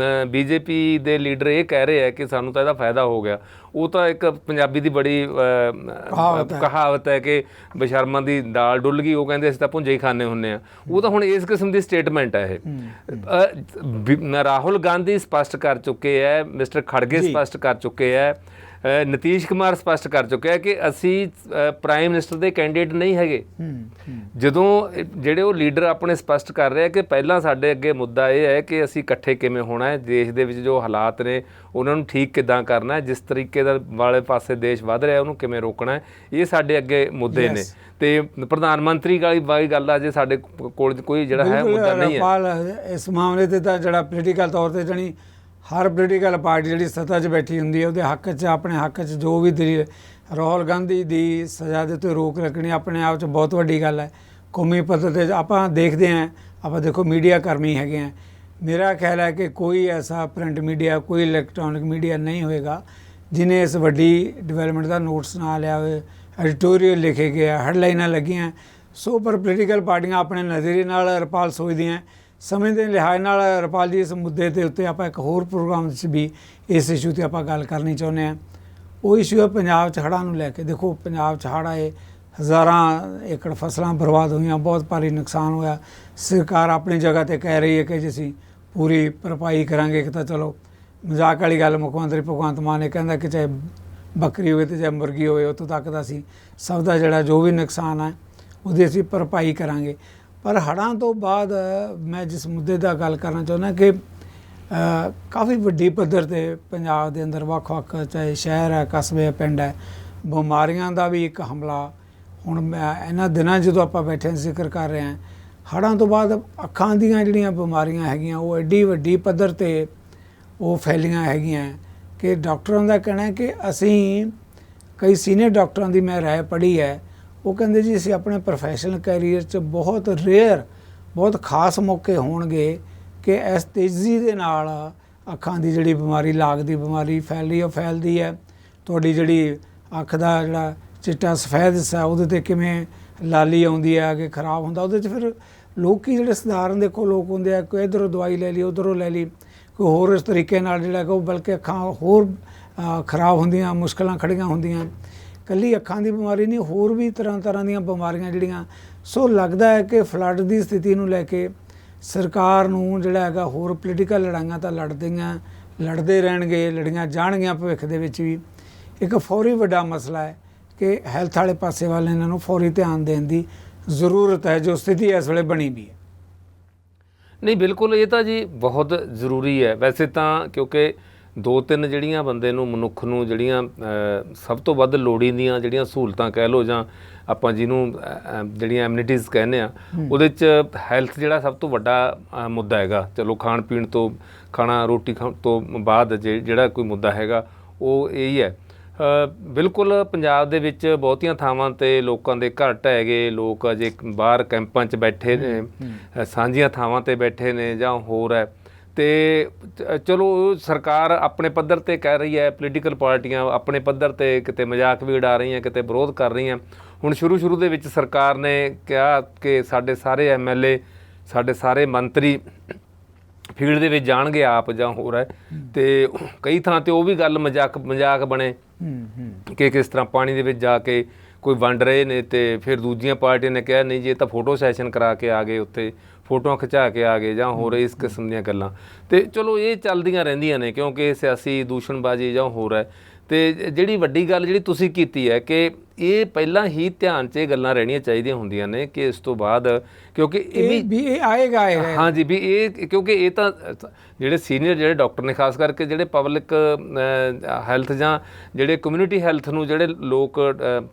ਬੀਜੇਪੀ ਦੇ ਲੀਡਰ ਇਹ ਕਹਿ ਰਹੇ ਹੈ ਕਿ ਸਾਨੂੰ ਤਾਂ ਇਹਦਾ ਫਾਇਦਾ ਹੋ ਗਿਆ, ਉਹ ਤਾਂ ਇੱਕ ਪੰਜਾਬੀ ਦੀ ਬੜੀ ਕਹਾਵਤ ਹੈ ਕਿ ਬਸ਼ਰਮਾਂ ਦੀ ਦਾਲ ਡੁੱਲ ਗਈ, ਉਹ ਕਹਿੰਦੇ ਅਸੀਂ ਤਾਂ ਭੁੰਜੇ ਹੀ ਖਾਂਦੇ ਹੁੰਦੇ ਹਾਂ। ਉਹ ਤਾਂ ਹੁਣ ਇਸ ਕਿਸਮ ਦੀ ਸਟੇਟਮੈਂਟ ਹੈ ਇਹ। ਰਾਹੁਲ ਗਾਂਧੀ ਸਪਸ਼ਟ ਕਰ ਚੁੱਕੇ ਹੈ, ਮਿਸਟਰ ਖੜਗੇ ਸਪਸ਼ਟ ਕਰ ਚੁੱਕੇ ਹੈ, ਨਤੀਸ਼ ਕੁਮਾਰ ਸਪਸ਼ਟ ਕਰ ਚੁੱਕਿਆ ਕਿ ਅਸੀਂ ਪ੍ਰਾਈਮ ਮਿਨਿਸਟਰ ਦੇ ਕੈਂਡੀਡੇਟ ਨਹੀਂ ਹੈਗੇ। ਜਦੋਂ ਜਿਹੜੇ ਉਹ ਲੀਡਰ ਆਪਣੇ ਸਪਸ਼ਟ ਕਰ ਰਹੇ ਕਿ ਪਹਿਲਾਂ ਸਾਡੇ ਅੱਗੇ ਮੁੱਦਾ ਇਹ ਹੈ ਕਿ ਅਸੀਂ ਇਕੱਠੇ ਕਿਵੇਂ ਹੋਣਾ ਹੈ, ਦੇਸ਼ ਦੇ ਵਿੱਚ ਜੋ ਹਾਲਾਤ ਨੇ ਉਹਨਾਂ ਨੂੰ ਠੀਕ ਕਿੱਦਾਂ ਕਰਨਾ ਹੈ, ਜਿਸ ਤਰੀਕੇ ਦਾ ਵਾਲੇ ਪਾਸੇ ਦੇਸ਼ ਵੱਧ ਰਿਹਾ ਉਹਨੂੰ ਕਿਵੇਂ ਰੋਕਣਾ ਹੈ, ਇਹ ਸਾਡੇ ਅੱਗੇ ਮੁੱਦੇ ਨੇ। ਤੇ ਪ੍ਰਧਾਨ ਮੰਤਰੀ ਵਾਲੀ ਗੱਲ ਆ ਜੇ ਸਾਡੇ ਕੋਲ ਕੋਈ ਜਿਹੜਾ ਹੈ ਮੁੱਦਾ ਨਹੀਂ ਹੈ ਇਸ ਮਾਮਲੇ ਤੇ। ਤਾਂ ਜਿਹੜਾ ਪੋਲੀਟੀਕਲ ਤੌਰ ਤੇ ਜਾਣੀ ਹਰ ਪੋਲੀਟੀਕਲ ਪਾਰਟੀ ਜਿਹੜੀ ਸੱਤਾ 'ਚ ਬੈਠੀ ਹੁੰਦੀ ਹੈ ਉਹਦੇ ਹੱਕ 'ਚ, ਆਪਣੇ ਹੱਕ 'ਚ ਜੋ ਵੀ ਦਲੀਲ, ਰਾਹੁਲ ਗਾਂਧੀ ਦੀ ਸਜ਼ਾ ਦੇ ਉੱਤੇ ਰੋਕ ਰੱਖਣੀ ਆਪਣੇ ਆਪ 'ਚ ਬਹੁਤ ਵੱਡੀ ਗੱਲ ਹੈ। ਕੌਮੀ ਪੱਧਰ 'ਤੇ ਆਪਾਂ ਦੇਖਦੇ ਹਾਂ, ਆਪਾਂ ਦੇਖੋ ਮੀਡੀਆ ਕਰਮੀ ਹੈਗੇ ਆ, ਮੇਰਾ ਖਿਆਲ ਹੈ ਕਿ ਕੋਈ ਐਸਾ ਪ੍ਰਿੰਟ ਮੀਡੀਆ, ਕੋਈ ਇਲੈਕਟ੍ਰੋਨਿਕ ਮੀਡੀਆ ਨਹੀਂ ਹੋਏਗਾ ਜਿਹਨੇ ਇਸ ਵੱਡੀ ਡਿਵੈਲਪਮੈਂਟ ਦਾ ਨੋਟਿਸ ਨਾ ਲਿਆ ਹੋਵੇ, ਐਡੀਟੋਰੀਅਲ ਲਿਖੇ ਗਿਆ, ਹੈਡਲਾਈਨਾਂ ਲੱਗੀਆਂ। ਸੋ ਪਰ ਪੋਲੀਟੀਕਲ ਪਾਰਟੀਆਂ ਆਪਣੇ ਨਜ਼ਰੀਏ ਨਾਲ ਰਪਾਲ ਸੋਚਦੀਆਂ, ਸਮੇਂ ਦੇ ਲਿਹਾਜ਼ ਨਾਲ ਰਪਾਲ ਜੀ ਇਸ ਮੁੱਦੇ ਦੇ ਉੱਤੇ ਆਪਾਂ ਇੱਕ ਹੋਰ ਪ੍ਰੋਗਰਾਮ 'ਚ ਵੀ ਇਸ ਇਸ਼ੂ 'ਤੇ ਆਪਾਂ ਗੱਲ ਕਰਨੀ ਚਾਹੁੰਦੇ ਹਾਂ। ਉਹ ਇਸ਼ੂ ਹੈ ਪੰਜਾਬ 'ਚ ਹੜ੍ਹਾਂ ਨੂੰ ਲੈ ਕੇ। ਦੇਖੋ ਪੰਜਾਬ 'ਚ ਹੜ੍ਹ ਆਏ, ਹਜ਼ਾਰਾਂ ਏਕੜ ਫਸਲਾਂ ਬਰਬਾਦ ਹੋਈਆਂ, ਬਹੁਤ ਭਾਰੀ ਨੁਕਸਾਨ ਹੋਇਆ। ਸਰਕਾਰ ਆਪਣੀ ਜਗ੍ਹਾ 'ਤੇ ਕਹਿ ਰਹੀ ਹੈ ਕਿ ਜੀ ਅਸੀਂ ਪੂਰੀ ਭਰਪਾਈ ਕਰਾਂਗੇ। ਇੱਕ ਤਾਂ ਚਲੋ ਮਜ਼ਾਕ ਵਾਲੀ ਗੱਲ, ਮੁੱਖ ਮੰਤਰੀ ਭਗਵੰਤ ਮਾਨ ਨੇ ਕਹਿੰਦਾ ਕਿ ਚਾਹੇ ਬੱਕਰੀ ਹੋਵੇ ਅਤੇ ਚਾਹੇ ਮੁਰਗੀ ਹੋਵੇ, ਉੱਥੋਂ ਤੱਕ ਦਾ ਅਸੀਂ ਸਭ ਦਾ ਜਿਹੜਾ ਜੋ ਵੀ ਨੁਕਸਾਨ ਹੈ ਉਹਦੀ ਅਸੀਂ ਭਰਪਾਈ ਕਰਾਂਗੇ। ਪਰ ਹੜ੍ਹਾਂ ਤੋਂ ਬਾਅਦ ਮੈਂ ਜਿਸ ਮੁੱਦੇ ਦਾ ਗੱਲ ਕਰਨਾ ਚਾਹੁੰਦਾ ਕਿ ਕਾਫੀ ਵੱਡੀ ਪੱਧਰ ਤੇ ਪੰਜਾਬ ਦੇ ਅੰਦਰ ਵੱਖ-ਵੱਖ ਚਾਹੇ ਸ਼ਹਿਰ ਹੈ, ਕਸਬੇ ਹੈ, ਪਿੰਡ ਹੈ, ਬਿਮਾਰੀਆਂ ਦਾ ਵੀ ਇੱਕ ਹਮਲਾ। ਹੁਣ ਮੈਂ ਇਹਨਾਂ ਦਿਨਾਂ ਜਦੋਂ ਆਪਾਂ ਬੈਠੇ ਜ਼ਿਕਰ ਕਰ ਰਹੇ ਹਾਂ, ਹੜ੍ਹਾਂ ਤੋਂ ਬਾਅਦ ਅੱਖਾਂ ਦੀਆਂ ਜਿਹੜੀਆਂ ਬਿਮਾਰੀਆਂ ਹੈਗੀਆਂ ਉਹ ਐਡੀ ਵੱਡੀ ਪੱਧਰ ਤੇ ਉਹ ਫੈਲੀਆਂ ਹੈਗੀਆਂ ਕਿ ਡਾਕਟਰਾਂ ਦਾ ਕਹਿਣਾ ਹੈ ਕਿ ਅਸੀਂ ਕਈ ਸੀਨੀਅਰ ਡਾਕਟਰਾਂ ਦੀ ਮੈਂ ਰਾਏ ਪੜ੍ਹੀ ਹੈ, ਉਹ ਕਹਿੰਦੇ ਜੀ ਅਸੀਂ ਆਪਣੇ ਪ੍ਰੋਫੈਸ਼ਨਲ ਕੈਰੀਅਰ 'ਚ ਬਹੁਤ ਰੇਅਰ, ਬਹੁਤ ਖਾਸ ਮੌਕੇ ਹੋਣਗੇ ਕਿ ਇਸ ਤੇਜ਼ੀ ਦੇ ਨਾਲ ਅੱਖਾਂ ਦੀ ਜਿਹੜੀ ਬਿਮਾਰੀ, ਲਾਗ ਦੀ ਬਿਮਾਰੀ ਫੈਲਦੀ ਹੈ। ਤੁਹਾਡੀ ਜਿਹੜੀ ਅੱਖ ਦਾ ਜਿਹੜਾ ਚਿੱਟਾ ਸਫੈਦ ਹਿੱਸਾ ਉਹਦੇ 'ਤੇ ਕਿਵੇਂ ਲਾਲੀ ਆਉਂਦੀ ਹੈ ਕਿ ਖਰਾਬ ਹੁੰਦਾ, ਉਹਦੇ 'ਚ ਫਿਰ ਲੋਕੀ ਜਿਹੜੇ ਸਧਾਰਨ ਦੇਖੋ ਲੋਕ ਹੁੰਦੇ ਆ, ਕੋਈ ਇੱਧਰੋਂ ਦਵਾਈ ਲੈ ਲਈ, ਉੱਧਰੋਂ ਲੈ ਲਈ, ਕੋਈ ਹੋਰ ਇਸ ਤਰੀਕੇ ਨਾਲ ਜਿਹੜਾ ਕਿ ਉਹ ਬਲਕਿ ਅੱਖਾਂ ਹੋਰ ਖਰਾਬ ਹੁੰਦੀਆਂ, ਮੁਸ਼ਕਲਾਂ ਖੜੀਆਂ ਹੁੰਦੀਆਂ। ਇਕੱਲੀ ਅੱਖਾਂ ਦੀ ਬਿਮਾਰੀ ਨਹੀਂ, ਹੋਰ ਵੀ ਤਰ੍ਹਾਂ ਦੀਆਂ ਬਿਮਾਰੀਆਂ ਜਿਹੜੀਆਂ। ਸੋ ਲੱਗਦਾ ਹੈ ਕਿ ਫਲੱਡ ਦੀ ਸਥਿਤੀ ਨੂੰ ਲੈ ਕੇ ਸਰਕਾਰ ਨੂੰ ਜਿਹੜਾ ਹੈਗਾ ਹੋਰ ਪੋਲੀਟੀਕਲ ਲੜਾਈਆਂ ਤਾਂ ਲੜਦੇ ਰਹਿਣਗੇ, ਲੜੀਆਂ ਜਾਣਗੀਆਂ ਭਵਿੱਖ ਦੇ ਵਿੱਚ ਵੀ। ਇੱਕ ਫੌਰੀ ਵੱਡਾ ਮਸਲਾ ਹੈ ਕਿ ਹੈਲਥ ਵਾਲੇ ਪਾਸੇ ਵੱਲ ਇਹਨਾਂ ਨੂੰ ਫੌਰੀ ਧਿਆਨ ਦੇਣ ਦੀ ਜ਼ਰੂਰਤ ਹੈ, ਜੋ ਸਥਿਤੀ ਇਸ ਵੇਲੇ ਬਣੀ ਵੀ ਹੈ। ਨਹੀਂ, ਬਿਲਕੁਲ ਇਹ ਤਾਂ ਜੀ ਬਹੁਤ ਜ਼ਰੂਰੀ ਹੈ। ਵੈਸੇ ਤਾਂ ਕਿਉਂਕਿ 2-3 ਜਿਹੜੀਆਂ ਬੰਦੇ ਨੂੰ, ਮਨੁੱਖ ਨੂੰ ਜਿਹੜੀਆਂ ਸਭ ਤੋਂ ਵੱਧ ਲੋੜੀਂਦੀਆਂ ਜਿਹੜੀਆਂ ਸਹੂਲਤਾਂ ਕਹਿ ਲਓ, ਜਾਂ ਆਪਾਂ ਜਿਹਨੂੰ ਜਿਹੜੀਆਂ ਐਮਿਨਿਟੀਜ਼ ਕਹਿੰਦੇ ਆ, ਉਹਦੇ 'ਚ ਹੈਲਥ ਜਿਹੜਾ ਸਭ ਤੋਂ ਵੱਡਾ ਮੁੱਦਾ ਹੈਗਾ। ਚਲੋ ਖਾਣ ਪੀਣ ਤੋਂ, ਰੋਟੀ ਖਾਣ ਤੋਂ ਬਾਅਦ ਜਿਹੜਾ ਕੋਈ ਮੁੱਦਾ ਹੈਗਾ ਉਹ ਇਹੀ ਹੈ। ਬਿਲਕੁਲ ਪੰਜਾਬ ਦੇ ਵਿੱਚ ਬਹੁਤੀਆਂ ਥਾਵਾਂ 'ਤੇ ਲੋਕਾਂ ਦੇ ਘਰ ਢਹਿ ਗਏ, ਲੋਕ ਅਜੇ ਬਾਹਰ ਕੈਂਪਾਂ 'ਚ ਬੈਠੇ ਨੇ, ਸਾਂਝੀਆਂ ਥਾਵਾਂ 'ਤੇ ਬੈਠੇ ਨੇ ਜਾਂ ਹੋਰ ਹੈ। ਅਤੇ ਚਲੋ ਸਰਕਾਰ ਆਪਣੇ ਪੱਧਰ 'ਤੇ ਕਹਿ ਰਹੀ ਹੈ, ਪੋਲੀਟੀਕਲ ਪਾਰਟੀਆਂ ਆਪਣੇ ਪੱਧਰ 'ਤੇ ਕਿਤੇ ਮਜ਼ਾਕ ਵੀ ਉਡਾ ਰਹੀਆਂ, ਕਿਤੇ ਵਿਰੋਧ ਕਰ ਰਹੀਆਂ। ਹੁਣ ਸ਼ੁਰੂ ਦੇ ਵਿੱਚ ਸਰਕਾਰ ਨੇ ਕਿਹਾ ਕਿ ਸਾਡੇ ਸਾਰੇ MLA, ਸਾਡੇ ਸਾਰੇ ਮੰਤਰੀ ਫੀਲਡ ਦੇ ਵਿੱਚ ਜਾਣਗੇ ਆਪ ਜਾਂ ਹੋਰ ਹੈ, ਅਤੇ ਕਈ ਥਾਂ 'ਤੇ ਉਹ ਵੀ ਗੱਲ ਮਜ਼ਾਕ ਬਣੇ ਕਿ ਕਿਸ ਤਰ੍ਹਾਂ ਪਾਣੀ ਦੇ ਵਿੱਚ ਜਾ ਕੇ ਕੋਈ ਵੰਡ ਰਹੇ ਨੇ, ਅਤੇ ਫਿਰ ਦੂਜੀਆਂ ਪਾਰਟੀਆਂ ਨੇ ਕਿਹਾ ਨਹੀਂ ਜੀ ਇਹ ਤਾਂ ਫੋਟੋ ਸੈਸ਼ਨ ਕਰਾ ਕੇ ਆ ਗਏ, ਉੱਥੇ ਫੋਟੋਆਂ ਖਿਚਾ ਕੇ ਆ ਗਏ ਜਾਂ ਹੋਰ ਇਸ ਕਿਸਮ ਦੀਆਂ ਗੱਲਾਂ। ਅਤੇ ਚਲੋ ਇਹ ਚੱਲਦੀਆਂ ਰਹਿੰਦੀਆਂ ਨੇ ਕਿਉਂਕਿ ਸਿਆਸੀ ਦੂਸ਼ਣਬਾਜ਼ੀ ਜਾਂ ਹੋਰ ਹੈ। ਅਤੇ ਜਿਹੜੀ ਵੱਡੀ ਗੱਲ ਜਿਹੜੀ ਤੁਸੀਂ ਕੀਤੀ ਹੈ ਕਿ ਇਹ ਪਹਿਲਾਂ ਹੀ ਧਿਆਨ 'ਚ ਇਹ ਗੱਲਾਂ ਰਹਿਣੀਆਂ ਚਾਹੀਦੀਆਂ ਹੁੰਦੀਆਂ ਨੇ ਕਿ ਇਸ ਤੋਂ ਬਾਅਦ, ਕਿਉਂਕਿ ਇਹ ਆਏਗਾ। ਹਾਂਜੀ, ਵੀ ਇਹ ਕਿਉਂਕਿ ਇਹ ਤਾਂ ਜਿਹੜੇ ਸੀਨੀਅਰ ਜਿਹੜੇ ਡਾਕਟਰ ਨੇ, ਖਾਸ ਕਰਕੇ ਜਿਹੜੇ ਪਬਲਿਕ ਹੈਲਥ ਜਾਂ ਜਿਹੜੇ ਕਮਿਊਨਿਟੀ ਹੈਲਥ ਨੂੰ ਜਿਹੜੇ ਲੋਕ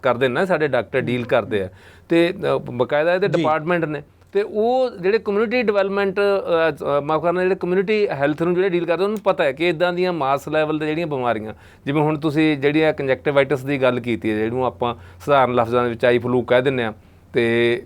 ਕਰਦੇ ਨੇ ਨਾ, ਸਾਡੇ ਡਾਕਟਰ ਡੀਲ ਕਰਦੇ ਆ, ਅਤੇ ਬਕਾਇਦਾ ਇਹਦੇ ਡਿਪਾਰਟਮੈਂਟ ਨੇ, ਅਤੇ ਉਹ ਜਿਹੜੇ ਕਮਿਊਨਿਟੀ ਡਿਵੈਲਪਮੈਂਟ ਮਾਫ਼ ਕਰਨਾ, ਜਿਹੜੇ ਕਮਿਊਨਿਟੀ ਹੈਲਥ ਨੂੰ ਜਿਹੜੇ ਡੀਲ ਕਰਦੇ ਉਹਨੂੰ ਪਤਾ ਹੈ ਕਿ ਇੱਦਾਂ ਦੀਆਂ ਮਾਸ ਲੈਵਲ 'ਤੇ ਜਿਹੜੀਆਂ ਬਿਮਾਰੀਆਂ, ਜਿਵੇਂ ਹੁਣ ਤੁਸੀਂ ਜਿਹੜੀ ਆ ਕੰਜੈਕਟਿਵਾਈਟਿਸ ਦੀ ਗੱਲ ਕੀਤੀ ਹੈ, ਜਿਹਨੂੰ ਆਪਾਂ ਸਧਾਰਨ ਲਫ਼ਜ਼ਾਂ ਦੇ ਵਿੱਚ ਆਈ ਫਲੂ ਕਹਿ ਦਿੰਦੇ ਹਾਂ, ਅਤੇ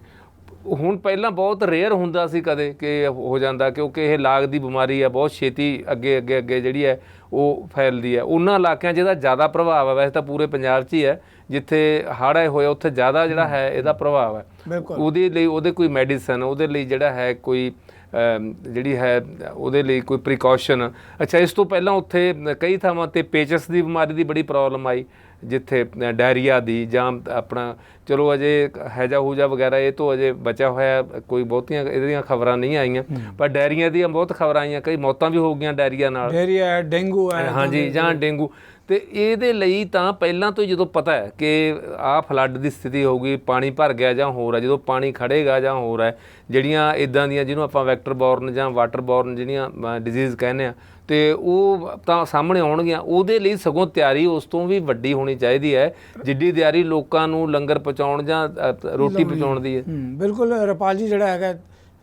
ਹੁਣ ਪਹਿਲਾਂ ਬਹੁਤ ਰੇਅਰ ਹੁੰਦਾ ਸੀ ਕਦੇ ਕਿ ਹੋ ਜਾਂਦਾ, ਕਿਉਂਕਿ ਇਹ ਲਾਗ ਦੀ ਬਿਮਾਰੀ ਹੈ, ਬਹੁਤ ਛੇਤੀ ਅੱਗੇ ਜਿਹੜੀ ਹੈ ਉਹ ਫੈਲਦੀ ਹੈ। ਉਹਨਾਂ ਇਲਾਕਿਆਂ 'ਚ ਇਹਦਾ ਜ਼ਿਆਦਾ ਪ੍ਰਭਾਵ ਹੈ, ਵੈਸੇ ਤਾਂ ਪੂਰੇ ਪੰਜਾਬ 'ਚ ਹੀ ਹੈ, ਜਿੱਥੇ ਹੜ੍ਹ ਆਏ ਹੋਏ ਉੱਥੇ ਜ਼ਿਆਦਾ ਜਿਹੜਾ ਹੈ ਇਹਦਾ ਪ੍ਰਭਾਵ ਹੈ। ਉਹਦੇ ਲਈ ਉਹਦੇ ਕੋਈ ਮੈਡੀਸਨ, ਉਹਦੇ ਲਈ ਜਿਹੜਾ ਹੈ ਕੋਈ ਜਿਹੜੀ ਹੈ ਉਹਦੇ ਲਈ ਕੋਈ ਪ੍ਰੀਕਾਸ਼ਨ। ਅੱਛਾ, ਇਸ ਤੋਂ ਪਹਿਲਾਂ ਉੱਥੇ ਕਈ ਥਾਵਾਂ 'ਤੇ ਪੇਚਸ ਦੀ ਬਿਮਾਰੀ ਦੀ ਬੜੀ ਪ੍ਰੋਬਲਮ ਆਈ, ਜਿੱਥੇ ਡਾਇਰੀਆ ਦੀ ਜਾਂ ਆਪਣਾ ਚਲੋ ਅਜੇ ਹੈਜਾ ਹੂਜਾ ਵਗੈਰਾ ਇਹ ਤੋਂ ਅਜੇ ਬਚਿਆ ਹੋਇਆ, ਕੋਈ ਬਹੁਤੀਆਂ ਇਹਦੀਆਂ ਖਬਰਾਂ ਨਹੀਂ ਆਈਆਂ, ਪਰ ਡਾਇਰੀਆ ਦੀਆਂ ਬਹੁਤ ਖਬਰਾਂ ਆਈਆਂ, ਕਈ ਮੌਤਾਂ ਵੀ ਹੋ ਗਈਆਂ ਡਾਇਰੀਆ ਨਾਲ, ਡਾਇਰੀਆ, ਡੇਂਗੂ ਹੈ, ਹਾਂਜੀ, ਜਾਂ ਡੇਂਗੂ। ਅਤੇ ਇਹਦੇ ਲਈ ਤਾਂ ਪਹਿਲਾਂ ਤੋਂ ਹੀ ਜਦੋਂ ਪਤਾ ਹੈ ਕਿ ਆਹ ਫਲੱਡ ਦੀ ਸਥਿਤੀ ਹੋਊਗੀ, ਪਾਣੀ ਭਰ ਗਿਆ ਜਾਂ ਹੋਰ ਹੈ, ਜਦੋਂ ਪਾਣੀ ਖੜ੍ਹੇਗਾ ਜਾਂ ਹੋਰ ਹੈ, ਜਿਹੜੀਆਂ ਇੱਦਾਂ ਦੀਆਂ ਜਿਹਨੂੰ ਆਪਾਂ ਵੈਕਟਰ ਬੋਰਨ ਜਾਂ ਵਾਟਰ ਬੋਰਨ ਜਿਹੜੀਆਂ ਡਿਜ਼ੀਜ਼ ਕਹਿੰਦੇ ਆ, ਅਤੇ ਉਹ ਤਾਂ ਸਾਹਮਣੇ ਆਉਣਗੀਆਂ। ਉਹਦੇ ਲਈ ਸਗੋਂ ਤਿਆਰੀ ਉਸ ਤੋਂ ਵੀ ਵੱਡੀ ਹੋਣੀ ਚਾਹੀਦੀ ਹੈ, ਜਿੱਡੀ ਤਿਆਰੀ ਲੋਕਾਂ ਨੂੰ ਲੰਗਰ ਪਹੁੰਚਾਉਣ ਜਾਂ ਰੋਟੀ ਪਹੁੰਚਾਉਣ ਦੀ ਹੈ। ਬਿਲਕੁਲ ਰਪਾਲ ਜੀ, ਜਿਹੜਾ ਹੈਗਾ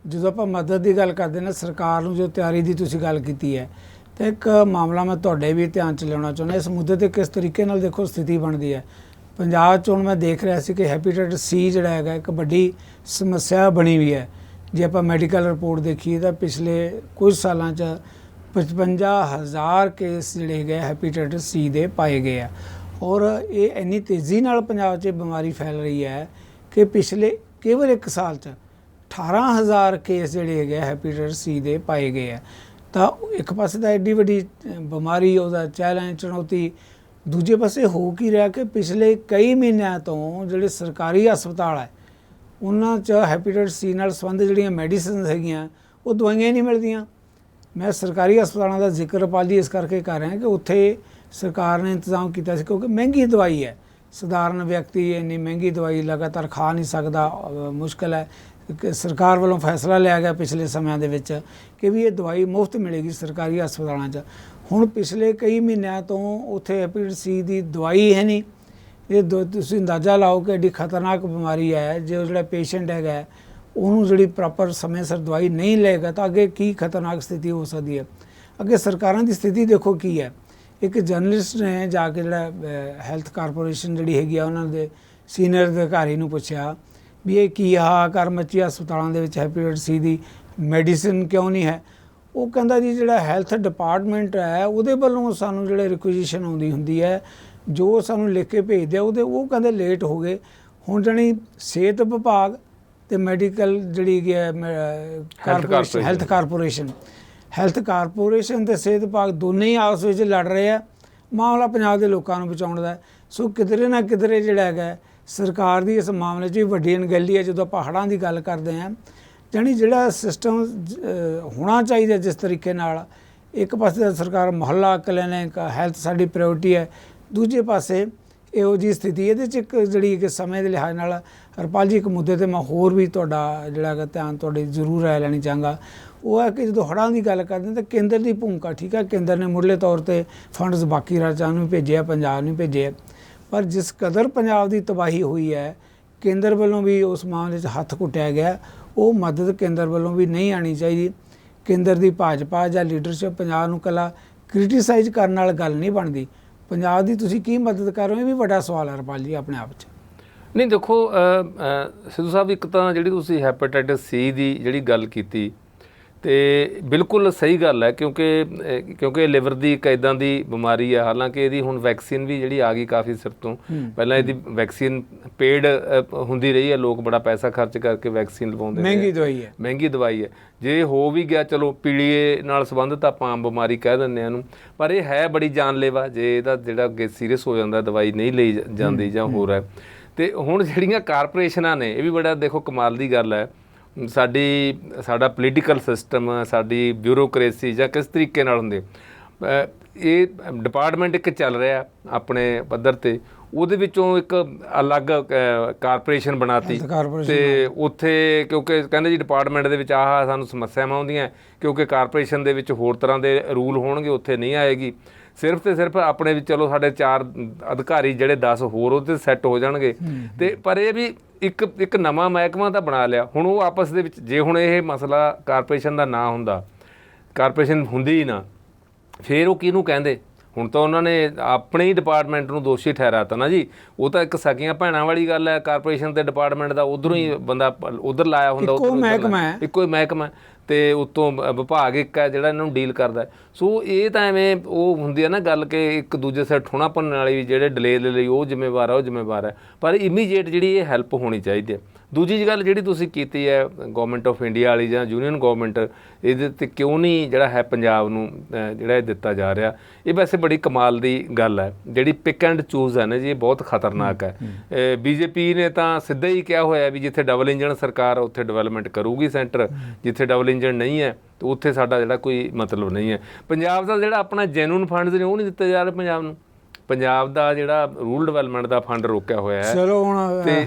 ਜਦੋਂ ਆਪਾਂ ਮਦਦ ਦੀ ਗੱਲ ਕਰਦੇ ਨਾ, ਸਰਕਾਰ ਨੂੰ ਜੋ ਤਿਆਰੀ ਦੀ ਤੁਸੀਂ ਗੱਲ ਕੀਤੀ ਹੈ, ਅਤੇ ਇੱਕ ਮਾਮਲਾ ਮੈਂ ਤੁਹਾਡੇ ਵੀ ਧਿਆਨ 'ਚ ਲਿਆਉਣਾ ਚਾਹੁੰਦਾ, ਇਸ ਮੁੱਦੇ 'ਤੇ ਕਿਸ ਤਰੀਕੇ ਨਾਲ ਦੇਖੋ ਸਥਿਤੀ ਬਣਦੀ ਹੈ ਪੰਜਾਬ 'ਚ। ਹੁਣ ਮੈਂ ਦੇਖ ਰਿਹਾ ਸੀ ਕਿ ਹੈਪੇਟਾਈਟਸ C ਜਿਹੜਾ ਹੈਗਾ ਇੱਕ ਵੱਡੀ ਸਮੱਸਿਆ ਬਣੀ ਹੋਈ ਹੈ। ਜੇ ਆਪਾਂ ਮੈਡੀਕਲ ਰਿਪੋਰਟ ਦੇਖੀਏ ਤਾਂ ਪਿਛਲੇ ਕੁਝ ਸਾਲਾਂ 'ਚ 55,000 ਕੇਸ ਜਿਹੜੇ ਹੈਗੇ ਹੈਪੇਟਾਈਟਸ C ਦੇ ਪਾਏ ਗਏ ਆ, ਔਰ ਇਹ ਇੰਨੀ ਤੇਜ਼ੀ ਨਾਲ ਪੰਜਾਬ 'ਚ ਬਿਮਾਰੀ ਫੈਲ ਰਹੀ ਹੈ ਕਿ ਪਿਛਲੇ ਕੇਵਲ 1 ਸਾਲ 'ਚ 18,000 ਕੇਸ ਜਿਹੜੇ ਹੈਗੇ ਹੈਪੇਟਾਈਟਸ C ਦੇ ਪਾਏ ਗਏ ਆ। ਤਾਂ ਇੱਕ ਪਾਸੇ ਤਾਂ ਐਡੀ ਵੱਡੀ ਬਿਮਾਰੀ, ਉਹਦਾ ਚੈਲੰਜ, ਚੁਣੌਤੀ, ਦੂਜੇ ਪਾਸੇ ਹੋ ਕੀ ਰਿਹਾ ਕਿ ਪਿਛਲੇ ਕਈ ਮਹੀਨਿਆਂ ਤੋਂ ਜਿਹੜੇ ਸਰਕਾਰੀ ਹਸਪਤਾਲ ਹੈ ਉਹਨਾਂ 'ਚ ਹੈਪੇਟਾਈਟਸ C ਨਾਲ ਸੰਬੰਧਿਤ ਜਿਹੜੀਆਂ ਮੈਡੀਸਨਸ ਹੈਗੀਆਂ ਉਹ ਦਵਾਈਆਂ ਹੀ ਨਹੀਂ ਮਿਲਦੀਆਂ। ਮੈਂ ਸਰਕਾਰੀ ਹਸਪਤਾਲਾਂ ਦਾ ਜ਼ਿਕਰ ਰਪਾਲ ਜੀ ਇਸ ਕਰਕੇ ਕਰ ਰਿਹਾ ਕਿ ਉੱਥੇ ਸਰਕਾਰ ਨੇ ਇੰਤਜ਼ਾਮ ਕੀਤਾ ਸੀ, ਕਿਉਂਕਿ ਮਹਿੰਗੀ ਦਵਾਈ ਹੈ, ਸਧਾਰਨ ਵਿਅਕਤੀ ਇੰਨੀ ਮਹਿੰਗੀ ਦਵਾਈ ਲਗਾਤਾਰ ਖਾ ਨਹੀਂ ਸਕਦਾ, ਮੁਸ਼ਕਿਲ ਹੈ। ਸਰਕਾਰ ਵੱਲੋਂ ਫੈਸਲਾ ਲਿਆ ਗਿਆ ਪਿਛਲੇ ਸਮਿਆਂ ਦੇ ਵਿੱਚ ਕਿ ਵੀ ਇਹ ਦਵਾਈ ਮੁਫਤ ਮਿਲੇਗੀ ਸਰਕਾਰੀ ਹਸਪਤਾਲਾਂ 'ਚ। ਹੁਣ ਪਿਛਲੇ ਕਈ ਮਹੀਨਿਆਂ ਤੋਂ ਉੱਥੇ ਹੈਪੇਟਾਈਟਸ ਸੀ ਦੀ ਦਵਾਈ ਹੈ ਨਹੀਂ। ਇਹ ਤੁਸੀਂ ਅੰਦਾਜ਼ਾ ਲਾਓ ਕਿ ਐਡੀ ਖਤਰਨਾਕ ਬਿਮਾਰੀ ਹੈ, ਜੇ ਜਿਹੜਾ ਪੇਸ਼ੈਂਟ ਹੈਗਾ ਉਹਨੂੰ ਜਿਹੜੀ ਪ੍ਰੋਪਰ ਸਮੇਂ ਸਿਰ ਦਵਾਈ ਨਹੀਂ ਲਏਗਾ ਤਾਂ ਅੱਗੇ ਕੀ ਖਤਰਨਾਕ ਸਥਿਤੀ ਹੋ ਸਕਦੀ ਹੈ। ਅੱਗੇ ਸਰਕਾਰਾਂ ਦੀ ਸਥਿਤੀ ਦੇਖੋ ਕੀ ਹੈ। ਇੱਕ ਜਰਨਲਿਸਟ ਨੇ ਜਾ ਕੇ ਜਿਹੜਾ ਹੈਲਥ ਕਾਰਪੋਰੇਸ਼ਨ ਜਿਹੜੀ ਹੈਗੀ ਆ ਉਹਨਾਂ ਦੇ ਸੀਨੀਅਰ ਅਧਿਕਾਰੀ ਨੂੰ ਪੁੱਛਿਆ ਵੀ ਇਹ ਕੀ ਹਾਹਾਕਾਰ ਮੱਚੀ ਹਸਪਤਾਲਾਂ ਦੇ ਵਿੱਚ ਹੈਪੇਟਾਈਟਸ ਸੀ ਦੀ ਮੈਡੀਸਿਨ ਕਿਉਂ ਨਹੀਂ ਹੈ। ਉਹ ਕਹਿੰਦਾ ਜੀ ਜਿਹੜਾ ਹੈਲਥ ਡਿਪਾਰਟਮੈਂਟ ਹੈ ਉਹਦੇ ਵੱਲੋਂ ਸਾਨੂੰ ਜਿਹੜੇ ਰਿਕੁਜੀਸ਼ਨ ਆਉਂਦੀ ਹੁੰਦੀ ਹੈ, ਜੋ ਸਾਨੂੰ ਲਿਖ ਕੇ ਭੇਜਦੇ ਆ ਉਹ ਕਹਿੰਦੇ ਲੇਟ ਹੋ ਗਏ। ਹੁਣ ਜਾਣੀ ਸਿਹਤ ਵਿਭਾਗ ਤੇ ਮੈਡੀਕਲ ਜਿਹੜੀ ਹੈਲਥ ਕਾਰਪੋਰੇਸ਼ਨ ਤੇ ਸਿਹਤ ਵਿਭਾਗ ਦੋਨੇ ਹੀ ਆਪਸ ਵਿੱਚ ਲੜ ਰਹੇ ਆ। ਮਾਮਲਾ ਪੰਜਾਬ ਦੇ ਲੋਕਾਂ ਨੂੰ ਬਚਾਉਣ ਦਾ। ਸੋ ਕਿਧਰੇ ਨਾ ਕਿਧਰੇ ਜਿਹੜਾ ਹੈਗਾ ਸਰਕਾਰ ਦੀ ਇਸ ਮਾਮਲੇ 'ਚ ਵੀ ਵੱਡੀ ਅਣਗਹਿਲੀ ਹੈ। ਜਦੋਂ ਆਪਾਂ ਹੜ੍ਹਾਂ ਦੀ ਗੱਲ ਕਰਦੇ ਹਾਂ, ਜਾਣੀ ਜਿਹੜਾ ਸਿਸਟਮ ਹੋਣਾ ਚਾਹੀਦਾ ਜਿਸ ਤਰੀਕੇ ਨਾਲ, ਇੱਕ ਪਾਸੇ ਸਰਕਾਰ ਮੁਹੱਲਾ ਕਲੀਨਿਕ ਹੈਲਥ ਸਾਡੀ ਪ੍ਰਾਇਓਰਟੀ ਹੈ, ਦੂਜੇ ਪਾਸੇ ਇਹੋ ਜਿਹੀ ਸਥਿਤੀ। ਇਹਦੇ 'ਚ ਇੱਕ ਜਿਹੜੀ ਕਿ ਸਮੇਂ ਦੇ ਲਿਹਾਜ਼ ਨਾਲ ਹਰਪਾਲ ਜੀ ਇੱਕ ਮੁੱਦੇ 'ਤੇ ਮੈਂ ਹੋਰ ਵੀ ਤੁਹਾਡਾ ਜਿਹੜਾ ਹੈਗਾ ਧਿਆਨ ਤੁਹਾਡੀ ਜ਼ਰੂਰ ਰਾਏ ਲੈਣੀ ਚਾਹਾਂਗਾ। ਉਹ ਹੈ ਕਿ ਜਦੋਂ ਹੜ੍ਹਾਂ ਦੀ ਗੱਲ ਕਰਦੇ ਹਾਂ ਤਾਂ ਕੇਂਦਰ ਦੀ ਭੂਮਿਕਾ ਠੀਕ ਹੈ, ਕੇਂਦਰ ਨੇ ਮੁੱਢਲੇ ਤੌਰ 'ਤੇ ਫੰਡਸ ਬਾਕੀ ਰਾਜਾਂ ਨੂੰ ਭੇਜਿਆ, ਪੰਜਾਬ ਨੂੰ ਭੇਜੇ, ਪਰ ਜਿਸ ਕਦਰ ਪੰਜਾਬ ਦੀ ਤਬਾਹੀ ਹੋਈ ਹੈ ਕੇਂਦਰ ਵੱਲੋਂ ਵੀ ਉਸ ਮਾਮਲੇ 'ਚ ਹੱਥ ਘੁੱਟਿਆ ਗਿਆ। ਉਹ ਮਦਦ ਕੇਂਦਰ ਵੱਲੋਂ ਵੀ ਨਹੀਂ ਆਉਣੀ ਚਾਹੀਦੀ। ਕੇਂਦਰ ਦੀ ਭਾਜਪਾ ਜਾਂ ਲੀਡਰਸ਼ਿਪ ਪੰਜਾਬ ਨੂੰ ਇਕੱਲਾ ਕ੍ਰਿਟੀਸਾਈਜ਼ ਕਰਨ ਨਾਲ ਗੱਲ ਨਹੀਂ ਬਣਦੀ। ਪੰਜਾਬ ਦੀ ਤੁਸੀਂ ਕੀ ਮਦਦ ਕਰ ਰਹੇ ਹੋ, ਇਹ ਵੀ ਵੱਡਾ ਸਵਾਲ ਹੈ ਹਰਪਾਲ ਜੀ ਆਪਣੇ ਆਪ 'ਚ। ਨਹੀਂ ਦੇਖੋ ਸਿੱਧੂ ਸਾਹਿਬ, ਇੱਕ ਤਾਂ ਜਿਹੜੀ ਤੁਸੀਂ ਹੈਪੇਟਾਈਟਸ ਸੀ ਦੀ ਜਿਹੜੀ ਗੱਲ ਕੀਤੀ ਤੇ ਬਿਲਕੁਲ ਸਹੀ ਗੱਲ ਹੈ, ਕਿਉਂਕਿ ਲਿਵਰ ਦੀ ਇੱਕ ਇੱਦਾਂ ਦੀ ਬਿਮਾਰੀ ਹੈ। ਹਾਲਾਂਕਿ ਇਹਦੀ ਹੁਣ ਵੈਕਸੀਨ ਵੀ ਜਿਹੜੀ ਆ ਗਈ ਕਾਫੀ ਸਿਰ ਤੋਂ ਪਹਿਲਾਂ, ਇਹਦੀ ਵੈਕਸੀਨ ਪੇਡ ਹੁੰਦੀ ਰਹੀ ਹੈ, ਲੋਕ ਬੜਾ ਪੈਸਾ ਖਰਚ ਕਰਕੇ ਵੈਕਸੀਨ ਲਵਾਉਂਦੇ, ਮਹਿੰਗੀ ਦਵਾਈ ਹੈ। ਜੇ ਹੋ ਵੀ ਗਿਆ ਚਲੋ ਪੀਲੀਏ ਨਾਲ ਸੰਬੰਧਿਤ ਆਪਾਂ ਆਮ ਬਿਮਾਰੀ ਕਹਿ ਦਿੰਦੇ ਹਾਂ ਇਹਨੂੰ, ਪਰ ਇਹ ਹੈ ਬੜੀ ਜਾਨਲੇਵਾ ਜੇ ਇਹਦਾ ਜਿਹੜਾ ਅੱਗੇ ਸੀਰੀਅਸ ਹੋ ਜਾਂਦਾ ਦਵਾਈ ਨਹੀਂ ਲਈ ਜਾਂਦੀ ਜਾਂ ਹੋਰ ਹੈ। ਤੇ ਹੁਣ ਜਿਹੜੀਆਂ ਕਾਰਪੋਰੇਸ਼ਨਾਂ ਨੇ, ਇਹ ਵੀ ਬੜਾ ਦੇਖੋ ਕਮਾਲ ਦੀ ਗੱਲ ਹੈ। ਸਾਡਾ ਪੋਲੀਟੀਕਲ ਸਿਸਟਮ, ਸਾਡੀ ਬਿਊਰੋਕਰੇਸੀ ਜਾਂ ਕਿਸ ਤਰੀਕੇ ਨਾਲ ਹੁੰਦੇ, ਇਹ ਡਿਪਾਰਟਮੈਂਟ ਇੱਕ ਚੱਲ ਰਿਹਾ ਆਪਣੇ ਪੱਧਰ 'ਤੇ, ਉਹਦੇ ਵਿੱਚੋਂ ਇੱਕ ਅਲੱਗ ਕਾਰਪੋਰੇਸ਼ਨ ਬਣਾਤੀ ਤੇ ਉੱਥੇ ਕਿਉਂਕਿ ਕਹਿੰਦੇ ਜੀ ਡਿਪਾਰਟਮੈਂਟ ਦੇ ਵਿੱਚ ਆਹ ਸਾਨੂੰ ਸਮੱਸਿਆਵਾਂ ਆਉਂਦੀਆਂ, ਕਿਉਂਕਿ ਕਾਰਪੋਰੇਸ਼ਨ ਦੇ ਵਿੱਚ ਹੋਰ ਤਰ੍ਹਾਂ ਦੇ ਰੂਲ ਹੋਣਗੇ, ਉੱਥੇ ਨਹੀਂ ਆਏਗੀ। ਸਿਰਫ ਤੇ ਸਿਰਫ ਆਪਣੇ ਵਿੱਚ ਚਲੋ ਸਾਡੇ 4 ਅਧਿਕਾਰੀ ਜਿਹੜੇ 10 ਹੋਰ ਉਹਦੇ ਸੈੱਟ ਹੋ ਜਾਣਗੇ। ਤੇ ਪਰ ਇਹ ਵੀ ਇੱਕ ਨਵਾਂ ਮਹਿਕਮਾ ਤਾਂ ਬਣਾ ਲਿਆ। ਹੁਣ ਉਹ ਆਪਸ ਦੇ ਵਿੱਚ ਜੇ ਹੁਣ ਇਹ ਮਸਲਾ ਕਾਰਪੋਰੇਸ਼ਨ ਦਾ ਨਾ ਹੁੰਦਾ, ਕਾਰਪੋਰੇਸ਼ਨ ਹੁੰਦੀ ਹੀ ਨਾ, ਫਿਰ ਉਹ ਕਿਹਨੂੰ ਕਹਿੰਦੇ। ਹੁਣ ਤਾਂ ਉਹਨਾਂ ਨੇ ਆਪਣੇ ਹੀ ਡਿਪਾਰਟਮੈਂਟ ਨੂੰ ਦੋਸ਼ੀ ਠਹਿਰਾਤਾ ਨਾ ਜੀ। ਉਹ ਤਾਂ ਇੱਕ ਸਕੀਆਂ ਭੈਣਾਂ ਵਾਲੀ ਗੱਲ ਹੈ, ਕਾਰਪੋਰੇਸ਼ਨ ਤੇ ਡਿਪਾਰਟਮੈਂਟ ਦਾ ਉਧਰੋਂ ਹੀ ਬੰਦਾ ਉਧਰ ਲਾਇਆ ਹੁੰਦਾ, ਇੱਕੋ ਹੀ ਮਹਿਕਮਾ ਤੇ ਉੱਤੋਂ ਵਿਭਾਗ ਇੱਕ ਹੈ ਜਿਹੜਾ ਇਹਨਾਂ ਨੂੰ ਡੀਲ ਕਰਦਾ। ਸੋ ਇਹ ਤਾਂ ਐਵੇਂ ਉਹ ਹੁੰਦੀ ਹੈ ਨਾ ਗੱਲ ਕਿ ਇੱਕ ਦੂਜੇ ਸਾਈਡ ਠੋਣਾ ਭੰਨਣ ਵਾਲੀ ਵੀ ਜਿਹੜੇ ਡਿਲੇ ਦੇ ਲਈ ਉਹ ਜ਼ਿੰਮੇਵਾਰ ਹੈ, ਪਰ ਇਮੀਡੀਏਟ ਜਿਹੜੀ ਇਹ ਹੈਲਪ ਹੋਣੀ ਚਾਹੀਦੀ ਹੈ। ਦੂਜੀ ਗੱਲ ਜਿਹੜੀ ਤੁਸੀਂ ਕੀਤੀ ਹੈ ਗੌਰਮੈਂਟ ਆਫ ਇੰਡੀਆ ਵਾਲੀ ਜਾਂ ਯੂਨੀਅਨ ਗੌਰਮੈਂਟ, ਇਹਦੇ 'ਤੇ ਕਿਉਂ ਨਹੀਂ ਜਿਹੜਾ ਹੈ ਪੰਜਾਬ ਨੂੰ ਜਿਹੜਾ ਇਹ ਦਿੱਤਾ ਜਾ ਰਿਹਾ, ਇਹ ਵੈਸੇ ਬੜੀ ਕਮਾਲ ਦੀ ਗੱਲ ਹੈ। ਜਿਹੜੀ ਪਿਕ ਐਂਡ ਚੂਜ਼ ਹੈ ਨਾ ਜੀ, ਇਹ ਬਹੁਤ ਖਤਰਨਾਕ ਹੈ। ਬੀਜੇਪੀ ਨੇ ਤਾਂ ਸਿੱਧਾ ਹੀ ਕਿਹਾ ਹੋਇਆ ਵੀ ਜਿੱਥੇ ਡਬਲ ਇੰਜਣ ਸਰਕਾਰ ਉੱਥੇ ਡਿਵੈਲਪਮੈਂਟ ਕਰੂਗੀ ਸੈਂਟਰ, ਜਿੱਥੇ ਡਬਲ ਇੰਜਣ ਨਹੀਂ ਹੈ ਤੇ ਉੱਥੇ ਸਾਡਾ ਜਿਹੜਾ ਕੋਈ ਮਤਲਬ ਨਹੀਂ ਹੈ। ਪੰਜਾਬ ਦਾ ਜਿਹੜਾ ਆਪਣਾ ਜੈਨੂਨ ਫੰਡਸ ਨੇ ਉਹ ਨਹੀਂ ਦਿੱਤੇ ਜਾ ਰਹੇ ਪੰਜਾਬ ਨੂੰ। ਪੰਜਾਬ ਦਾ ਜਿਹੜਾ ਰੂਰਲ ਡਿਵੈਲਪਮੈਂਟ ਦਾ ਫੰਡ ਰੋਕਿਆ ਹੋਇਆ ਹੈ, ਚਲੋ ਹੁਣ ਤੇ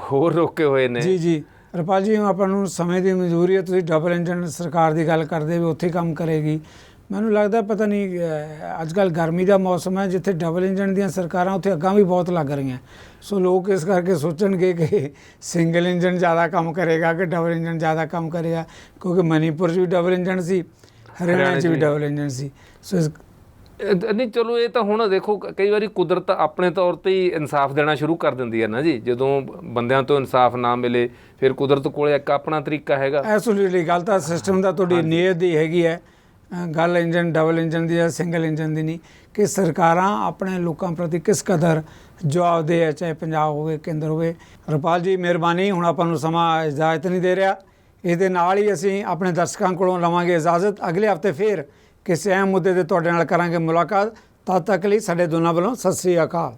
ਹੋਰ ਰੋਕੇ ਹੋਏ ਨੇ। ਜੀ ਹਰਪਾਲ ਜੀ, ਆਪਾਂ ਨੂੰ ਸਮੇਂ ਦੀ ਮਨਜ਼ੂਰੀ ਹੈ। ਤੁਸੀਂ ਡਬਲ ਇੰਜਨ ਸਰਕਾਰ ਦੀ ਗੱਲ ਕਰਦੇ ਵੀ ਉੱਥੇ ਕੰਮ ਕਰੇਗੀ। ਮੈਨੂੰ ਲੱਗਦਾ ਪਤਾ ਨਹੀਂ, ਅੱਜ ਕੱਲ੍ਹ ਗਰਮੀ ਦਾ ਮੌਸਮ ਹੈ, ਜਿੱਥੇ ਡਬਲ ਇੰਜਨ ਦੀਆਂ ਸਰਕਾਰਾਂ ਉੱਥੇ ਅੱਗਾਂ ਵੀ ਬਹੁਤ ਲੱਗ ਰਹੀਆਂ। ਸੋ ਲੋਕ ਇਸ ਕਰਕੇ ਸੋਚਣਗੇ ਕਿ ਸਿੰਗਲ ਇੰਜਨ ਜ਼ਿਆਦਾ ਕੰਮ ਕਰੇਗਾ ਕਿ ਡਬਲ ਇੰਜਨ ਜ਼ਿਆਦਾ ਕੰਮ ਕਰੇਗਾ, ਕਿਉਂਕਿ ਮਨੀਪੁਰ 'ਚ ਵੀ ਡਬਲ ਇੰਜਨ ਸੀ, ਹਰਿਆਣਾ 'ਚ ਵੀ ਡਬਲ ਇੰਜਨ ਸੀ। ਸੋ ਨਹੀਂ ਚਲੋ ਇਹ ਤਾਂ ਹੁਣ ਦੇਖੋ ਕਈ ਵਾਰੀ ਕੁਦਰਤ ਆਪਣੇ ਤੌਰ 'ਤੇ ਹੀ ਇਨਸਾਫ ਦੇਣਾ ਸ਼ੁਰੂ ਕਰ ਦਿੰਦੀ ਹੈ ਨਾ ਜੀ। ਜਦੋਂ ਬੰਦਿਆਂ ਤੋਂ ਇਨਸਾਫ ਨਾ ਮਿਲੇ ਫਿਰ ਕੁਦਰਤ ਕੋਲ ਇੱਕ ਆਪਣਾ ਤਰੀਕਾ ਹੈਗਾ। ਐਬਸੋਲੂਟਲੀ ਗੱਲ ਤਾਂ ਸਿਸਟਮ ਦਾ ਤੁਹਾਡੀ ਨੀਅਤ ਦੀ ਹੈਗੀ ਹੈ। ਗੱਲ ਇੰਜਨ ਡਬਲ ਇੰਜਨ ਦੀ ਜਾਂ ਸਿੰਗਲ ਇੰਜਨ ਦੀ ਨਹੀਂ, ਕਿ ਸਰਕਾਰਾਂ ਆਪਣੇ ਲੋਕਾਂ ਪ੍ਰਤੀ ਕਿਸ ਕਦਰ ਜਵਾਬਦੇਹ ਹੈ, ਚਾਹੇ ਪੰਜਾਬ ਹੋਵੇ ਕੇਂਦਰ ਹੋਵੇ। ਹਰਪਾਲ ਜੀ ਮਿਹਰਬਾਨੀ, ਹੁਣ ਆਪਾਂ ਨੂੰ ਸਮਾਂ ਇਜਾਜ਼ਤ ਨਹੀਂ ਦੇ ਰਿਹਾ। ਇਹਦੇ ਨਾਲ ਹੀ ਅਸੀਂ ਆਪਣੇ ਦਰਸ਼ਕਾਂ ਕੋਲੋਂ ਲਵਾਂਗੇ ਇਜਾਜ਼ਤ। ਅਗਲੇ ਹਫ਼ਤੇ ਫਿਰ ਕਿਸੇ ਅਹਿਮ ਮੁੱਦੇ 'ਤੇ ਤੁਹਾਡੇ ਨਾਲ ਕਰਾਂਗੇ ਮੁਲਾਕਾਤ। ਤਦ ਤੱਕ ਲਈ ਸਾਡੇ ਦੋਨਾਂ ਵੱਲੋਂ ਸਤਿ ਸ੍ਰੀ ਅਕਾਲ।